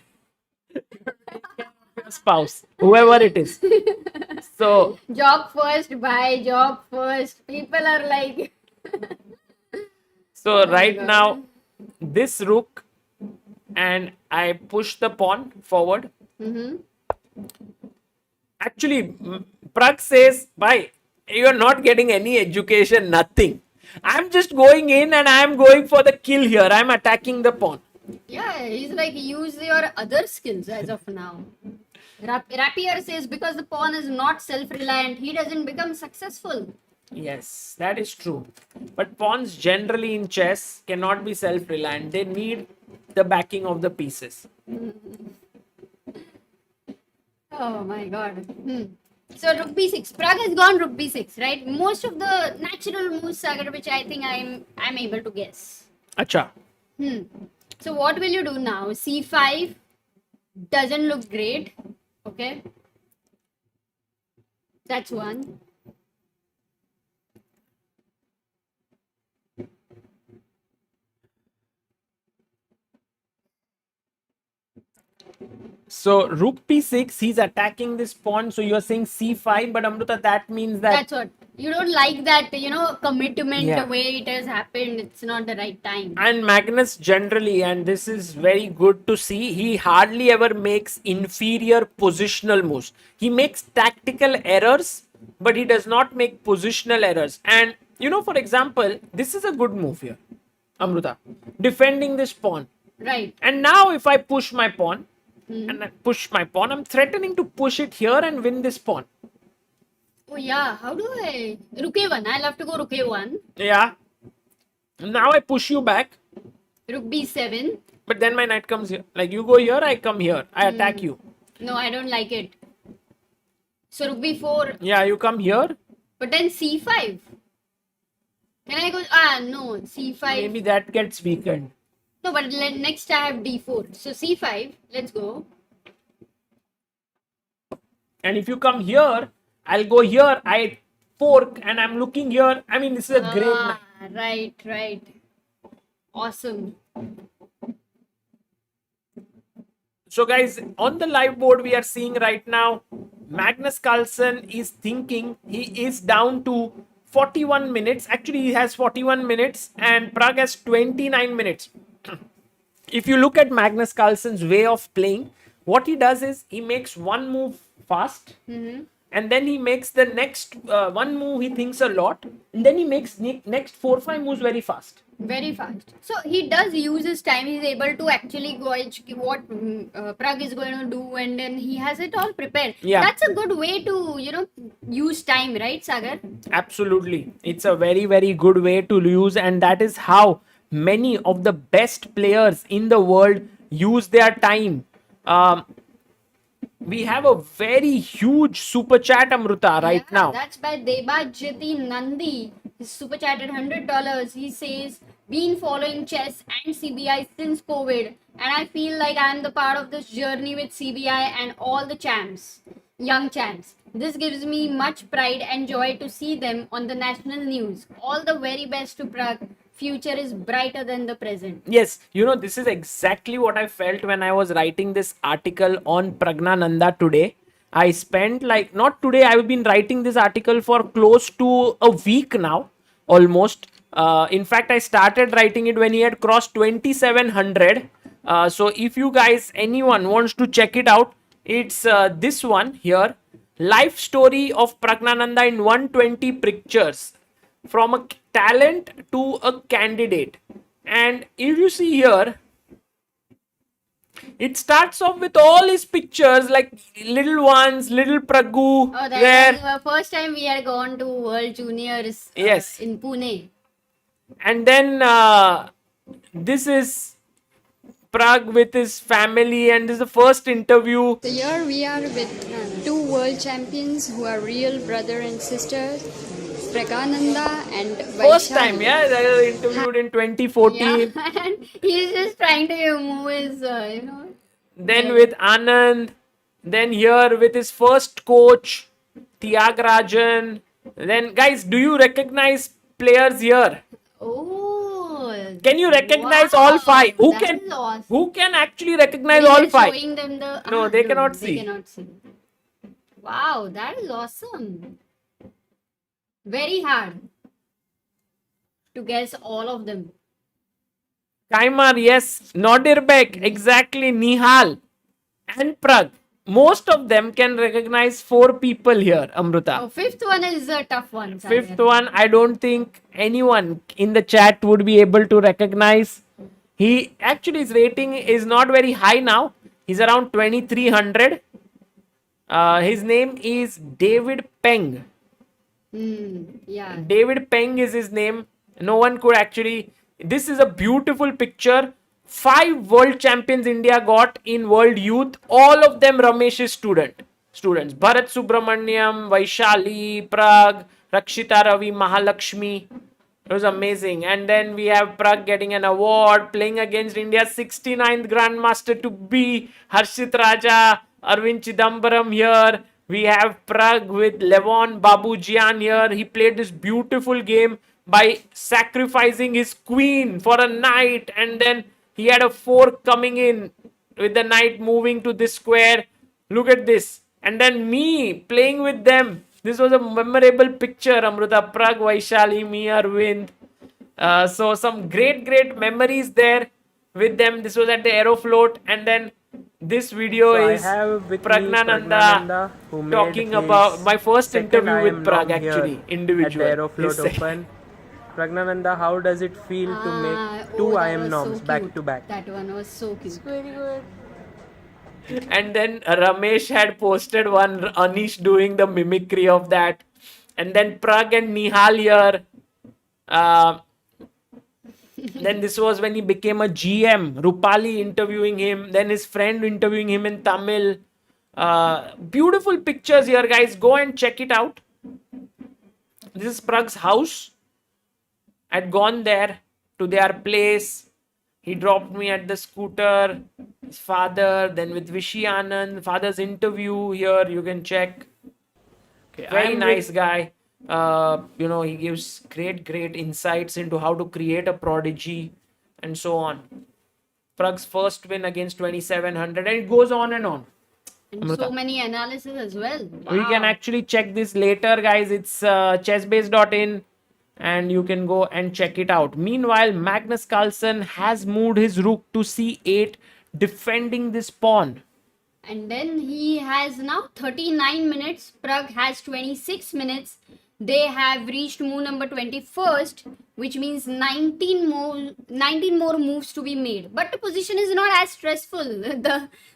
B: Your spouse, whoever it is. So
C: job first, buy job first. People are like.
B: So right now, this rook and I push the pawn forward. Actually, Prague says, "Bhai, you're not getting any education, nothing. I'm just going in and I'm going for the kill here. I'm attacking the pawn."
C: Yeah, he's like, use your other skills as of now. Rapier says, because the pawn is not self-reliant, he doesn't become successful.
B: Yes, that is true. But pawns generally in chess cannot be self-reliant. They need the backing of the pieces.
C: Oh my god. So rook b6. Prague has gone rook b6, right? Most of the natural moves, Sagar, which I think I'm able to guess.
B: Acha.
C: So what will you do now? c5 doesn't look great. Okay. That's one.
B: So rook p6, he's attacking this pawn. So you're saying c5, but Amruta, that means that...
C: That's what. You don't like that, commitment,
B: Yeah.
C: the way it has happened. It's not the right time.
B: And Magnus generally, and this is very good to see, he hardly ever makes inferior positional moves. He makes tactical errors, but he does not make positional errors. And, for example, this is a good move here, Amruta. Defending this pawn.
C: Right.
B: And now if I push my pawn, and I push my pawn, I'm threatening to push it here and win this pawn.
C: Oh yeah, how do I? Rook a1. I'll have to go rook a1.
B: Yeah. Now I push you back.
C: Rook b7.
B: But then my knight comes here. Like you go here, I come here. I attack you.
C: No, I don't like it. So rook b4.
B: Yeah, you come here.
C: But then c5. Can I go? No. c5.
B: Maybe that gets weakened.
C: No, but next I have d4. So c5. Let's go.
B: And if you come here, I'll go here. I fork and I'm looking here. I mean, this is a great knight.
C: Right. Awesome.
B: So guys, on the live board we are seeing right now, Magnus Carlsen is thinking he is down to 41 minutes. Actually, he has 41 minutes and Prague has 29 minutes. If you look at Magnus Carlsen's way of playing, what he does is he makes one move fast, and then he makes the next one move he thinks a lot, and then he makes next 4-5 moves very fast.
C: Very fast. So he does use his time. He's able to actually gauge what Prague is going to do, and then he has it all prepared.
B: Yeah.
C: That's a good way to use time, right, Sagar?
B: Absolutely. It's a very, very good way to use, and that is how many of the best players in the world use their time. We have a very huge super chat, Amruta, right
C: Yeah,
B: now.
C: that's by Debajyoti Nandi. He's super chatted $100. He says, been following chess and CBI since COVID, and I feel like I'm the part of this journey with CBI and all the champs, young champs. This gives me much pride and joy to see them on the national news. All the very best to Prague. Future is brighter than the present.
B: Yes, this is exactly what I felt when I was writing this article on Pragnanandha today. I spent not today, I've been writing this article for close to a week now, almost. In fact, I started writing it when he had crossed 2700. So if you guys, anyone wants to check it out, it's this one here. Life story of Pragnanandha in 120 pictures. From a talent to a candidate. And if you see here, it starts off with all his pictures, like little ones, little Pragu.
C: Oh, that's the first time we had gone to World Juniors
B: Yes.
C: in Pune.
B: And then this is Prague with his family, and this is the first interview.
E: So here we are with two world champions who are real brother and sisters, Praggnanandhaa and Vishy.
B: First time, yeah, they were interviewed in 2014.
C: Yeah, and he's just trying to move his,
B: Then with Anand, then here with his first coach, Tyagarajan. Then, guys, do you recognize players here?
C: Oh.
B: Can you recognize
C: wow,
B: all five? Who
C: that
B: can
C: is awesome.
B: who can actually recognize
C: We
B: all
C: are
B: five?
C: showing them the.
B: No, they cannot see.
C: They cannot see. Wow, that is awesome. Very hard to guess all of them.
B: Kaimar, yes. Nodirbek, exactly. Nihal and Prague. Most of them can recognize 4 people here, Amruta.
C: Oh, fifth one is a tough one.
B: Fifth one, I don't think anyone in the chat would be able to recognize. He actually, his rating is not very high now. He's around 2300. His name is David Peng.
C: Yeah.
B: David Peng is his name. No one could actually. This is a beautiful picture. 5 world champions India got in World Youth. All of them Ramesh's students. Bharat Subramaniam, Vaishali, Prague, Rakshita Ravi, Mahalakshmi. It was amazing. And then we have Prague getting an award, playing against India's 69th Grandmaster to be Harshit Raja, Arvind Chidambaram here. We have Prague with Levon Babujian here. He played this beautiful game by sacrificing his queen for a knight, and then he had a fork coming in with the knight moving to this square. Look at this. And then me playing with them. This was a memorable picture, Amruta. Prague, Vaishali, me, Arvind. So some great memories there with them. This was at the Aeroflot, and then this video is Pragnanandha talking about my first interview with Prague, actually, individual.
F: At the Aeroflot Open. Pragnanandha, how does it feel to make 2 IM norms back to back?
C: That one was so cute.
E: Very good.
B: And then Ramesh had posted one, Anish doing the mimicry of that. And then Prague and Nihal here. Then this was when he became a GM. Rupali interviewing him. Then his friend interviewing him in Tamil. Beautiful pictures here, guys. Go and check it out. This is Prague's house. I'd gone there to their place. He dropped me at the scooter. His father, then with Vishy Anand, father's interview here, you can check. Okay, very nice guy. He gives great insights into how to create a prodigy. and so on. Prague's first win against 2700, and it goes on and on.
C: And
B: Amruta.
C: so many analysis as well.
B: We can
C: Wow.
B: actually check this later, guys. It's chessbase.in, and you can go and check it out. Meanwhile, Magnus Carlsen has moved his rook to c8, defending this pawn.
C: And then he has now 39 minutes. Prague has 26 minutes. They have reached move number 21st, which means 19 more moves to be made. But the position is not as stressful.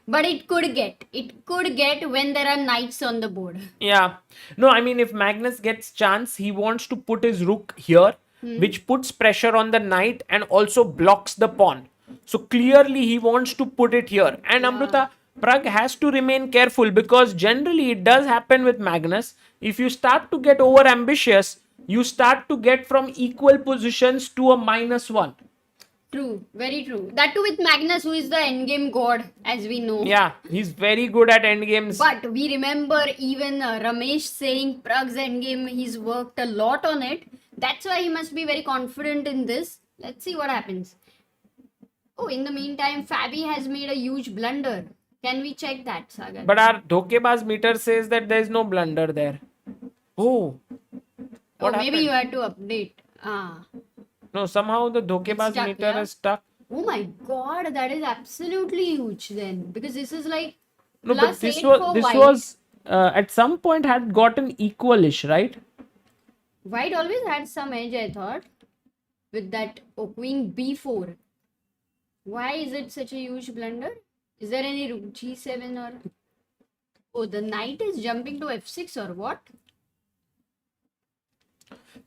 C: But it could get when there are knights on the board.
B: Yeah. No, I mean, if Magnus gets chance, he wants to put his rook here, which puts pressure on the knight and also blocks the pawn. So clearly he wants to put it here. And Amruta, Prague has to remain careful, because generally it does happen with Magnus. If you start to get over ambitious, you start to get from equal positions to a -1.
C: True, very true. That too with Magnus, who is the endgame god, as we know.
B: Yeah, he's very good at endgames.
C: But we remember even Ramesh saying Prague's endgame, he's worked a lot on it. That's why he must be very confident in this. Let's see what happens. Oh, in the meantime, Fabi has made a huge blunder. Can we check that, Sagar?
B: But our Dhokebaz meter says that there is no blunder there. Oh. What
C: maybe you
B: happened?
C: had to update. Ah.
B: No, somehow the Dhokebaz
C: It's stuck,
B: meter
C: yeah?
B: is stuck.
C: Oh my god, that is absolutely huge then. Because this is like
B: No,
C: plus
B: but this
C: 8
B: was
C: for
B: this
C: white.
B: was at some point had gotten equalish, right?
C: White always had some edge, I thought. With that queen b4. Why is it such a huge blunder? Is there any rook g7 or... Oh, the knight is jumping to f6 or what?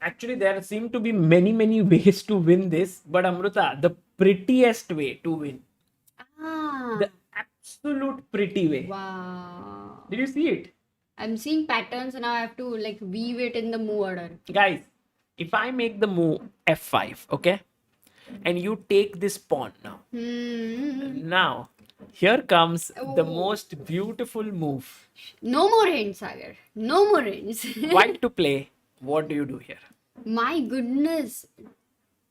B: Actually, there seem to be many ways to win this, but Amruta, the prettiest way to win,
C: Ah.
B: the absolute pretty way.
C: Wow.
B: Did you see it?
C: I'm seeing patterns and now I have to like weave it in the move order.
B: Guys, if I make the move f5, okay, and you take this pawn now. Now, here comes the most beautiful move.
C: No more hints, Sagar. No more hints.
B: White to play. What do you do here?
C: My goodness.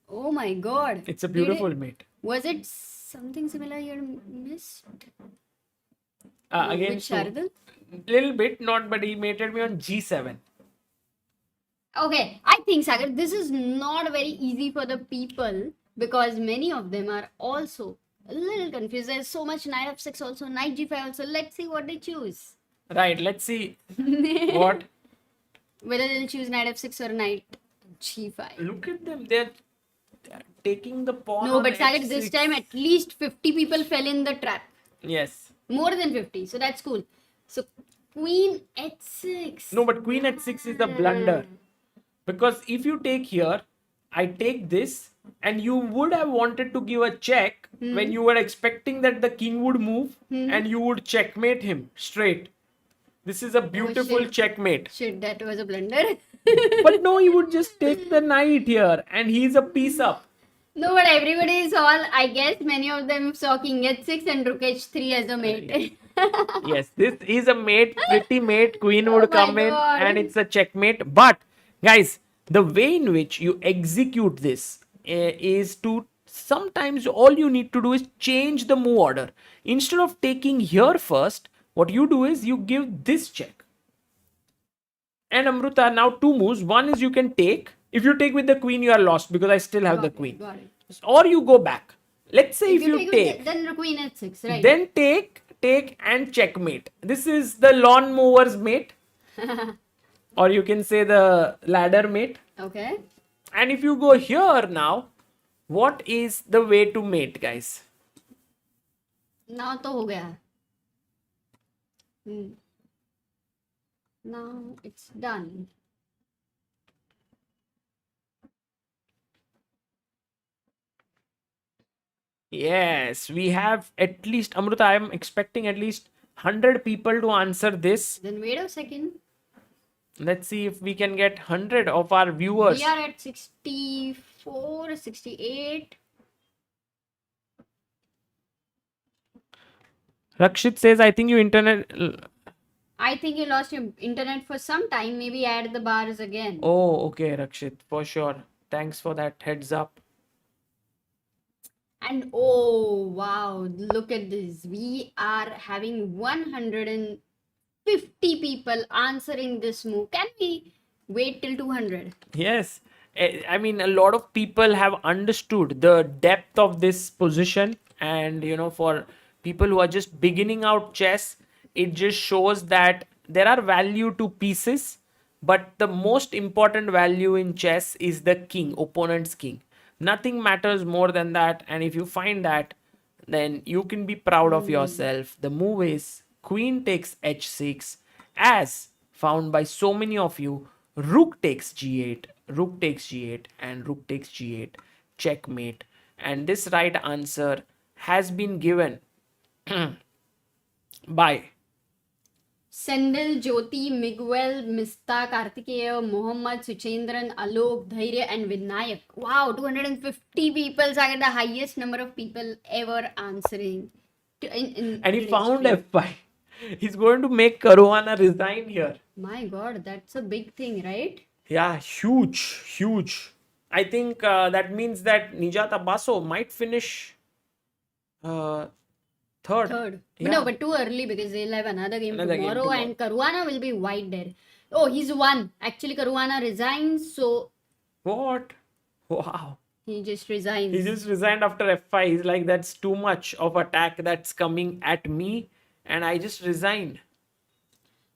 C: Oh my god.
B: It's a
C: Did
B: beautiful
C: it-
B: mate.
C: Was it something similar you missed?
B: Again,
C: With Shardul?
B: little bit, not, but he mated me on g7.
C: Okay, I think Sagar, this is not very easy for the people because many of them are also a little confused. There's so much knight f6 also, knight g5 also. Let's see what they choose.
B: Right, let's see what.
C: Whether they'll choose knight f6 or knight g5.
B: Look at them, they're taking the pawn.
C: No,
B: on
C: but Sagar,
B: f6.
C: this time at least 50 people fell in the trap.
B: Yes.
C: More than 50, so that's cool. So, queen h6.
B: No, but queen at 6 is the blunder. Because if you take here, I take this, and you would have wanted to give a check when you were expecting that the king would move and you would checkmate him straight. This is a beautiful
C: shit.
B: checkmate.
C: Shit, that was a blunder.
B: But no, he would just take the knight here and he's a piece up.
C: No, but everybody saw, I guess many of them saw king h6 and rook h3 as a mate.
B: Yes, this is a mate, pretty mate. Queen would
C: Oh my
B: come in
C: God.
B: and it's a checkmate. But guys, the way in which you execute this is to sometimes all you need to do is change the move order. Instead of taking here first, what you do is you give this check. And Amruta, now two moves. One is you can take. If you take with the queen, you are lost because I still have the queen.
C: Got it.
B: Or you go back. Let's say if you
C: with
B: take.
C: then queen h6, right?
B: Then take and checkmate. This is the lawn mower's mate. Or you can say the ladder mate.
C: Okay.
B: And if you go here now, what is the way to mate, guys?
C: Now to ho gaya. Now it's done.
B: Yes, we have at least, Amruta, I am expecting at least 100 people to answer this.
C: Then wait a second.
B: Let's see if we can get 100 of our viewers.
C: We are at 64, 68.
B: Rakshit says, I think you internet.
C: I think you lost your internet for some time. Maybe add the bars again.
B: Oh, okay, Rakshit, for sure. Thanks for that heads up.
C: And oh wow, look at this. We are having 150 people answering this move. Can we wait till 200?
B: Yes. I mean, a lot of people have understood the depth of this position. And, for people who are just beginning out chess, it just shows that there are value to pieces. But the most important value in chess is the king, opponent's king. Nothing matters more than that. And if you find that, then you can be proud of yourself. The move is queen takes h6, as found by so many of you. Rook takes g8, rook takes g8, and rook takes g8. Checkmate. And this right answer has been given by
C: Sendil, Jyoti, Miguel, Mista, Kartikeya, Mohammad, Suchendran, Alok, Dhairya, and Vinayak. Wow, 250 people are the highest number of people ever answering.
B: and he found f5. He's going to make Caruana resign here.
C: My god, that's a big thing, right?
B: Yeah, huge, huge. I think that means that Nijat Abbaso might finish third.
C: Third.
B: Yeah.
C: No, but too early because they'll have another game
B: Another game
C: tomorrow, and Caruana will be white there. Oh, he's won. Actually, Caruana resigns, so
B: What? Wow.
C: he just resigns.
B: He just resigned after f5. He's like, that's too much of attack that's coming at me, and I just resigned.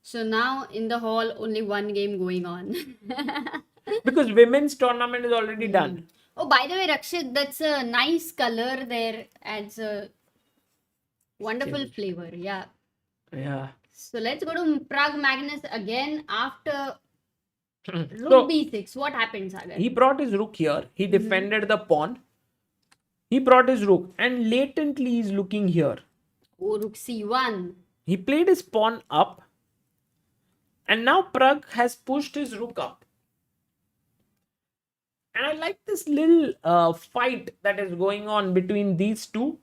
C: So now in the hall, only one game going on.
B: Because women's tournament is already done.
C: Oh, by the way, Rakshit, that's a nice color there. Adds a wonderful flavor. Yeah.
B: Yeah.
C: So let's go to Prague Magnus again after rook
B: So
C: b6. What happened, Sagar?
B: he brought his rook here. He defended the pawn. He brought his rook, and latently he's looking here.
C: Oh, rook c1.
B: He played his pawn up, and now Prague has pushed his rook up. And I like this little fight that is going on between these two,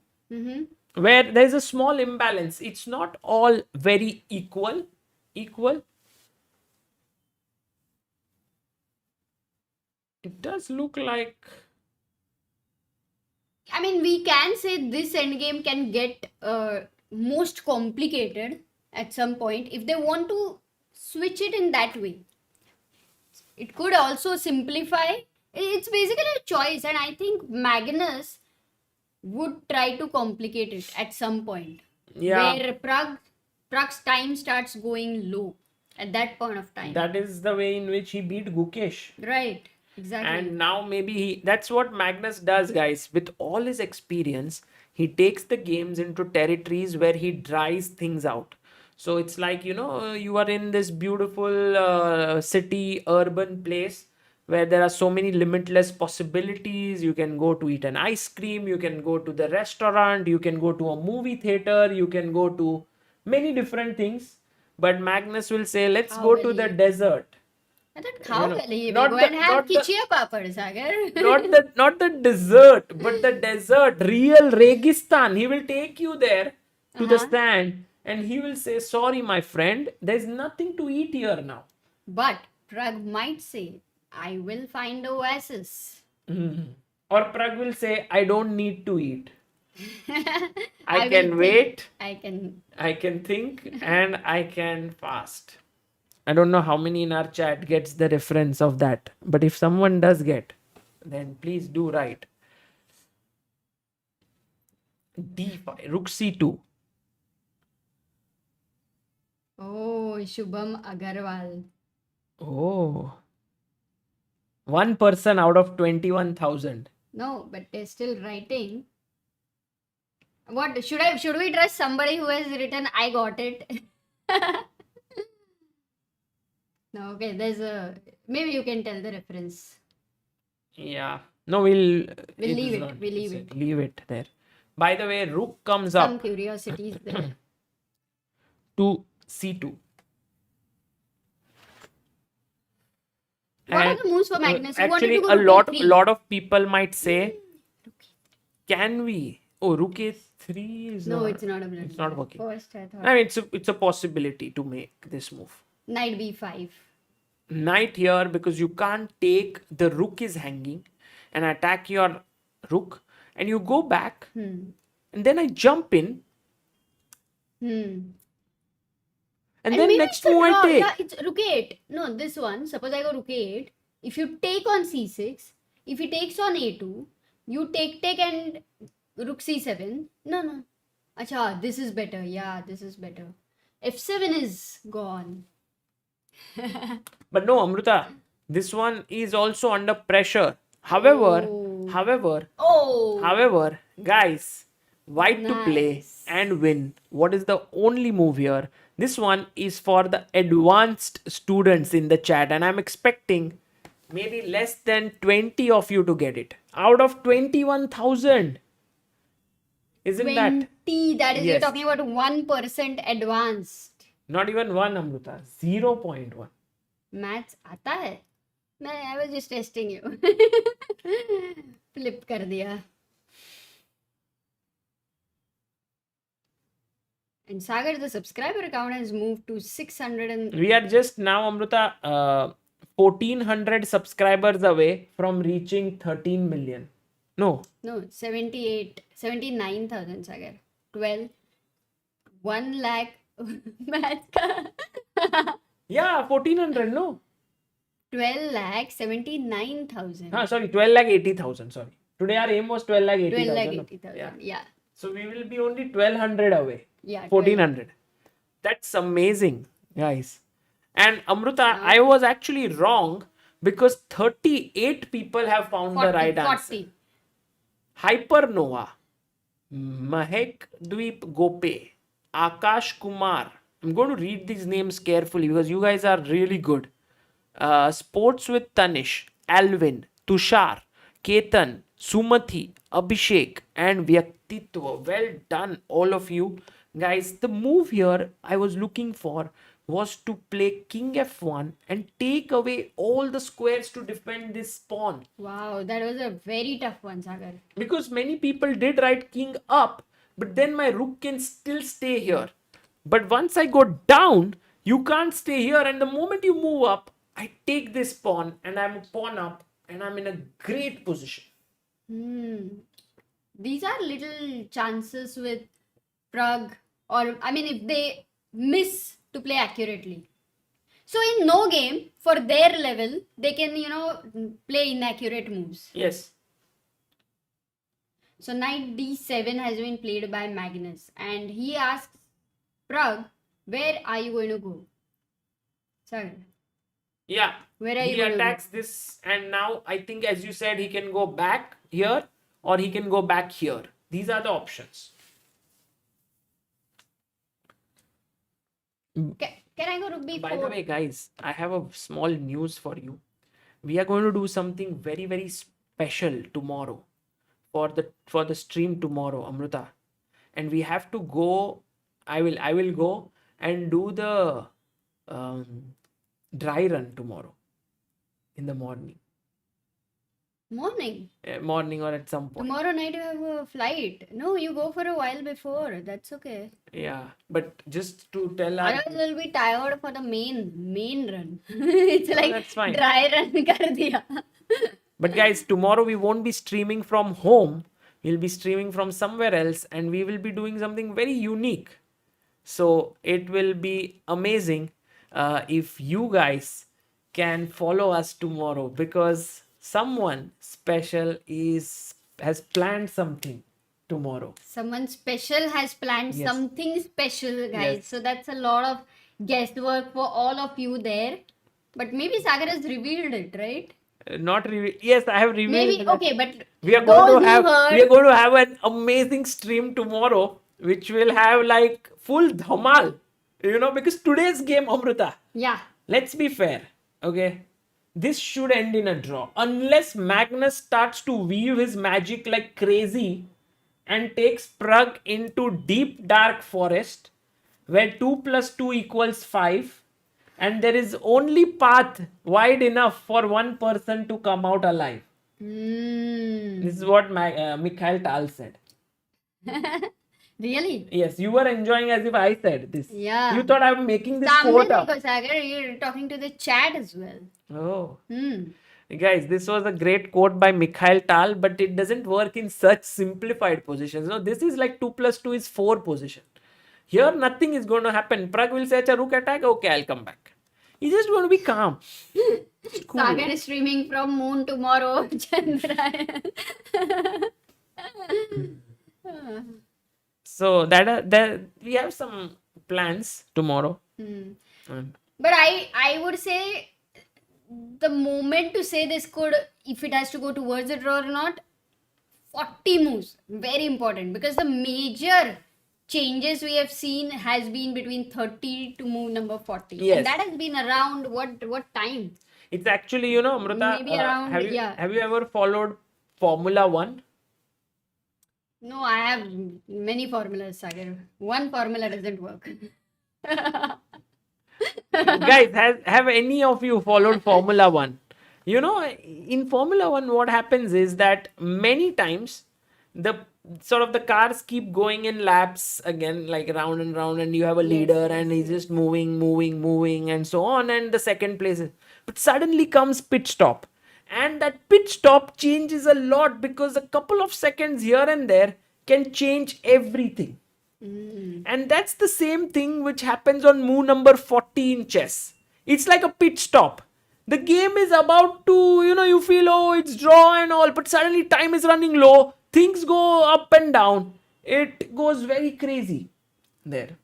B: where there's a small imbalance. It's not all very equal. It does look like...
C: I mean, we can say this endgame can get most complicated at some point if they want to switch it in that way. It could also simplify. It's basically a choice, and I think Magnus would try to complicate it at some point.
B: Yeah.
C: Where Prague's time starts going low at that point of time.
B: That is the way in which he beat Gukesh.
C: Right. Exactly.
B: And now maybe that's what Magnus does, guys. With all his experience, he takes the games into territories where he dries things out. So it's like, you are in this beautiful city, urban place where there are so many limitless possibilities. You can go to eat an ice cream, you can go to the restaurant, you can go to a movie theater, you can go to many different things. But Magnus will say, let's go to the desert.
C: I thought how will he
B: not
C: go
B: the-
C: and have
B: not the-
C: Kichia Papad, Sagar?
B: not the desert, but the desert, real Registan. He will take you there to the stand, and he will say, sorry, my friend, there's nothing to eat here now.
C: But Prague might say, I will find a oasis.
B: Or Prague will say, I don't need to eat. I
C: will
B: can
C: think.
B: wait,
C: I
B: can think, and I can fast. I don't know how many in our chat gets the reference of that. But if someone does get, then please do write. D5, Rook C2.
C: Oh, Shubham Agarwal.
B: Oh. One person out of 21,000.
C: No, but they're still writing. What should we trust somebody who has written I got it? No, okay, maybe you can tell the reference.
B: Yeah. No, we'll
C: leave it. We'll leave it.
B: Leave it there. By the way, Rook comes
C: Some
B: up
C: curiosity is there.
B: to C2.
C: What are the moves for Magnus? You wanted
B: Actually,
C: to go
B: a
C: rook
B: lot
C: E3.
B: of people might say, can we? Oh, Rook A3 is
C: No,
B: not.
C: it's not a blood.
B: It's not working.
C: First, I thought.
B: I mean, it's a possibility to make this move.
C: Knight B5.
B: Knight here, because you can't take the rook is hanging and attack your rook, and you go back,
C: Hmm.
B: and then I jump in,
C: Hmm.
B: and
C: And
B: then
C: maybe
B: next
C: it's a
B: move I
C: draw.
B: take.
C: Yeah, it's rook 8. No, this one. Suppose I go rook 8. If you take on c6, if he takes on a2, you take and rook c7. No. Acha, this is better. Yeah, this is better. f7 is gone.
B: But no, Amruta, this one is also under pressure. However,
C: Oh.
B: however,
C: Oh.
B: however, guys, white to play
C: Nice.
B: and win. What is the only move here? This one is for the advanced students in the chat, and I'm expecting maybe less than 20 of you to get it out of 21,000. Isn't that
C: 20. That is, you're
B: Yes.
C: talking about 1% advanced.
B: not even one, Amruta? 0.1.
C: Maths आता है I was just testing you. Flip कर दिया. And Sagar, the subscriber count has moved to 600 and
B: We are just now, Amruta, 1,400 subscribers away from reaching 13 million. No,
C: no 79,000 Sagar. 12 1 lakh math का.
B: yeah, 1,400. No,
C: 12 lakh 79,000.
B: sorry, 12 lakh 80,000. Sorry, today our aim was 12 lakh
C: 12 lakh
B: 80,000.
C: 80,000. Yeah.
B: So we will be only 1,200 away.
C: Yeah.
B: 1,400. That's amazing, guys. And Amruta, I was actually wrong because 38 people have found
C: 40,
B: the right
C: 40.
B: answer. Hypernova, Mahek Dweep Gope, Akash Kumar. I'm going to read these names carefully because you guys are really good. Sports with Tanish, Alvin, Tushar, Ketan, Sumathi, Abhishek, and Vyaktitva. Well done, all of you. Guys, the move here I was looking for was to play King F1 and take away all the squares to defend this pawn.
C: Wow, that was a very tough one, Sagar.
B: Because many people did write king up, but then my rook can still stay here. But once I go down, you can't stay here, and the moment you move up, I take this pawn and I'm a pawn up and I'm in a great position.
C: These are little chances with Prague, or I mean, if they miss to play accurately. So in no game, for their level, they can, play inaccurate moves.
B: Yes.
C: So knight d7 has been played by Magnus, and he asks Prague, where are you going to go? Sorry.
B: Yeah.
C: Where are
B: He
C: you going to go?
B: attacks this, and now I think, as you said, he can go back here or he can go back here. These are the options.
C: Can I go rook b4?
B: By the way, guys, I have a small news for you. We are going to do something very, very special tomorrow for the stream tomorrow, Amruta. And we have to go. I will go and do the dry run tomorrow in the morning. Morning or at some point.
C: Tomorrow night you have a flight. No, you go for a while before. That's okay.
B: Yeah, but just to tell our
C: Otherwise we'll be tired for the main run. It's like
B: that's fine.
C: dry run kar diya.
B: But guys, tomorrow we won't be streaming from home. We'll be streaming from somewhere else, and we will be doing something very unique. So it will be amazing if you guys can follow us tomorrow, because someone special has planned something tomorrow.
C: Someone special has planned
B: Yes.
C: something special, guys.
B: Yes.
C: So that's a lot of guesswork for all of you there. But maybe Sagar has revealed it, right?
B: Not reveal. Yes, I have revealed.
C: Maybe
B: that.
C: okay, but
B: We are going
C: those
B: to
C: who
B: have
C: heard-
B: we are going to have an amazing stream tomorrow, which will have like full dhamal. Because today's game, Amrita,
C: yeah.
B: let's be fair, okay? This should end in a draw. Unless Magnus starts to weave his magic like crazy and takes Prague into deep dark forest where 2 plus 2 equals 5, and there is only path wide enough for one person to come out alive. This is what Mikhail Tal said.
C: Really?
B: Yes, you were enjoying as if I said this.
C: Yeah.
B: You thought I'm making this
C: Samne
B: quote up.
C: dekho, Sagar, you're talking to the chat as well.
B: Oh. Guys, this was a great quote by Mikhail Tal, but it doesn't work in such simplified positions. No, this is like 2 plus 2 is 4 position. Here, nothing is going to happen. Prague will say, Acha, rook attack. Okay, I'll come back. He's just going to be calm. Cool.
C: Sagar is streaming from moon tomorrow. Chandrayaan.
B: So that we have some plans tomorrow. And
C: But I would say the moment to say this could, if it has to go towards the draw or not, 40 moves. Very important, because the major changes we have seen has been between 30 to move number 40.
B: Yes.
C: And that has been around what time?
B: it's actually, Amrita,
C: Maybe around,
B: have you
C: yeah.
B: have you ever followed Formula 1?
C: No, I have many formulas, Sagar. One formula doesn't work.
B: Guys, have any of you followed Formula 1? In Formula 1, what happens is that many times the cars keep going in laps again, like round and round, and you have a leader and he's just moving, and so on, and the second place. But suddenly comes pit stop. And that pit stop changes a lot, because a couple of seconds here and there can change everything. And that's the same thing which happens on move number 40 in chess. It's like a pit stop. The game is about to, you feel, oh, it's draw and all, but suddenly time is running low. Things go up and down. It goes very crazy there.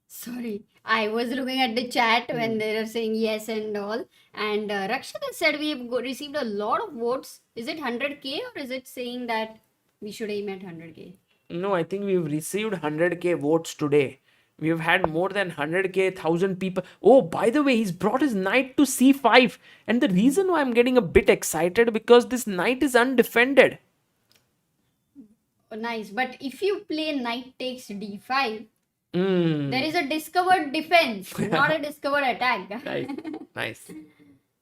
C: Sorry, I was looking at the chat when they were saying yes and all. And Rakshita said we have received a lot of votes. Is it 100k or is it saying that we should aim at 100k?
B: No, I think we've received 100k votes today. We've had more than 100k, 1000 people. Oh, by the way, he's brought his knight to c5. And the reason why I'm getting a bit excited, because this knight is undefended.
C: Oh, nice. But if you play knight takes d5, there is a discovered defense, not a discovered attack.
B: Nice. Nice.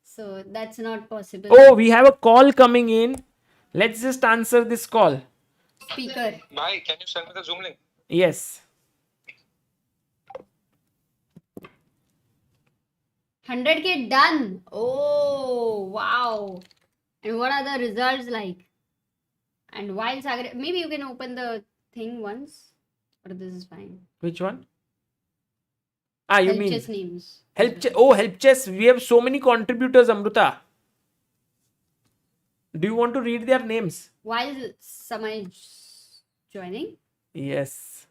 C: So that's not possible.
B: Oh, we have a call coming in. Let's just answer this call.
C: Speaker.
G: Bhai, can you send me the Zoom link?
B: Yes.
C: 100k done. Oh, wow. And what are the results like? And while Sagar, maybe you can open the thing once, or this is fine.
B: Which one? Ah, you
C: Help
B: mean
C: chess names.
B: help chess? Oh, help chess. We have so many contributors, Amruta. Do you want to read their names?
C: While Samay joining.
B: Yes.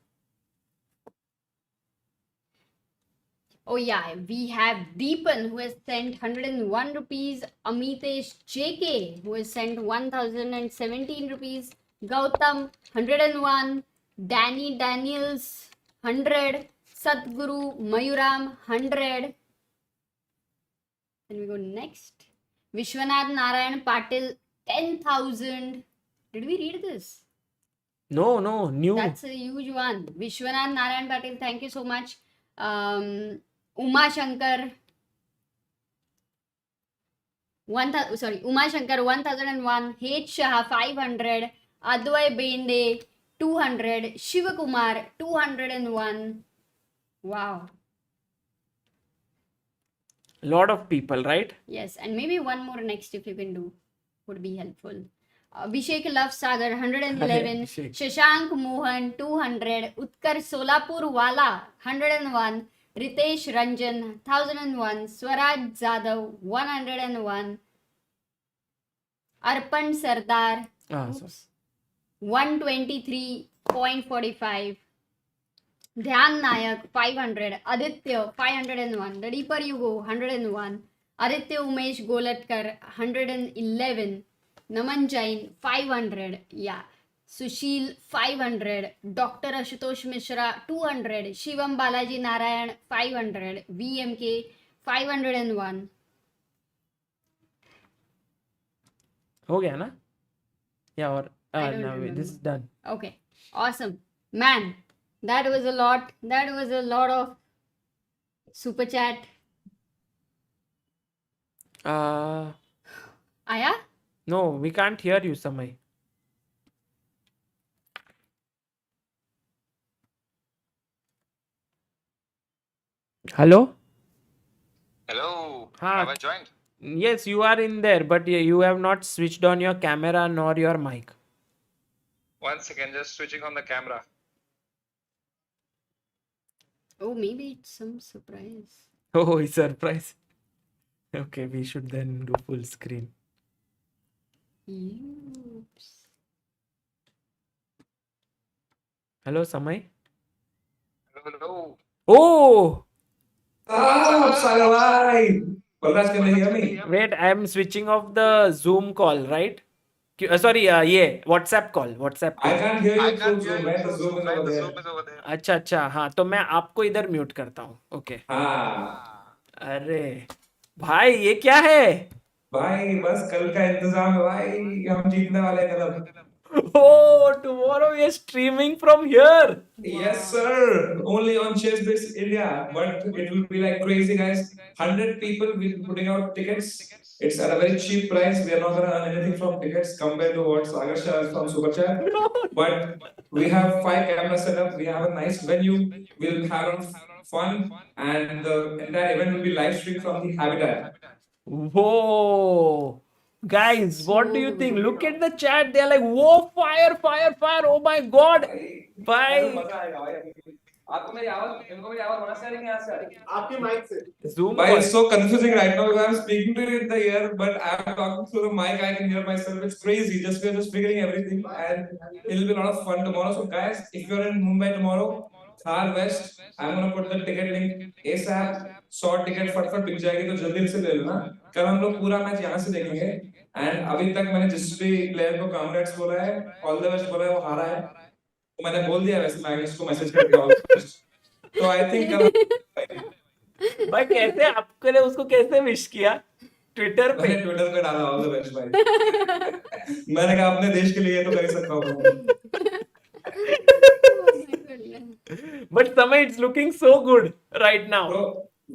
C: Oh yeah, we have Deepan who has sent 101 rupees, Amitesh JK who has sent 1017 rupees, Gautam 101, Danny Daniels 100, Satguru Mayuram 100. Then we go next. Vishwanath Narayan Patil 10,000. Did we read this?
B: No, new.
C: That's a huge one. Vishwanath Narayan Patil, thank you so much. Uma Shankar 1001, H Shah 500, Advay Bende 200, Shivakumar 201. Wow.
B: Lot of people, right?
C: Yes, and maybe one more next if you can do would be helpful. Abhishek Love Sagar 111,
B: Abhishek.
C: Shashank Mohan 200, Utkar Solapur Wala 101, Ritesh Ranjan 1001, Swaraj Zadav 101, Arpan Sardar
B: So
C: 123.45, Dhyan Nayak 500, Aditya 501, The Deeper You Go 101, Aditya Umesh Golatkar 111, Naman Jain 500, yeah. Sushil 500, Dr. Ashutosh Mishra 200, Shivam Balaji Narayan 500, VMK 501.
B: हो गया ना? Yeah, or
C: I don't
B: now
C: remember.
B: this is done.
C: Okay, awesome. Man, that was a lot. That was a lot of super chat. Aya?
B: No, we can't hear you, Samay. Hello?
G: Hello.
B: Haan.
G: Have I joined?
B: Yes, you are in there, but you have not switched on your camera nor your mic.
G: 1 second, just switching on the camera.
C: Oh, maybe it's some surprise.
B: Oh, it's surprise. Okay, we should then do full screen.
C: Oops.
B: Hello, Samay.
G: Hello.
B: Oh,
H: Balraj, can you hear me?
B: wait, I am switching off the Zoom call, right? Sorry, yeah, WhatsApp call. WhatsApp
H: I
B: call.
H: can't hear
G: I
H: you
G: can't
H: through
G: hear
H: Zoom,
G: you
H: man. The
G: through
H: Zoom
G: Zoom,
H: is
G: man.
H: over
G: The
H: there.
G: Zoom is over there.
B: अच्छा अच्छा, हाँ, तो मैं आपको इधर mute करता हूँ. Okay.
H: हाँ
B: अरे भाई, ये क्या है?
H: भाई बस कल का इंतजाम है भाई, हम जीतने वाले हैं कल.
B: Oh, tomorrow we are streaming from here.
H: Yes, sir. Only on Chess India, but it will be like crazy, guys. 100 people will be putting out tickets. It's at a very cheap price. We are not gonna earn anything from tickets compared to what Sagar Shah is from Super Chat. But we have 5 cameras set up. We have a nice venue. We'll have a lot of fun, and the entire event will be live streamed from the Habitat.
B: Whoa. Guys, what do you think? Look at the chat. They're like, whoa, fire, fire, fire. Oh my god.
H: भाई
B: Bye.
H: मजा आएगा भाई. आपको मेरी आवाज, इनको मेरी आवाज वहां से आ रही है, यहाँ से आ रही है? आपकी माइक से.
B: Zoom
H: But
B: call.
H: it's so confusing right now because I'm speaking to you in the ear, but I'm talking through the mic. I can hear myself. It's crazy. We're just figuring everything, and it'll be a lot of fun tomorrow. So, guys, if you're in Mumbai tomorrow, Thar West, I'm gonna put the ticket link ASAP. 100 ticket फटफट बिक जाएगी तो जल्दी से ले लेना. कल हम लोग पूरा मैच यहाँ से देखेंगे. एंड अभी तक मैंने जिस भी प्लेयर को कांग्रेट्स बोला है, ऑल द बेस्ट बोला है, वो हारा है. तो मैंने बोल दिया वैसे मैग्नस को मैसेज करके ऑल द बेस्ट. तो आई थिंक
B: भाई कैसे आपने उसको कैसे विश किया? ट्विटर पे.
H: मैंने ट्विटर पे डाला ऑल द बेस्ट भाई. मैंने कहा अपने देश के लिए तो कर ही सकता हूँ.
C: Oh my goodness.
B: But Samay, it's looking so good right now.
H: Bro,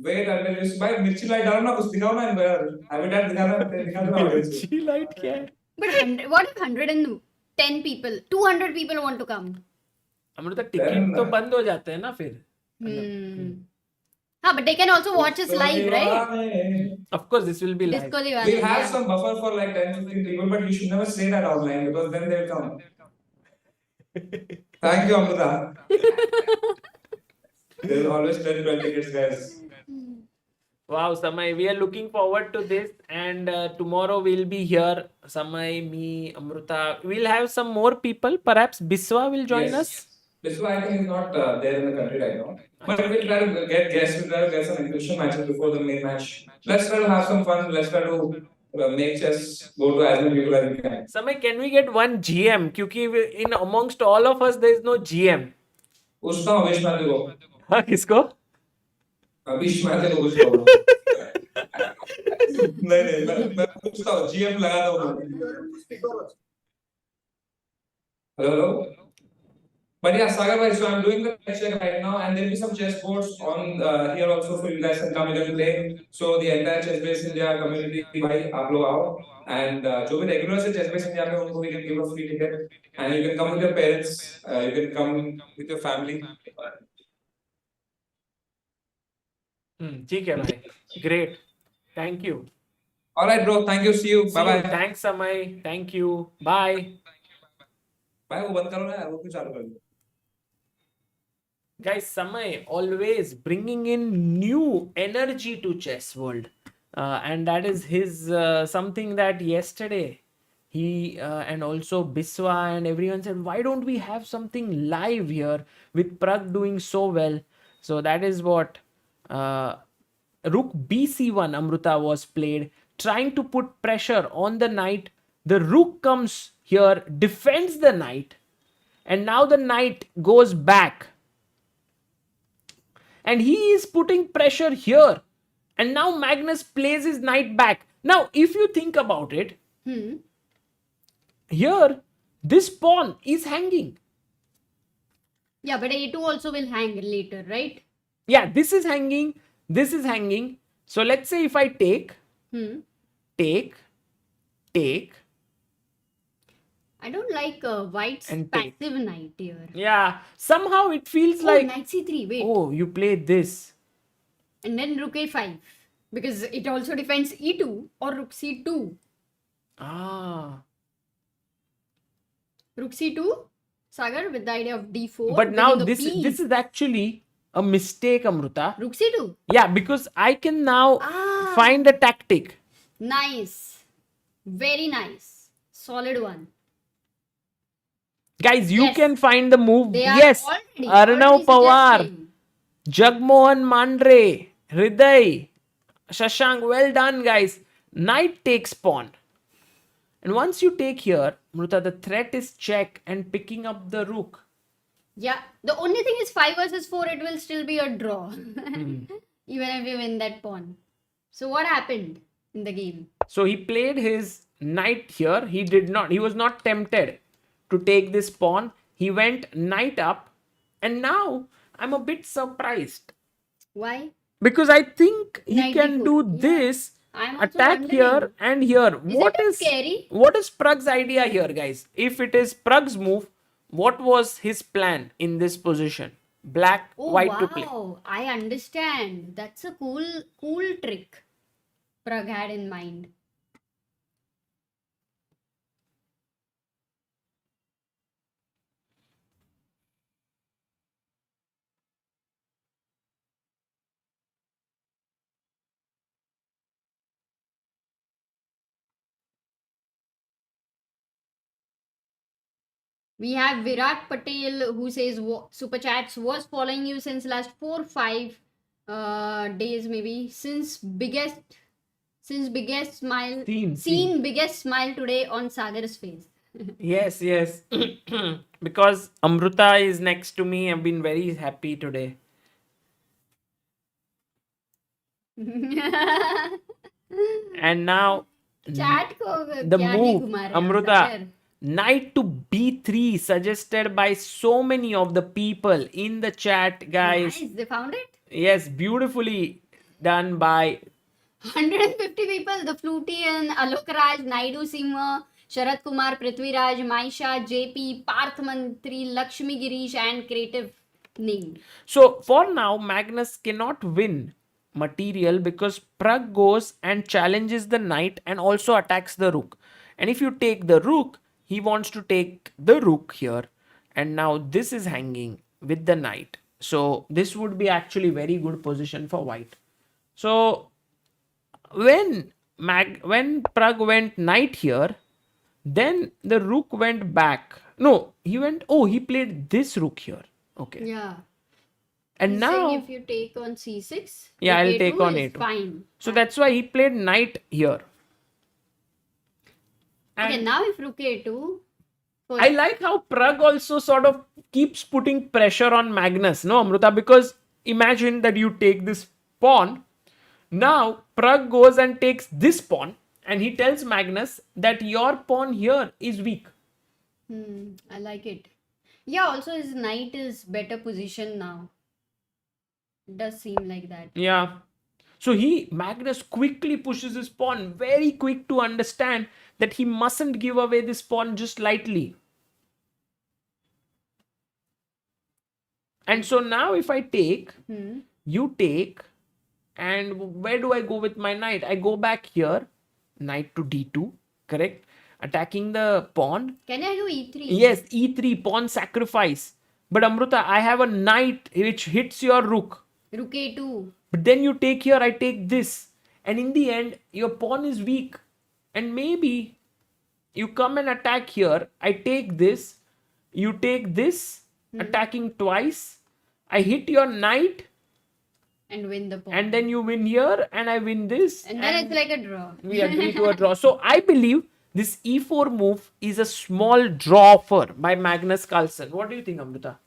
H: wait until you भाई मिर्ची लाइट डालो ना, कुछ दिखाओ ना इनको यार. हैबिटेट दिखा दो ऑडियंस को.
B: She light क्या है?
C: But what if 110 people, 200 people want to come?
B: Amrita, ticket तो बंद हो जाते हैं ना फिर.
C: हाँ, but they can also watch us live, right?
B: Of course, this will be live.
C: Disco Diwali.
H: We'll have
C: Yeah.
H: some buffer for like 10-15 people, but you should never say that online because then they'll come. Thank you, Amrita. There's always 10-12 tickets, guys.
B: Wow, Samay, we are looking forward to this, and tomorrow we'll be here. Samay, me, Amrita. We'll have some more people. Perhaps Biswa will join us.
H: This one I think is not there in the country right now. But we'll try to get guests, we'll try to get some inclusion matches before the main match. Let's try to have some fun. Let's try to make chess go to as many people as we can.
B: Samay, can we get one GM? क्योंकि in amongst all of us, there is no GM.
H: पूछता हूँ अभिष मैथे को.
B: हाँ, किसको?
H: अभिष मैथे को पूछता हूँ. नहीं मैं पूछता हूँ. GM लगा दो. Hello. But yeah, Sagar bhai, so I'm doing the test check right now, and there'll be some chess boards on here also for you guys to come and play. So the entire chess base India community, bhai, aap log aao, and जो भी regular से chess base India में उनको we can give a free ticket, and you can come with your parents, you can come with your family.
B: ठीक है भाई. Great. Thank you.
H: All right, bro. Thank you. See you. Bye bye.
B: Thanks, Samay. Thank you. Bye.
H: भाई वो बंद करो ना यार, वो क्यों चालू कर दो.
B: Guys, Samay always bringing in new energy to chess world, and that is his something that yesterday he and also Biswa and everyone said, why don't we have something live here with Prague doing so well? So that is what Rook BC1 Amruta was played, trying to put pressure on the knight. The rook comes here, defends the knight, and now the knight goes back. And he is putting pressure here. And now Magnus plays his knight back. Now, if you think about it, here, this pawn is hanging.
C: Yeah, but A2 also will hang later, right?
B: Yeah, this is hanging. This is hanging. So let's say if I take, take.
C: I don't like white's
B: And
C: passive
B: take.
C: knight here.
B: Yeah, somehow it feels
C: Oh,
B: like,
C: knight c3, wait.
B: oh, you played this.
C: And then rook a5. Because it also defends e2 or rook c2.
B: Ah.
C: Rook c2, Sagar, with the idea of d4.
B: But now
C: winning a
B: this
C: piece.
B: is actually a mistake, Amruta.
C: Rook c2.
B: Yeah, because I can now
C: Ah.
B: find a tactic.
C: Nice. Very nice. Solid one.
B: Guys, you
C: Yes.
B: can find the move.
C: They are
B: Yes.
C: already
B: Arnav Pawar,
C: suggesting.
B: Jagmohan Mandre, Hriday, Shashank. Well done, guys. Knight takes pawn. And once you take here, Mruta, the threat is check and picking up the rook.
C: Yeah. The only thing is 5 versus 4, it will still be a draw. Even if you win that pawn. So what happened in the game?
B: So he played his knight here. He was not tempted to take this pawn. He went knight up. And now I'm a bit surprised.
C: Why?
B: Because I think he
C: Knight
B: can
C: d4.
B: do
C: Yeah.
B: this,
C: I'm also
B: attack
C: wondering.
B: here and here.
C: Isn't it scary?
B: What is Prague's idea here, guys? If it is Prague's move, what was his plan in this position? Black,
C: Oh
B: white to play.
C: wow, I understand. That's a cool trick Prague had in mind. We have Virat Patel who says Super Chats was following you since last 4-5 days maybe. Since biggest smile
B: Seen.
C: biggest smile today on Sagar's face.
B: Yes. Because Amruta is next to me. I've been very happy today. And now
C: Chat ko
B: the
C: kya
B: move,
C: ही घुमा रहे हैं
B: Amruta,
C: Sagar?
B: knight to b3 suggested by so many of the people in the chat, guys.
C: Nice, they found it.
B: Yes, beautifully done by
C: 150 people, the Fluty and Alok Raj, Naidu Simha, Sharat Kumar, Prithviraj, Maisha, JP, Parth Mantri, Lakshmi Girish, and Creative Name.
B: So for now, Magnus cannot win material because Prague goes and challenges the knight and also attacks the rook. And if you take the rook, he wants to take the rook here. And now this is hanging with the knight. So this would be actually very good position for white. So when Prague went knight here, then the rook went back. No, he played this rook here. Okay.
C: Yeah.
B: And
C: He's
B: now,
C: saying if you take on c6,
B: yeah,
C: rook
B: I'll take
C: a2
B: on
C: is
B: a2.
C: fine.
B: So that's why he played knight here.
C: Okay,
B: And
C: now if rook a2,
B: I like how Prague also sort of keeps putting pressure on Magnus, no, Amruta? Because imagine that you take this pawn. Now Prague goes and takes this pawn, and he tells Magnus that your pawn here is weak.
C: I like it. Yeah, also his knight is better position now. It does seem like that.
B: Yeah. So Magnus quickly pushes his pawn, very quick to understand that he mustn't give away this pawn just lightly. And so now if I take, you take, and where do I go with my knight? I go back here, knight to d2, correct? Attacking the pawn.
C: Can I do e3?
B: Yes, e3, pawn sacrifice. But Amruta, I have a knight which hits your rook.
C: Rook a2.
B: But then you take here, I take this. And in the end, your pawn is weak. And maybe you come and attack here. I take this. You take this. Attacking twice. I hit your knight.
C: And win the pawn.
B: And then you win here. And I win this.
C: And then it's like a draw.
B: We agree to a draw. So I believe this e4 move is a small draw offer by Magnus Carlsen. What do you think, Amrita?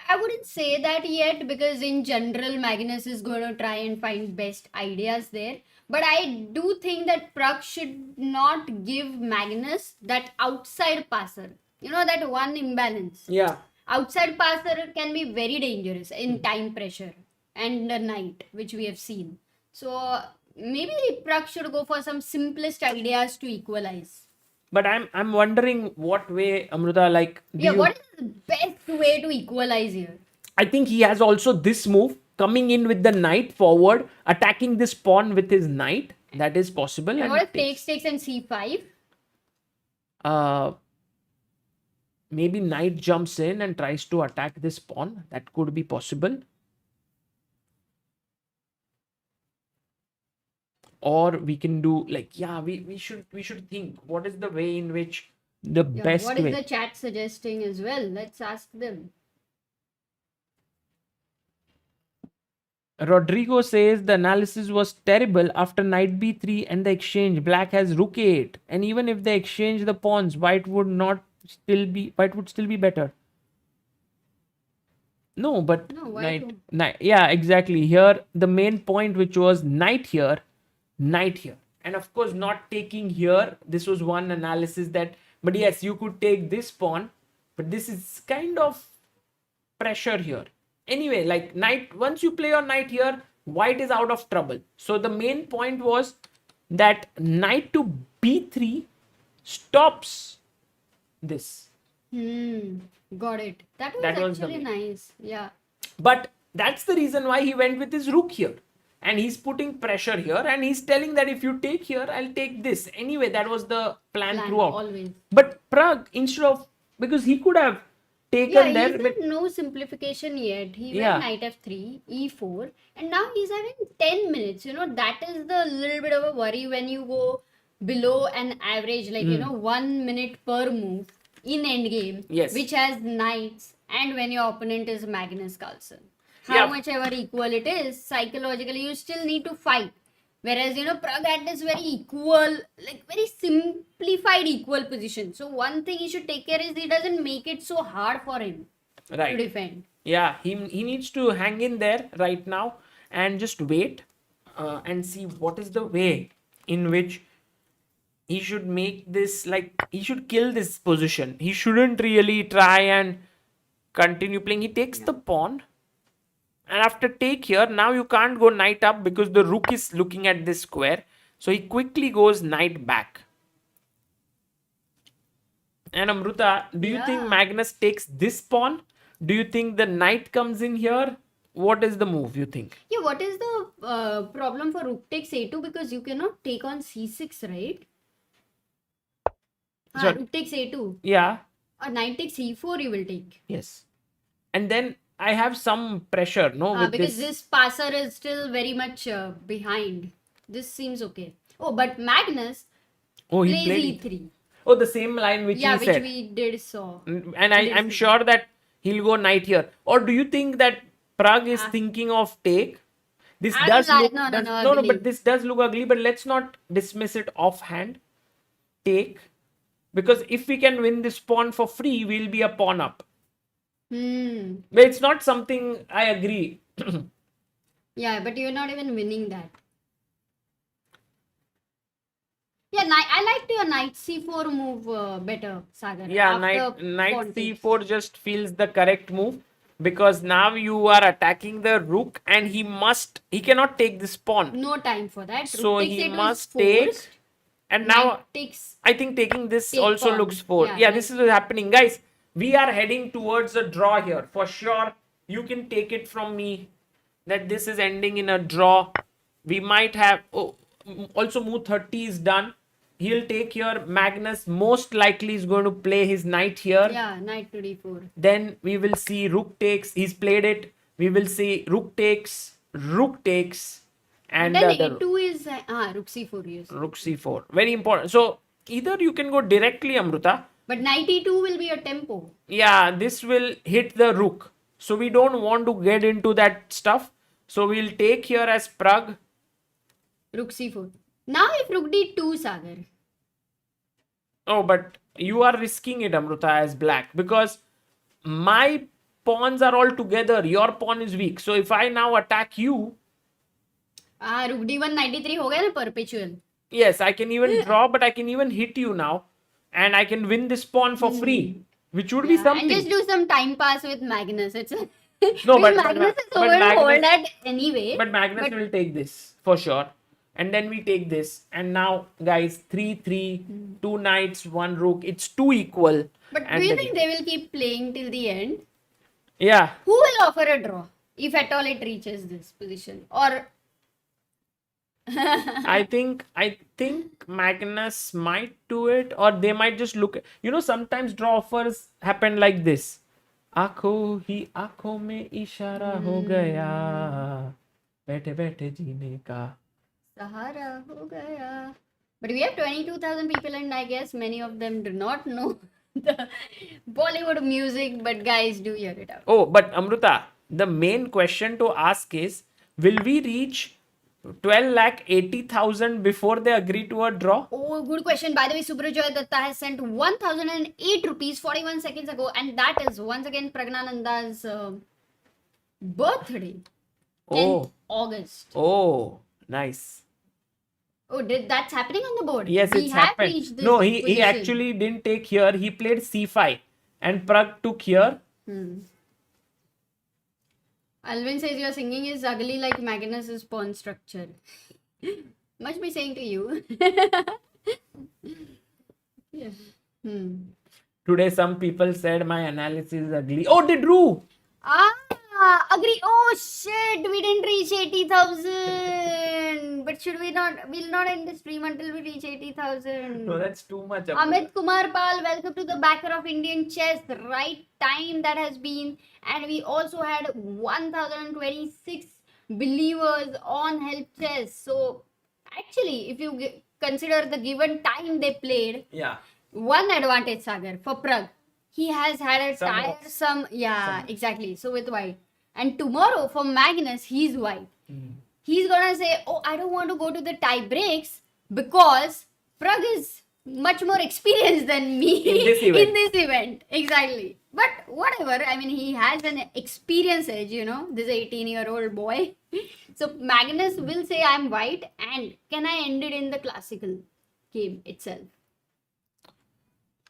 C: I wouldn't say that yet because in general Magnus is going to try and find best ideas there. But I do think that Prague should not give Magnus that outside passer. You know, that one imbalance.
B: Yeah.
C: Outside passer can be very dangerous in time pressure and the knight, which we have seen. So maybe Prague should go for some simplest ideas to equalize.
B: But I'm wondering what way, Amruta, like...
C: What is the best way to equalize here?
B: I think he has also this move coming in with the knight forward, attacking this pawn with his knight. That is possible.
C: And
B: And
C: what if takes and c5?
B: Maybe knight jumps in and tries to attack this pawn. That could be possible. Or we can do like, yeah, we should think what is the way in which the best
C: What is
B: way.
C: the chat suggesting as well? Let's ask them.
B: Rodrigo says the analysis was terrible after knight b3 and the exchange. Black has rook a8, and even if they exchange the pawns, white would still be better. No, but
C: No, white
B: knight, yeah, exactly. Here the main point, which was knight here, and of course not taking here. This was one analysis that, but yes, you could take this pawn, but this is kind of pressure here. Anyway, like knight, once you play your knight here, white is out of trouble. So the main point was that knight to b3 stops this.
C: Got it. That was
B: was the
C: actually
B: main.
C: nice. Yeah.
B: But that's the reason why he went with his rook here. And he's putting pressure here, and he's telling that if you take here, I'll take this. Anyway, that was the plan throughout.
C: Always.
B: But Prague, instead of, because he could have taken
C: Yeah,
B: there
C: he
B: with,
C: said no simplification yet. He
B: Yeah.
C: went knight f3, e4, and now he's having 10 minutes. That is the little bit of a worry when you go below an average, like, 1 minute per move in endgame,
B: Yes.
C: which has knights, and when your opponent is Magnus Carlsen. How
B: Yeah.
C: much ever equal it is, psychologically, you still need to fight. Whereas, Prague had this very equal, like very simplified equal position. So one thing he should take care is he doesn't make it so hard for him to
B: right.
C: defend.
B: Yeah, he needs to hang in there right now and just wait and see what is the way in which he should make this, like, he should kill this position. He shouldn't really try and continue playing. He takes the pawn. And after take here, now you can't go knight up because the rook is looking at this square. So he quickly goes knight back. And Amruta, do you think Magnus takes this pawn? Do you think the knight comes in here? What is the move you think?
C: Yeah, what is the problem for rook takes a2? Because you cannot take on c6, right?
B: Sorry.
C: Rook takes a2.
B: Yeah.
C: Knight takes e4 you will take.
B: Yes. And then I have some pressure, no? With
C: Because this passer is still very much behind. This seems okay. Oh, but Magnus
B: Oh, he
C: plays
B: played
C: e3.
B: Oh, the same line which
C: Yeah,
B: he
C: which
B: said.
C: we did saw.
B: And I'm sure that he'll go knight here. Or do you think that Prague is thinking of take? This
C: I
B: does
C: don't
B: look
C: like- no,
B: no,
C: ugly.
B: but this does look ugly. But let's not dismiss it offhand. Take, because if we can win this pawn for free, we'll be a pawn up. But it's not something I agree.
C: Yeah, but you're not even winning that. Yeah, I liked your knight c4 move better, Sagar.
B: Yeah,
C: after
B: knight
C: pawn takes.
B: c4 just feels the correct move, because now you are attacking the rook and he cannot take this pawn.
C: No time for that.
B: So
C: Rook takes
B: he
C: a2 is
B: must take,
C: forced.
B: and
C: Knight
B: now
C: takes
B: I think taking this
C: take
B: also
C: pawn.
B: looks for.
C: Yeah,
B: Yeah, this is what's happening, guys. We are heading towards a draw here for sure. You can take it from me that this is ending in a draw. We might have also move 30 is done. He'll take here. Magnus most likely is going to play his knight here.
C: Yeah, knight to d4.
B: Then we will see rook takes. He's played it. We will see rook takes, and
C: Then
B: the
C: a2 is rook c4 yes.
B: rook c4. Very important. So either you can go directly, Amruta.
C: But knight e2 will be a tempo.
B: Yeah, this will hit the rook. So we don't want to get into that stuff. So we'll take here as Prague.
C: Rook c4. Now if rook d2, Sagar.
B: Oh, but you are risking it, Amruta, as black, because my pawns are all together. Your pawn is weak. So if I now attack you,
C: Rook d1 93 हो गया ना perpetual.
B: yes, I can even draw, but I can even hit you now. And I can win this pawn for free, which would be something.
C: And just do some time pass with Magnus. It's
B: No,
C: because
B: but
C: Magnus is
B: but
C: over to hold
B: Magnus-
C: that anyway.
B: But Magnus will take this for sure. And then we take this. And now, guys, 3-3, 2 knights, 1 rook. It's 2 equal.
C: But
B: And
C: do you
B: the-
C: think they will keep playing till the end?
B: Yeah.
C: Who will offer a draw? if at all it reaches this position. Or
B: I think Magnus might do it, or they might just look. Sometimes draw offers happen like this. आंखों ही आंखों में इशारा हो गया, बैठे बैठे जीने का.
C: Sahara ho gaya. But we have 22,000 people, and I guess many of them do not know the Bollywood music. But guys, do hear it out.
B: Oh, but Amruta, the main question to ask is, will we reach 12,80,000 before they agree to a draw?
C: Oh, good question. By the way, Subrajoy Datta has sent 1,008 rupees 41 seconds ago, and that is once again Pragnanandha's birthday. 10th
B: Oh,
C: August.
B: oh, nice.
C: Oh, that's happening on the board?
B: Yes,
C: We
B: it's
C: have
B: happened.
C: reached this
B: No, he
C: position.
B: actually didn't take here. He played c5 and Prague took here.
C: Alvin says your singing is ugly like Magnus's pawn structure. Must be saying to you. Yeah.
B: Today, some people said my analysis is ugly. Oh, they drew.
C: Agree. Oh shit, we didn't reach 80,000. But should we not? We'll not end the stream until we reach 80,000.
B: No, that's too much.
C: Amit Kumar Pal, welcome to the backer of Indian chess. Right time that has been. And we also had 1,026 believers on help chess. So actually, if you consider the given time they played,
B: Yeah.
C: one advantage, Sagar, for Prague. He has had a
B: Some
C: tiresome, exactly. So with white. And tomorrow for Magnus, he's white. He's gonna say, oh, I don't want to go to the tie breaks because Prague is much more experienced than me
B: In this event.
C: in this event. Exactly. But whatever, I mean, he has an experience edge, this 18-year-old boy. So Magnus will say, I'm white, and can I end it in the classical game itself?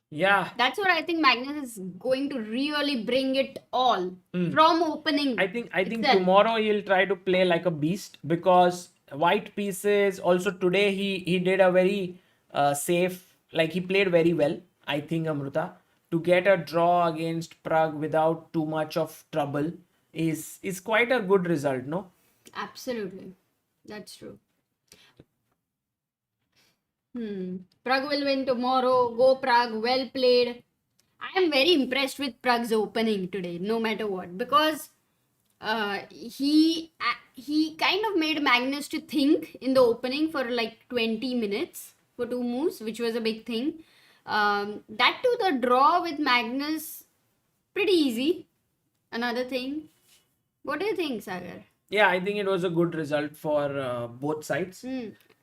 B: Yeah.
C: That's what I think Magnus is going to really bring it all from opening.
B: I think
C: itself.
B: tomorrow he'll try to play like a beast because white pieces. Also today he did a very safe, like he played very well. I think Amruta to get a draw against Prague without too much of trouble is quite a good result, no?
C: Absolutely, that's true. Prague will win tomorrow. Go Prague, well played. I am very impressed with Prague's opening today, no matter what, because he kind of made Magnus to think in the opening for like 20 minutes for two moves, which was a big thing. That too, the draw with Magnus, pretty easy. Another thing. What do you think, Sagar?
B: Yeah, I think it was a good result for both sides.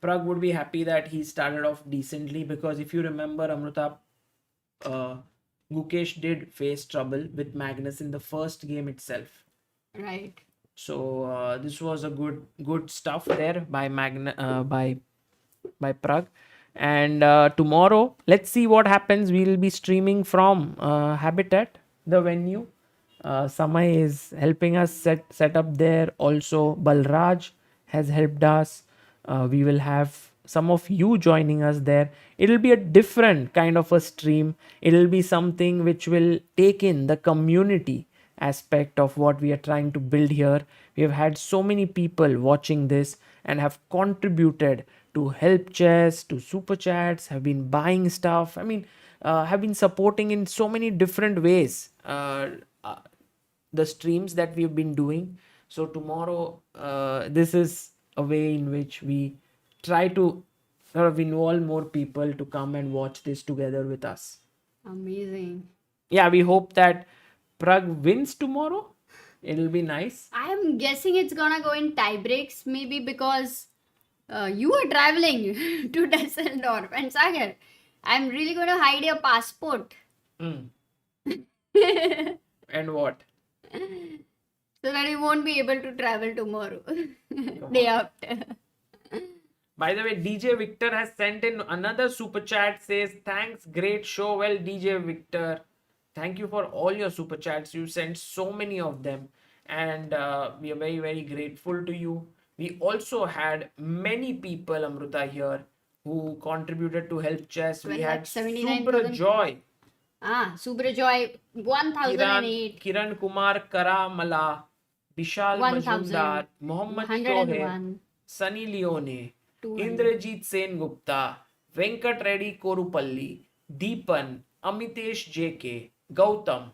B: Prague would be happy that he started off decently because if you remember, Amruta, Gukesh did face trouble with Magnus in the first game itself.
C: Right.
B: So this was a good stuff there by by Prague. And tomorrow, let's see what happens. We'll be streaming from Habitat, the venue. Samay is helping us set up there. Also, Balraj has helped us. We will have some of you joining us there. It'll be a different kind of a stream. It'll be something which will take in the community aspect of what we are trying to build here. We have had so many people watching this and have contributed to help chess, to super chats, have been buying stuff. I mean, have been supporting in so many different ways the streams that we've been doing. So tomorrow, this is a way in which we try to sort of involve more people to come and watch this together with us.
C: Amazing.
B: Yeah, we hope that Prague wins tomorrow. It'll be nice.
C: I am guessing it's gonna go in tie breaks, maybe because you are traveling to Düsseldorf. And Sagar, I'm really going to hide your passport.
B: And what?
C: So that you won't be able to travel tomorrow. Day after.
B: By the way, DJ Victor has sent in another super chat. Says, thanks, great show. Well, DJ Victor, thank you for all your super chats. You sent so many of them. And we are very, very grateful to you. We also had many people, Amruta, here who contributed to help chess. We had Super Joy.
C: Super Joy, 1008.
B: Kiran Kumar Karamala, Vishal
C: 1000.
B: Majumdar, Mohammad Shoaib,
C: 101.
B: Sunny Leone,
C: 200.
B: Indrajit Sen Gupta, Venkat Reddy Korupalli, Deepan, Amitesh JK, Gautam,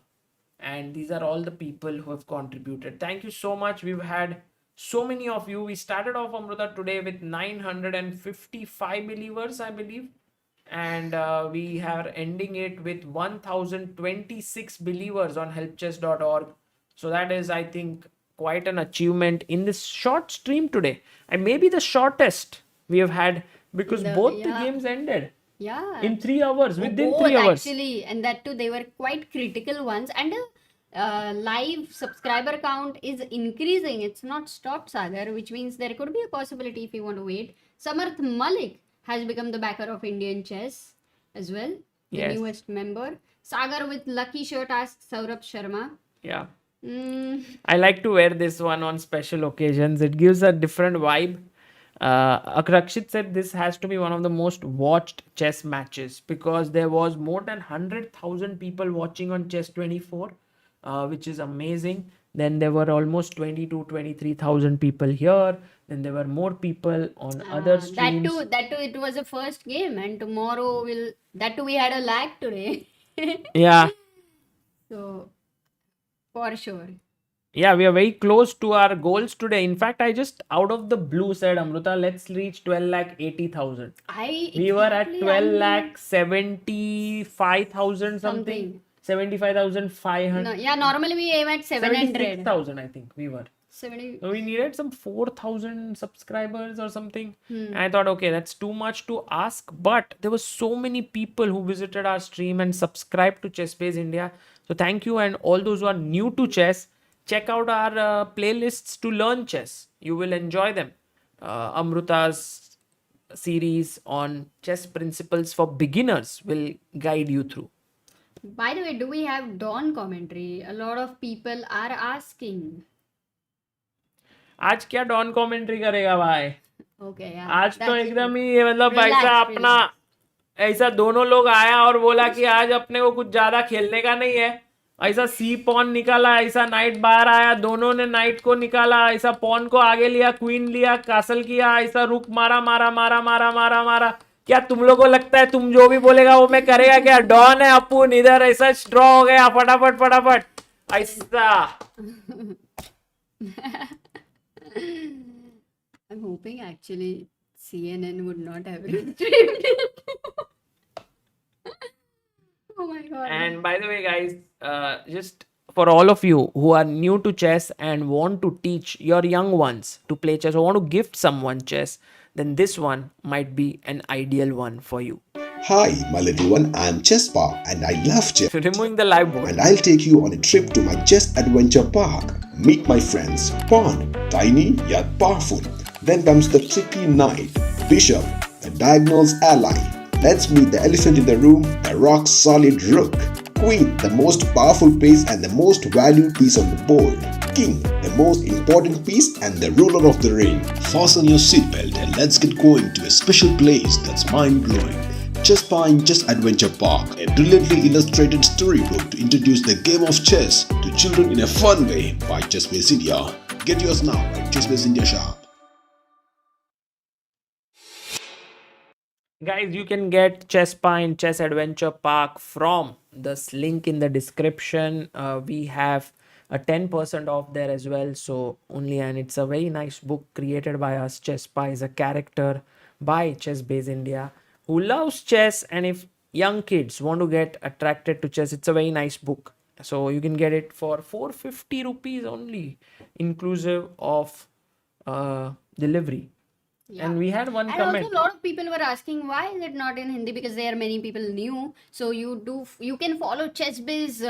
B: and these are all the people who have contributed. Thank you so much. We've had so many of you. We started off Amruta today with 955 believers, I believe, and we are ending it with 1026 believers on helpchess.org. So that is, I think, quite an achievement in this short stream today, and maybe the shortest we have had, because both the
C: yeah.
B: games ended
C: Yeah.
B: in 3 hours, within
C: Both
B: 3 hours.
C: actually, and that too, they were quite critical ones. And live subscriber count is increasing. It's not stopped, Sagar, which means there could be a possibility if you want to wait. Samarth Malik has become the backer of Indian chess as well, the
B: Yes.
C: newest member. Sagar with lucky shirt asked Saurabh Sharma.
B: Yeah.
C: Mm,
B: I like to wear this one on special occasions. It gives a different vibe. Rakshit said this has to be one of the most watched chess matches because there was more than 100,000 people watching on Chess 24, which is amazing. Then there were almost 23,000 people here. Then there were more people on other streams.
C: that too, it was the first game, and tomorrow will that too we had a lag today.
B: Yeah.
C: So for sure.
B: Yeah, we are very close to our goals today. In fact, I just out of the blue said, Amruta, let's reach 12 lakh 80,000. We were at 12 lakh 75,000 something. 75,500.
C: No, yeah, normally we aim at 700.
B: 76,000, I think we were.
C: 70.
B: So we needed some 4,000 subscribers or something. And I thought, okay, that's too much to ask. But there were so many people who visited our stream and subscribed to ChessBase India. So thank you. And all those who are new to chess, check out our playlists to learn chess. You will enjoy them. Amruta's series on chess principles for beginners will guide you through.
C: By the way, do we have Dawn commentary? A lot of people are asking.
B: आज क्या don commentary करेगा भाई?
C: Okay, yeah.
B: आज तो
C: that's
B: एकदम
C: good.
B: ही मतलब
C: Relax,
B: ऐसा अपना ऐसा दोनों लोग आया और बोला कि आज अपने को कुछ ज्यादा खेलने का नहीं है. ऐसा सी पॉन निकाला, ऐसा नाइट बाहर आया, दोनों ने नाइट को निकाला, ऐसा पॉन को आगे लिया, क्वीन लिया, कासल किया, ऐसा रुक मारा मारा मारा मारा मारा मारा. क्या तुम लोगों को लगता है तुम जो भी बोलेगा वो मैं करेगा क्या? डॉन है अपुन इधर, ऐसा ड्रॉ हो गया फटाफट फटाफट ऐसा.
C: I'm hoping actually CNN would not have streamed it. Oh my god.
B: And by the way, guys, just for all of you who are new to chess and want to teach your young ones to play chess or want to gift someone chess, then this one might be an ideal one for you.
I: Hi, my little one, I'm Chesspa and I love chess.
B: Removing the live board.
I: And I'll take you on a trip to my chess adventure park. Meet my friends, Pawn, tiny yet powerful. Then comes the tricky knight, Bishop, the diagonal's ally. Let's meet the elephant in the room, the rock-solid rook. Queen, the most powerful piece and the most valued piece on the board. King, the most important piece and the ruler of the ring. Fasten your seatbelt and let's get going to a special place that's mind-blowing. Chesspa in Chess Adventure Park, a brilliantly illustrated storybook to introduce the game of chess to children in a fun way by ChessBase India. Get yours now at ChessBase India shop.
B: Guys, you can get Chesspa in Chess Adventure Park from this link in the description. We have a 10% off there as well. So and it's a very nice book created by us. Chesspa is a character by ChessBase India who loves chess, and if young kids want to get attracted to chess, it's a very nice book. So you can get it for 450 rupees only, inclusive of delivery.
C: Yeah.
B: And we had one
C: And
B: comment.
C: also a lot of people were asking why is it not in Hindi, because there are many people new. So you can follow ChessBase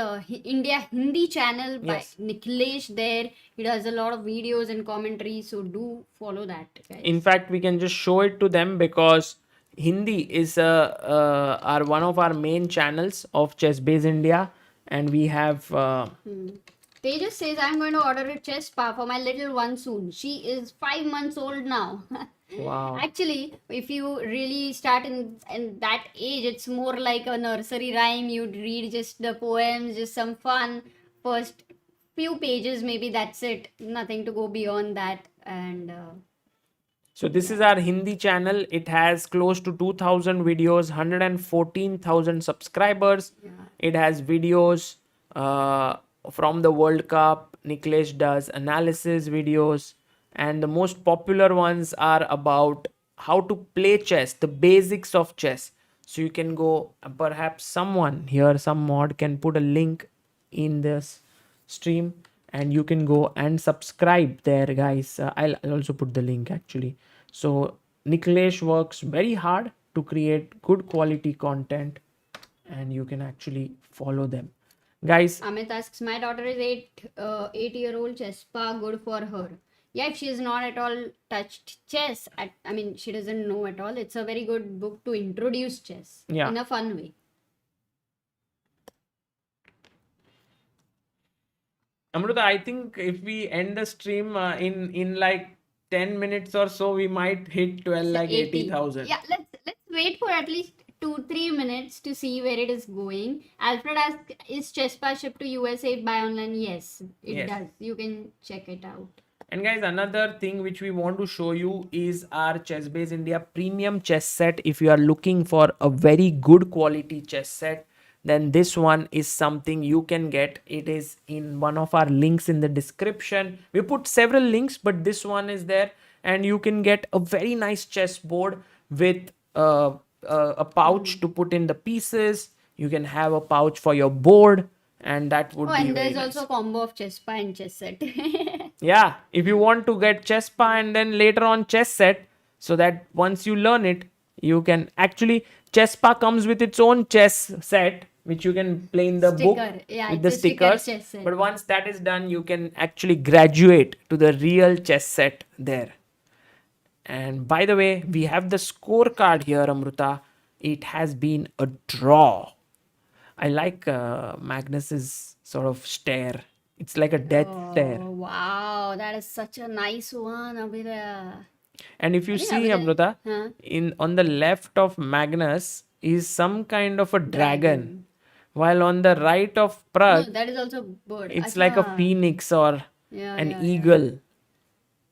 C: India Hindi channel by
B: Yes.
C: Nikhilesh there. He does a lot of videos and commentary. So do follow that, guys.
B: In fact, we can just show it to them because Hindi is our one of our main channels of ChessBase India, and we have
C: Tejas says I'm going to order a chess spa for my little one soon. She is 5 months old now.
B: wow.
C: Actually, if you really start in that age, it's more like a nursery rhyme. You'd read just the poems, just some fun. First few pages, maybe that's it. Nothing to go beyond that. And
B: So this is our Hindi channel. It has close to 2000 videos, 114,000 subscribers. It has videos from the World Cup. Niklesh does analysis videos, and the most popular ones are about how to play chess, the basics of chess. So you can go, perhaps someone here, some mod can put a link in this stream, and you can go and subscribe there, guys. I'll also put the link actually. So Niklesh works very hard to create good quality content, and you can actually follow them, guys.
C: Amit asks, my daughter is 8-year-old Chespa, good for her. Yeah, if she is not at all touched chess, I mean, she doesn't know at all. It's a very good book to introduce chess
B: Yeah.
C: in a fun way.
B: Amruta, I think if we end the stream in like 10 minutes or so, we might hit 12 like 80,000.
C: Yeah, let's wait for at least 2-3 minutes to see where it is going. Alfred asks, is Chespa shipped to USA by online? Yes, it
B: Yes.
C: does. You can check it out.
B: And guys, another thing which we want to show you is our ChessBase India premium chess set. If you are looking for a very good quality chess set, then this one is something you can get. It is in one of our links in the description. We put several links, but this one is there, and you can get a very nice chessboard with a pouch to put in the pieces. You can have a pouch for your board, and that would be
C: and
B: very
C: there's
B: nice.
C: also a combo of Chespa and chess set.
B: Yeah, if you want to get Chespa and then later on chess set, so that once you learn it, you can actually, Chespa comes with its own chess set, which you can play in the book
C: Yeah,
B: with the
C: it's a sticker
B: stickers.
C: chess set.
B: But once that is done, you can actually graduate to the real chess set there. And by the way, we have the scorecard here, Amruta. It has been a draw. I like Magnus's sort of stare. It's like a death stare.
C: Oh, wow, that is such a nice one, Abhira.
B: And if you
C: Yeah,
B: see,
C: but
B: Amruta,
C: huh?
B: on the left of Magnus is some kind of a dragon, while on the right of
C: No,
B: Prague,
C: that is also bird.
B: it's like a
C: Acha.
B: phoenix or
C: Yeah,
B: an
C: yeah,
B: eagle.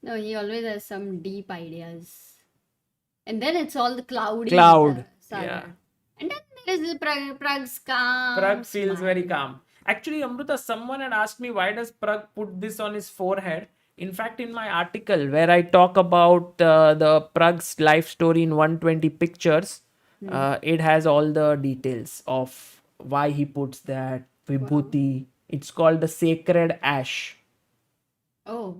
C: No, he always has some deep ideas. And then it's all the cloudy
B: Cloud,
C: saga.
B: yeah.
C: And then there is the Prague's calm.
B: Prague feels
C: smile.
B: very calm. Actually, Amruta, someone had asked me why does Prague put this on his forehead. In fact, in my article where I talk about the Prague's life story in 120 pictures, it has all the details of why he puts that vibhuti. It's called the sacred ash.
C: Oh,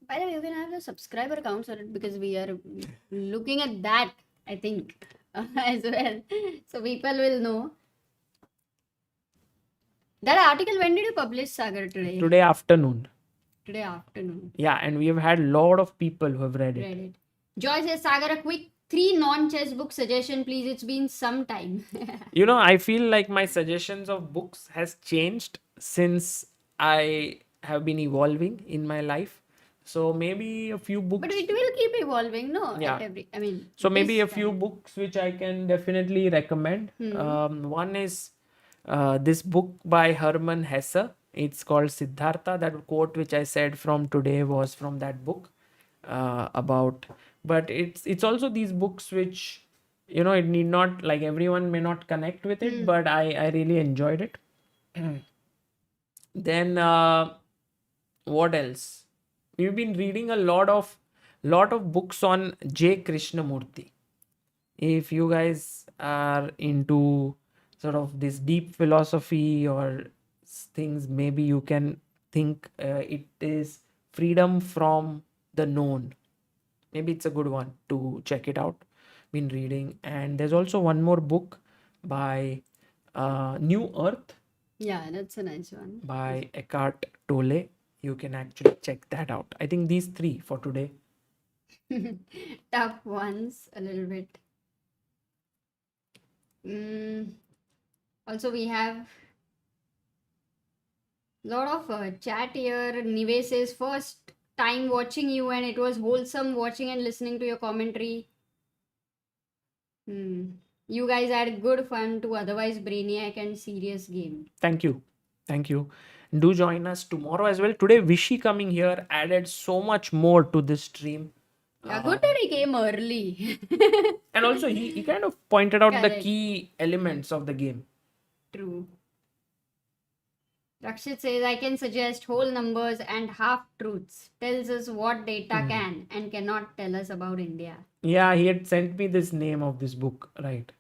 C: by the way, you can have the subscriber counts on it because we are looking at that, I think, as well. So people will know. That article, when did you publish, Sagar, today?
B: Today afternoon.
C: Today afternoon.
B: Yeah, and we have had a lot of people who have read it.
C: Read it. Joy says, Sagar, a quick 3 non-chess book suggestion, please. It's been some time.
B: You know, I feel like my suggestions of books has changed since I have been evolving in my life. So maybe a few books.
C: But it will keep evolving, no?
B: Yeah.
C: At every, I mean.
B: So maybe a
C: this
B: few
C: time.
B: books which I can definitely recommend. One is this book by Hermann Hesse. It's called Siddhartha. That quote which I said from today was from that book about. But it's also these books which, you know, it need not, like everyone may not connect with it, but I really enjoyed it. Then what else? We've been reading a lot of books on J. Krishnamurti. If you guys are into sort of this deep philosophy or things, maybe you can think it is Freedom from the Known. Maybe it's a good one to check it out. Been reading, and there's also one more book by New Earth
C: Yeah, that's a nice one.
B: by Eckhart Tolle. You can actually check that out. I think these 3 for today.
C: Tough ones, a little bit. Also, we have a lot of chat here. Nive says, first time watching you and it was wholesome watching and listening to your commentary. You guys had good fun to otherwise brainiac and serious game.
B: Thank you. do join us tomorrow as well. Today, Vishy coming here added so much more to this stream.
C: Yeah, good that he came early.
B: And also, he kind of pointed out the
C: Correct.
B: key elements of the game.
C: True. Rakshit says, I can suggest whole numbers and half truths. Tells us what data can and cannot tell us about India.
B: Yeah, he had sent me this name of this book, right?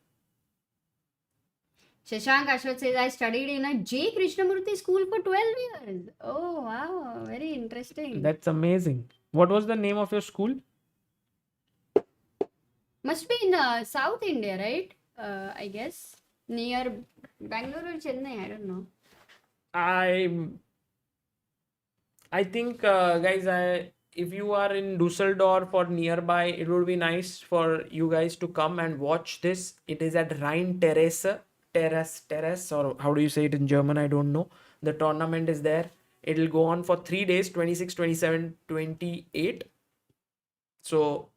C: Shashank Ashwath says, I studied in a J. Krishnamurti school for 12 years. Oh, wow. Very interesting.
B: That's amazing. What was the name of your school?
C: Must be in South India, right? I guess. Near Bangalore or Chennai. I don't know.
B: I think, guys, if you are in Dusseldorf or nearby, it would be nice for you guys to come and watch this. It is at Terrace, or how do you say it in German? I don't know. The tournament is there. It'll go on for 3 days, 26, 27, 28. So,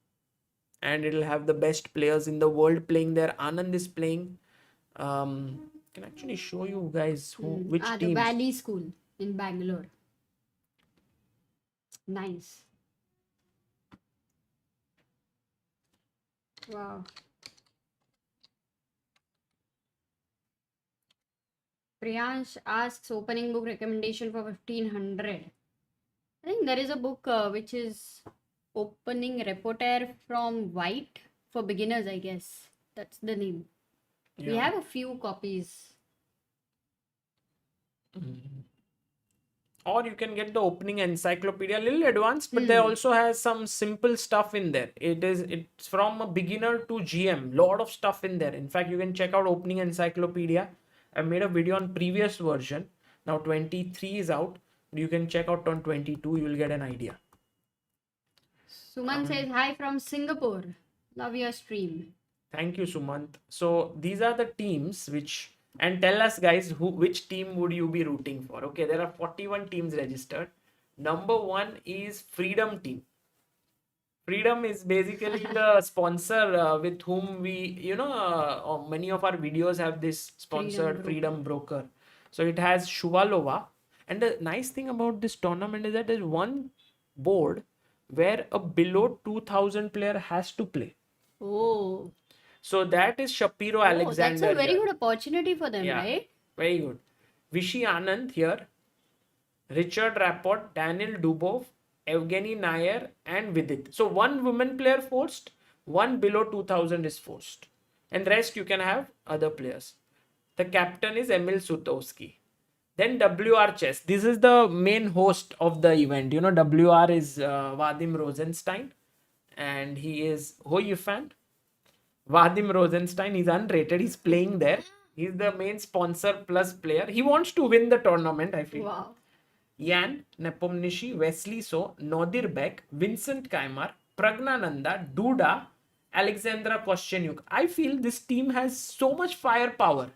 B: and it'll have the best players in the world playing there. Anand is playing. Can actually show you guys which
C: The
B: teams.
C: Valley School in Bangalore. Nice. Wow. Priyansh asks opening book recommendation for 1500. I think there is a book which is opening repertoire from White for beginners, I guess. That's the name. We
B: Yeah.
C: have a few copies.
B: Or you can get the opening encyclopedia, a little advanced, but there also has some simple stuff in there. It's from a beginner to GM, lot of stuff in there. In fact, you can check out opening encyclopedia. I made a video on previous version. Now 23 is out. You can check out on 22. You will get an idea.
C: Suman says hi from Singapore. Love your stream.
B: Thank you, Sumant. So these are the teams which, and tell us guys which team would you be rooting for. Okay, there are 41 teams registered. Number 1 is Freedom team. Freedom is basically the sponsor with whom we, many of our videos have this sponsored Freedom Broker. So it has Shuvalova. And the nice thing about this tournament is that there's one board where a below 2000 player has to play.
C: Oh.
B: So that is Shapiro
C: Oh,
B: Alexander.
C: that's a very
B: here.
C: good opportunity for them,
B: Yeah,
C: right?
B: very good. Vishy Anand here, Richard Rapport, Daniel Dubov, Evgeny Nair, and Vidit. So one women player forced, one below 2000 is forced. And rest you can have other players. The captain is Emil Sutowski. Then WR Chess. This is the main host of the event. You know, WR is Vadim Rosenstein. And he is fan. Vadim Rosenstein is unrated. He's playing there. He's the main sponsor plus player. He wants to win the tournament, I feel.
C: Wow.
B: Jan Nepomniachtchi, Wesley So, Nodir Beck, Vincent Kaimar, Pragnananda, Duda, Alexandra Koschenyuk. I feel this team has so much firepower.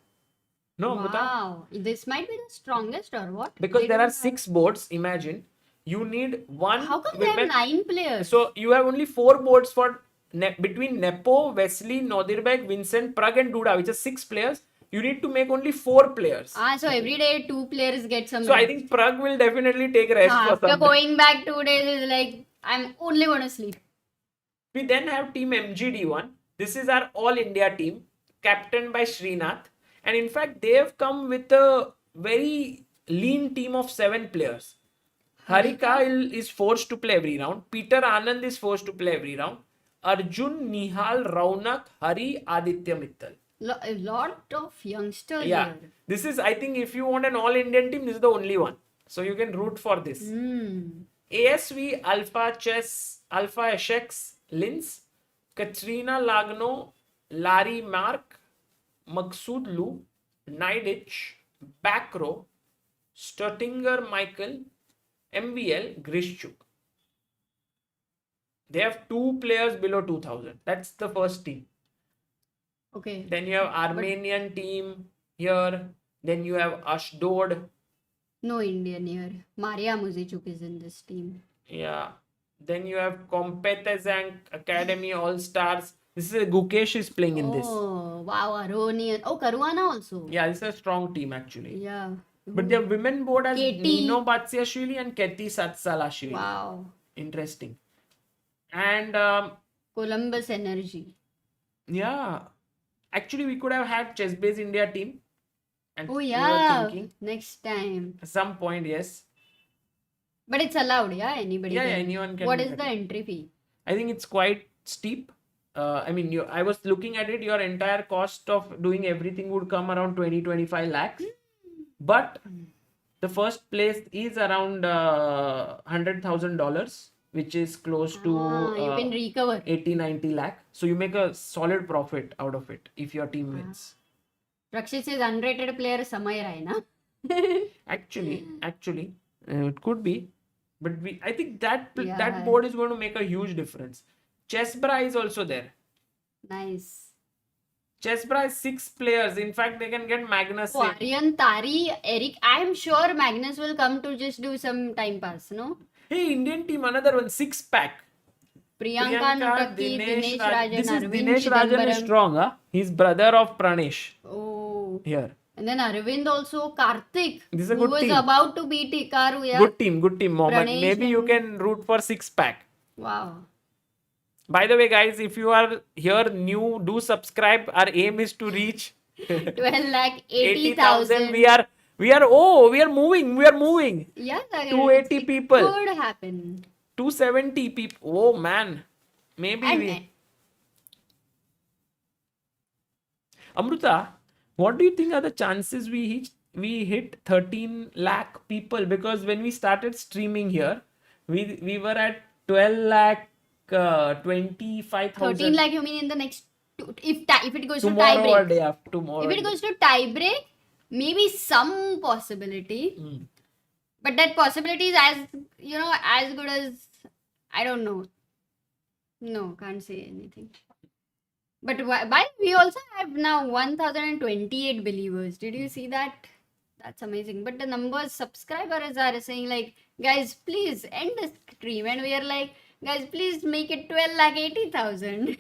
B: No, Amrita?
C: Wow. This might be the strongest or what?
B: Because
C: They
B: there
C: don't
B: are 6 boards. Imagine you need one.
C: How come they have 9 players?
B: So you have only 4 boards for between Nepo, Wesley, Nodirbek, Vincent, Prague, and Duda, which are 6 players. You need to make only 4 players.
C: So every day 2 players get some.
B: So I think Prague will definitely take rest for
C: After
B: some.
C: going back 2 days is like, I'm only going to sleep.
B: We then have team MGD1. This is our all India team, captained by Srinath. And in fact, they have come with a very lean team of 7 players. Harika is forced to play every round. Peter Anand is forced to play every round. Arjun, Nihal, Raunak, Hari, Aditya Mittal.
C: A lot of youngsters
B: Yeah.
C: here.
B: This is, I think, if you want an all-Indian team, this is the only one. So you can root for this. ASV, Alpha Chess, Alpha Essex, Linz, Katrina Lagno, Larry Mark, Maksud Lu, Naidich, Backrow, Stuttinger Michael, MVL, Grishchuk. They have 2 players below 2000. That's the first team.
C: Okay.
B: Then you have Armenian team here. Then you have Ashdod.
C: No Indian here. Maria Muzichuk is in this team.
B: Yeah. Then you have Kompetezank Academy All Stars. This is Gukesh is playing in this.
C: Oh, wow. Aronian. Oh, Caruana also.
B: Yeah, this is a strong team actually.
C: Yeah.
B: But their women board has
C: Katie.
B: Nino Batsiashvili and Keti Satsalashvili.
C: Wow.
B: Interesting. And
C: Columbus Energy.
B: yeah, actually we could have had chess-based India team. And
C: Oh
B: we were
C: yeah.
B: thinking
C: Next time.
B: at some point, yes.
C: But it's allowed, yeah? Anybody
B: Yeah,
C: can.
B: anyone can.
C: What
B: do
C: is
B: that.
C: the entry fee?
B: I think it's quite steep. I mean, I was looking at it, your entire cost of doing everything would come around 20-25 lakhs. But the first place is around $100,000, which is close to
C: You can recover.
B: 80-90 lakh. So you make a solid profit out of it if your team wins.
C: Rakshit says unrated player Samay Rai, na?
B: Actually, it could be. But I think that
C: Yeah.
B: that board is going to make a huge difference. Chessbra is also there.
C: Nice.
B: Chessbra is 6 players. In fact, they can get Magnus.
C: Oh, Aryan, Tari, Eric. I'm sure Magnus will come to just do some time pass, no?
B: Hey, Indian team, another one, 6-pack.
C: Priyanka Nutaki, Dinesh Rajan,
B: This is
C: Arvind
B: Dinesh Rajan is
C: Chidambaram.
B: strong, huh? He's brother of Pranesh
C: Oh.
B: here.
C: And then Arvind also, Karthik,
B: This is a
C: who
B: good
C: was
B: team.
C: about to beat Hikaru, yeah?
B: Good team, Mohammed.
C: Pranesh
B: Maybe you
C: and-
B: can root for 6-pack.
C: Wow.
B: By the way, guys, if you are here new, do subscribe. Our aim is to reach
C: 12,80,000.
B: We are moving.
C: Yeah, Sagar,
B: 280
C: it
B: people.
C: could happen.
B: 270 people. Oh man. Maybe
C: And
B: Amruta, what do you think are the chances we hit 13 lakh people? Because when we started streaming here, we were at 12 lakh 25,000.
C: 13 lakh, you mean in the next if it goes
B: tomorrow
C: to tie
B: or
C: break?
B: day after tomorrow.
C: If it goes to tie break, maybe some possibility. But that possibility is as good as, I don't know. No, can't say anything. But we also have now 1,028 believers. Did you see that? That's amazing. But the numbers, subscribers are saying like, guys, please end the stream. And we are like, guys, please make it 12,80,000.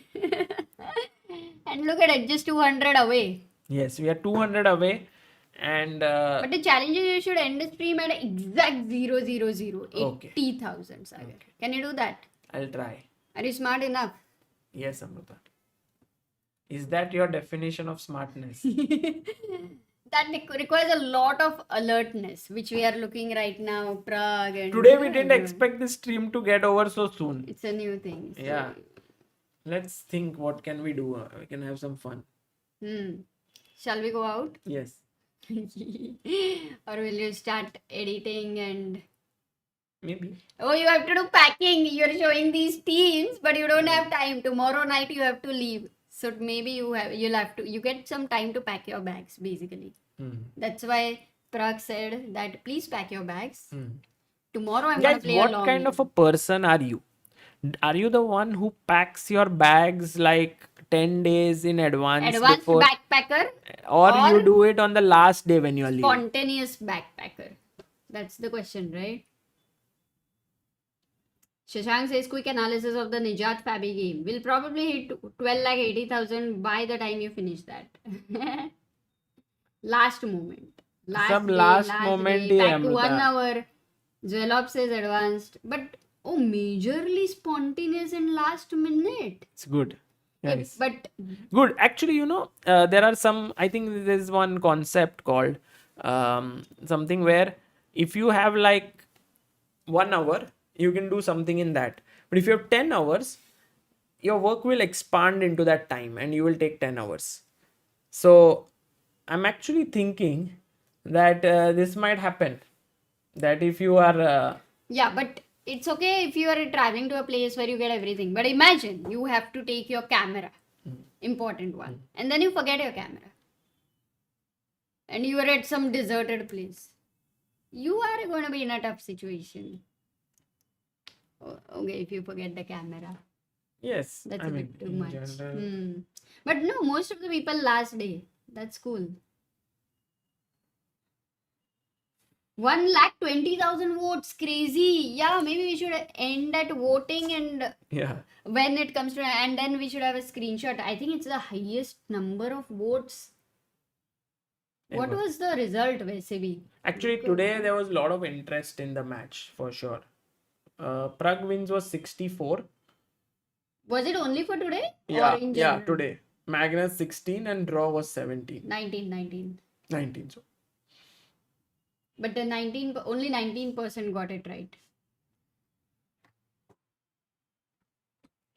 C: And look at it, just 200 away.
B: Yes, we are 200 away. And
C: But the challenge is you should end the stream at exact 000
B: Okay.
C: 80,000. Sagar.
B: Okay.
C: Can you do that?
B: I'll try.
C: Are you smart enough?
B: Yes, Amruta. Is that your definition of smartness?
C: That requires a lot of alertness, which we are looking right now. Prague and
B: Today we didn't expect this stream to get over so soon.
C: It's a new thing. So.
B: Yeah. Let's think what can we do. We can have some fun.
C: Shall we go out?
B: Yes.
C: Or will you start editing and...
B: Maybe.
C: Oh, you have to do packing. You're showing these teams, but you don't have time. Tomorrow night you have to leave. So maybe you get some time to pack your bags, basically. That's why Prague said that please pack your bags. Tomorrow I'm going to
B: Guys,
C: play a
B: what
C: long
B: kind
C: game.
B: of a person are you? Are you the one who packs your bags like 10 days in advance
C: Advanced
B: before,
C: backpacker
B: or you
C: or
B: do it on the last day when you are leaving?
C: spontaneous backpacker? That's the question, right? Shashank says quick analysis of the Nijat Fabi game. We'll probably hit 12,80,000 by the time you finish that. Last moment.
B: Some last moment
C: day.
B: hi hai,
C: Back to
B: Amruta.
C: 1 hour. Zwelop says advanced. But majorly spontaneous in last minute.
B: It's good. Yes.
C: But
B: Good. Actually, there are some, I think there's one concept called something where if you have like 1 hour, you can do something in that. But if you have 10 hours, your work will expand into that time and you will take 10 hours. So I'm actually thinking that this might happen. That if you are...
C: yeah, but it's okay if you are traveling to a place where you get everything. But imagine you have to take your camera, important one, and then you forget your camera. And you are at some deserted place. You are going to be in a tough situation. Okay, if you forget the camera.
B: Yes.
C: That's
B: I
C: a
B: mean,
C: bit too
B: in
C: much.
B: general-
C: But no, most of the people last day. That's cool. 1,20,000 votes, crazy. Yeah, maybe we should end at voting and
B: Yeah.
C: when it comes to, and then we should have a screenshot. I think it's the highest number of votes What
B: ever.
C: was the result, वैसे भी?
B: Actually, today there was a lot of interest in the match for sure. Prague wins was 64.
C: Was it only for today?
B: Yeah,
C: Or in
B: yeah,
C: general?
B: today. Magnus 16 and draw was 17.
C: 19.
B: 19. So
C: But the only 19% got it right.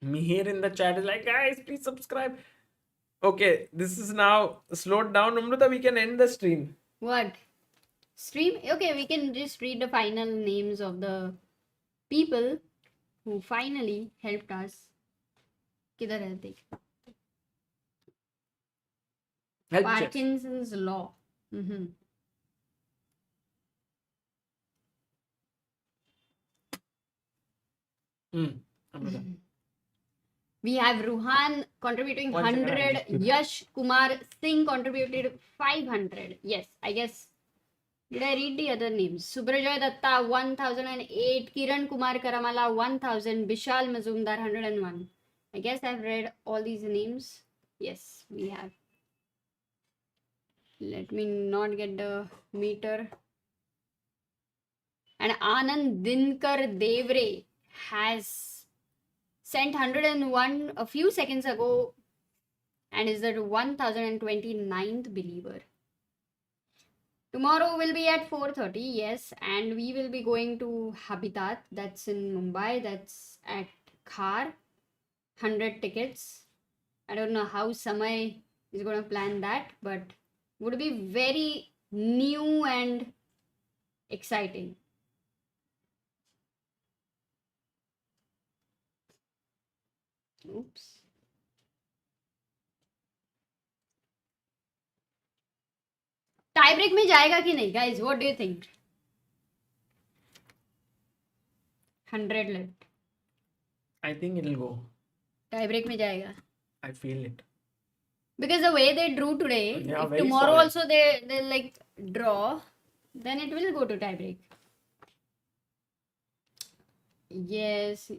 B: Mihir in the chat is like, guys, please subscribe. Okay, this is now slowed down. Amrita, we can end the stream.
C: What? Stream? Okay, we can just read the final names of the people who finally helped us. किधर है देख?
B: Help checks.
C: Parkinson's law. Mm-hmm.
B: Amrita.
C: We have Ruhan contributing
B: One second,
C: 100.
B: I'll just
C: Yash Kumar Singh contributed 500. Yes, I guess. Did I read the other names? Subrajoy Datta 1008. Kiran Kumar Karamala 1000. Bishal Mazumdar 101. I guess I've read all these names. Yes, we have. Let me not get the meter. And Anand Dinkar Devre has sent 101 a few seconds ago and is the 1029th believer. Tomorrow will be at 4:30, yes, and we will be going to Habitat, that's in Mumbai, that's at Khar. 100 tickets. I don't know how Samay is going to plan that, but would be very new and exciting. Oops. Tie break में जाएगा कि नहीं, guys? What do you think? 100 left.
B: I think it'll go.
C: Tie break में जाएगा.
B: I feel it.
C: Because the way they drew today,
B: Yeah,
C: if
B: very
C: tomorrow
B: solid.
C: also they like draw, then it will go to tie break. Yes.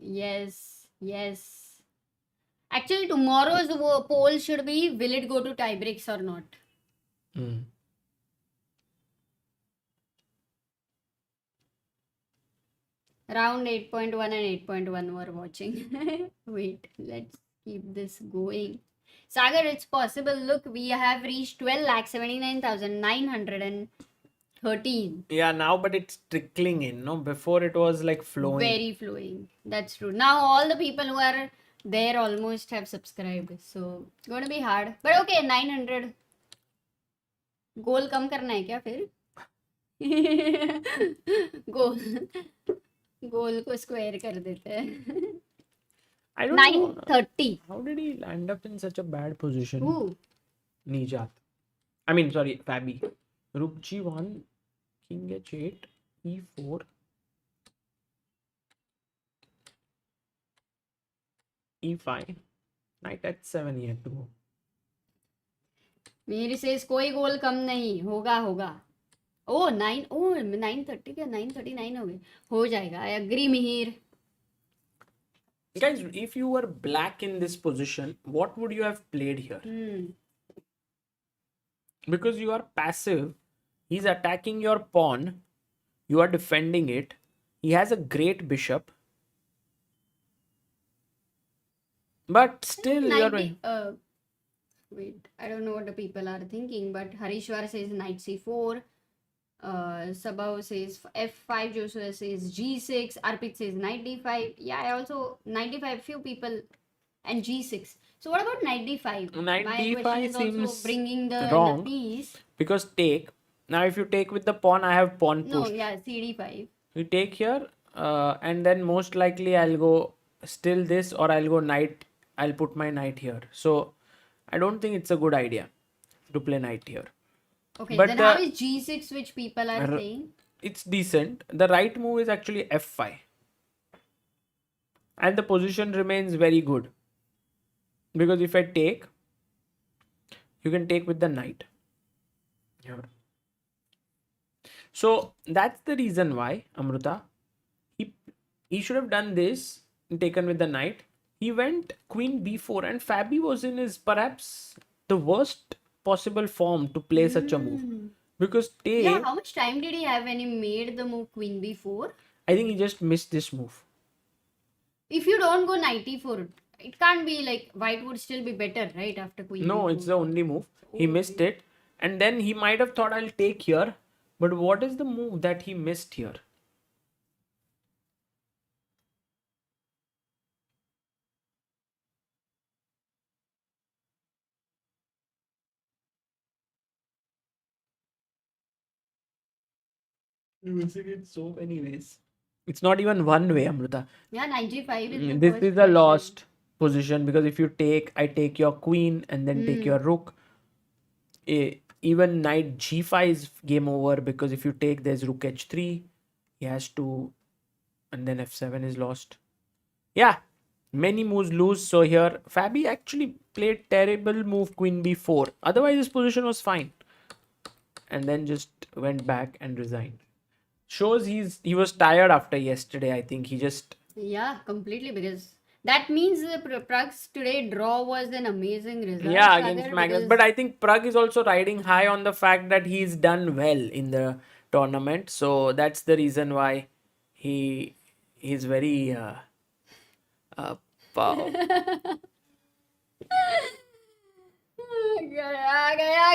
C: Actually, tomorrow's poll should be, will it go to tie breaks or not? Round 8.1 and 8.1 were watching. Wait, let's keep this going. Sagar, it's possible. Look, we have reached 12,79,913.
B: Yeah, now, but it's trickling in, no? Before it was like flowing.
C: Very flowing. That's true. Now all the people who are there almost have subscribed. So it's going to be hard. But okay, 900. Goal कम करना है क्या फिर? गोल को square कर देते हैं.
B: I don't know.
C: 930.
B: How did he end up in such a bad position?
C: Who?
B: Nijat. I mean, sorry, Fabi. Rook G1, King H8, E4. E5. Knight H7 he had to go.
C: मेरे से कोई गोल कम नहीं होगा. ओ 930 क्या 939 हो गए. हो जाएगा. I agree, Mihir.
B: Guys, if you were black in this position, what would you have played here? Because you are passive, he's attacking your pawn, you are defending it, he has a great bishop, but still you are...
C: Wait, I don't know what the people are thinking, but Harishwar says knight c4, Sabhav says f5, Joshua says g6, Arpit says knight d5. Yeah, I also knight d5, few people, and g6. So what about knight d5?
B: Knight
C: My
B: d5
C: question is
B: seems
C: also bringing the
B: wrong.
C: piece.
B: Because take. Now if you take with the pawn, I have pawn push.
C: No, yeah, cd5.
B: You take here, and then most likely I'll go still this, or I'll go knight. I'll put my knight here. So I don't think it's a good idea to play knight here.
C: Okay,
B: But
C: then how is g6, which people are saying?
B: It's decent. The right move is actually f5. And the position remains very good. Because if I take, you can take with the knight. Here. So that's the reason why, Amruta, he should have done this, taken with the knight. He went queen b4, and Fabi was in his perhaps the worst possible form to play such a move. Because
C: Yeah, how much time did he have when he made the move Queen B4?
B: I think he just missed this move.
C: If you don't go knight e4, it can't be like white would still be better, right? After Queen
B: No,
C: B4.
B: it's the only move. He missed it. And then he might have thought I'll take here. But what is the move that he missed here? Missing it so many ways. It's not even one way, Amrita.
C: Yeah, knight g5 is the
B: This
C: first
B: is a
C: question.
B: lost position because if you take, I take your queen and then take your rook. Even knight g5 is game over because if you take, there's rook h3. He has to, and then f7 is lost. Yeah, many moves lose. So here, Fabi actually played terrible move queen b4. Otherwise, his position was fine. And then just went back and resigned. Shows he was tired after yesterday. I think he just
C: Yeah, completely, because that means the Prague's today draw was an amazing result.
B: against
C: Sagar,
B: Magnus.
C: because-
B: But I think Prague is also riding high on the fact that he's done well in the tournament. So that's the reason why he's very
C: गया गया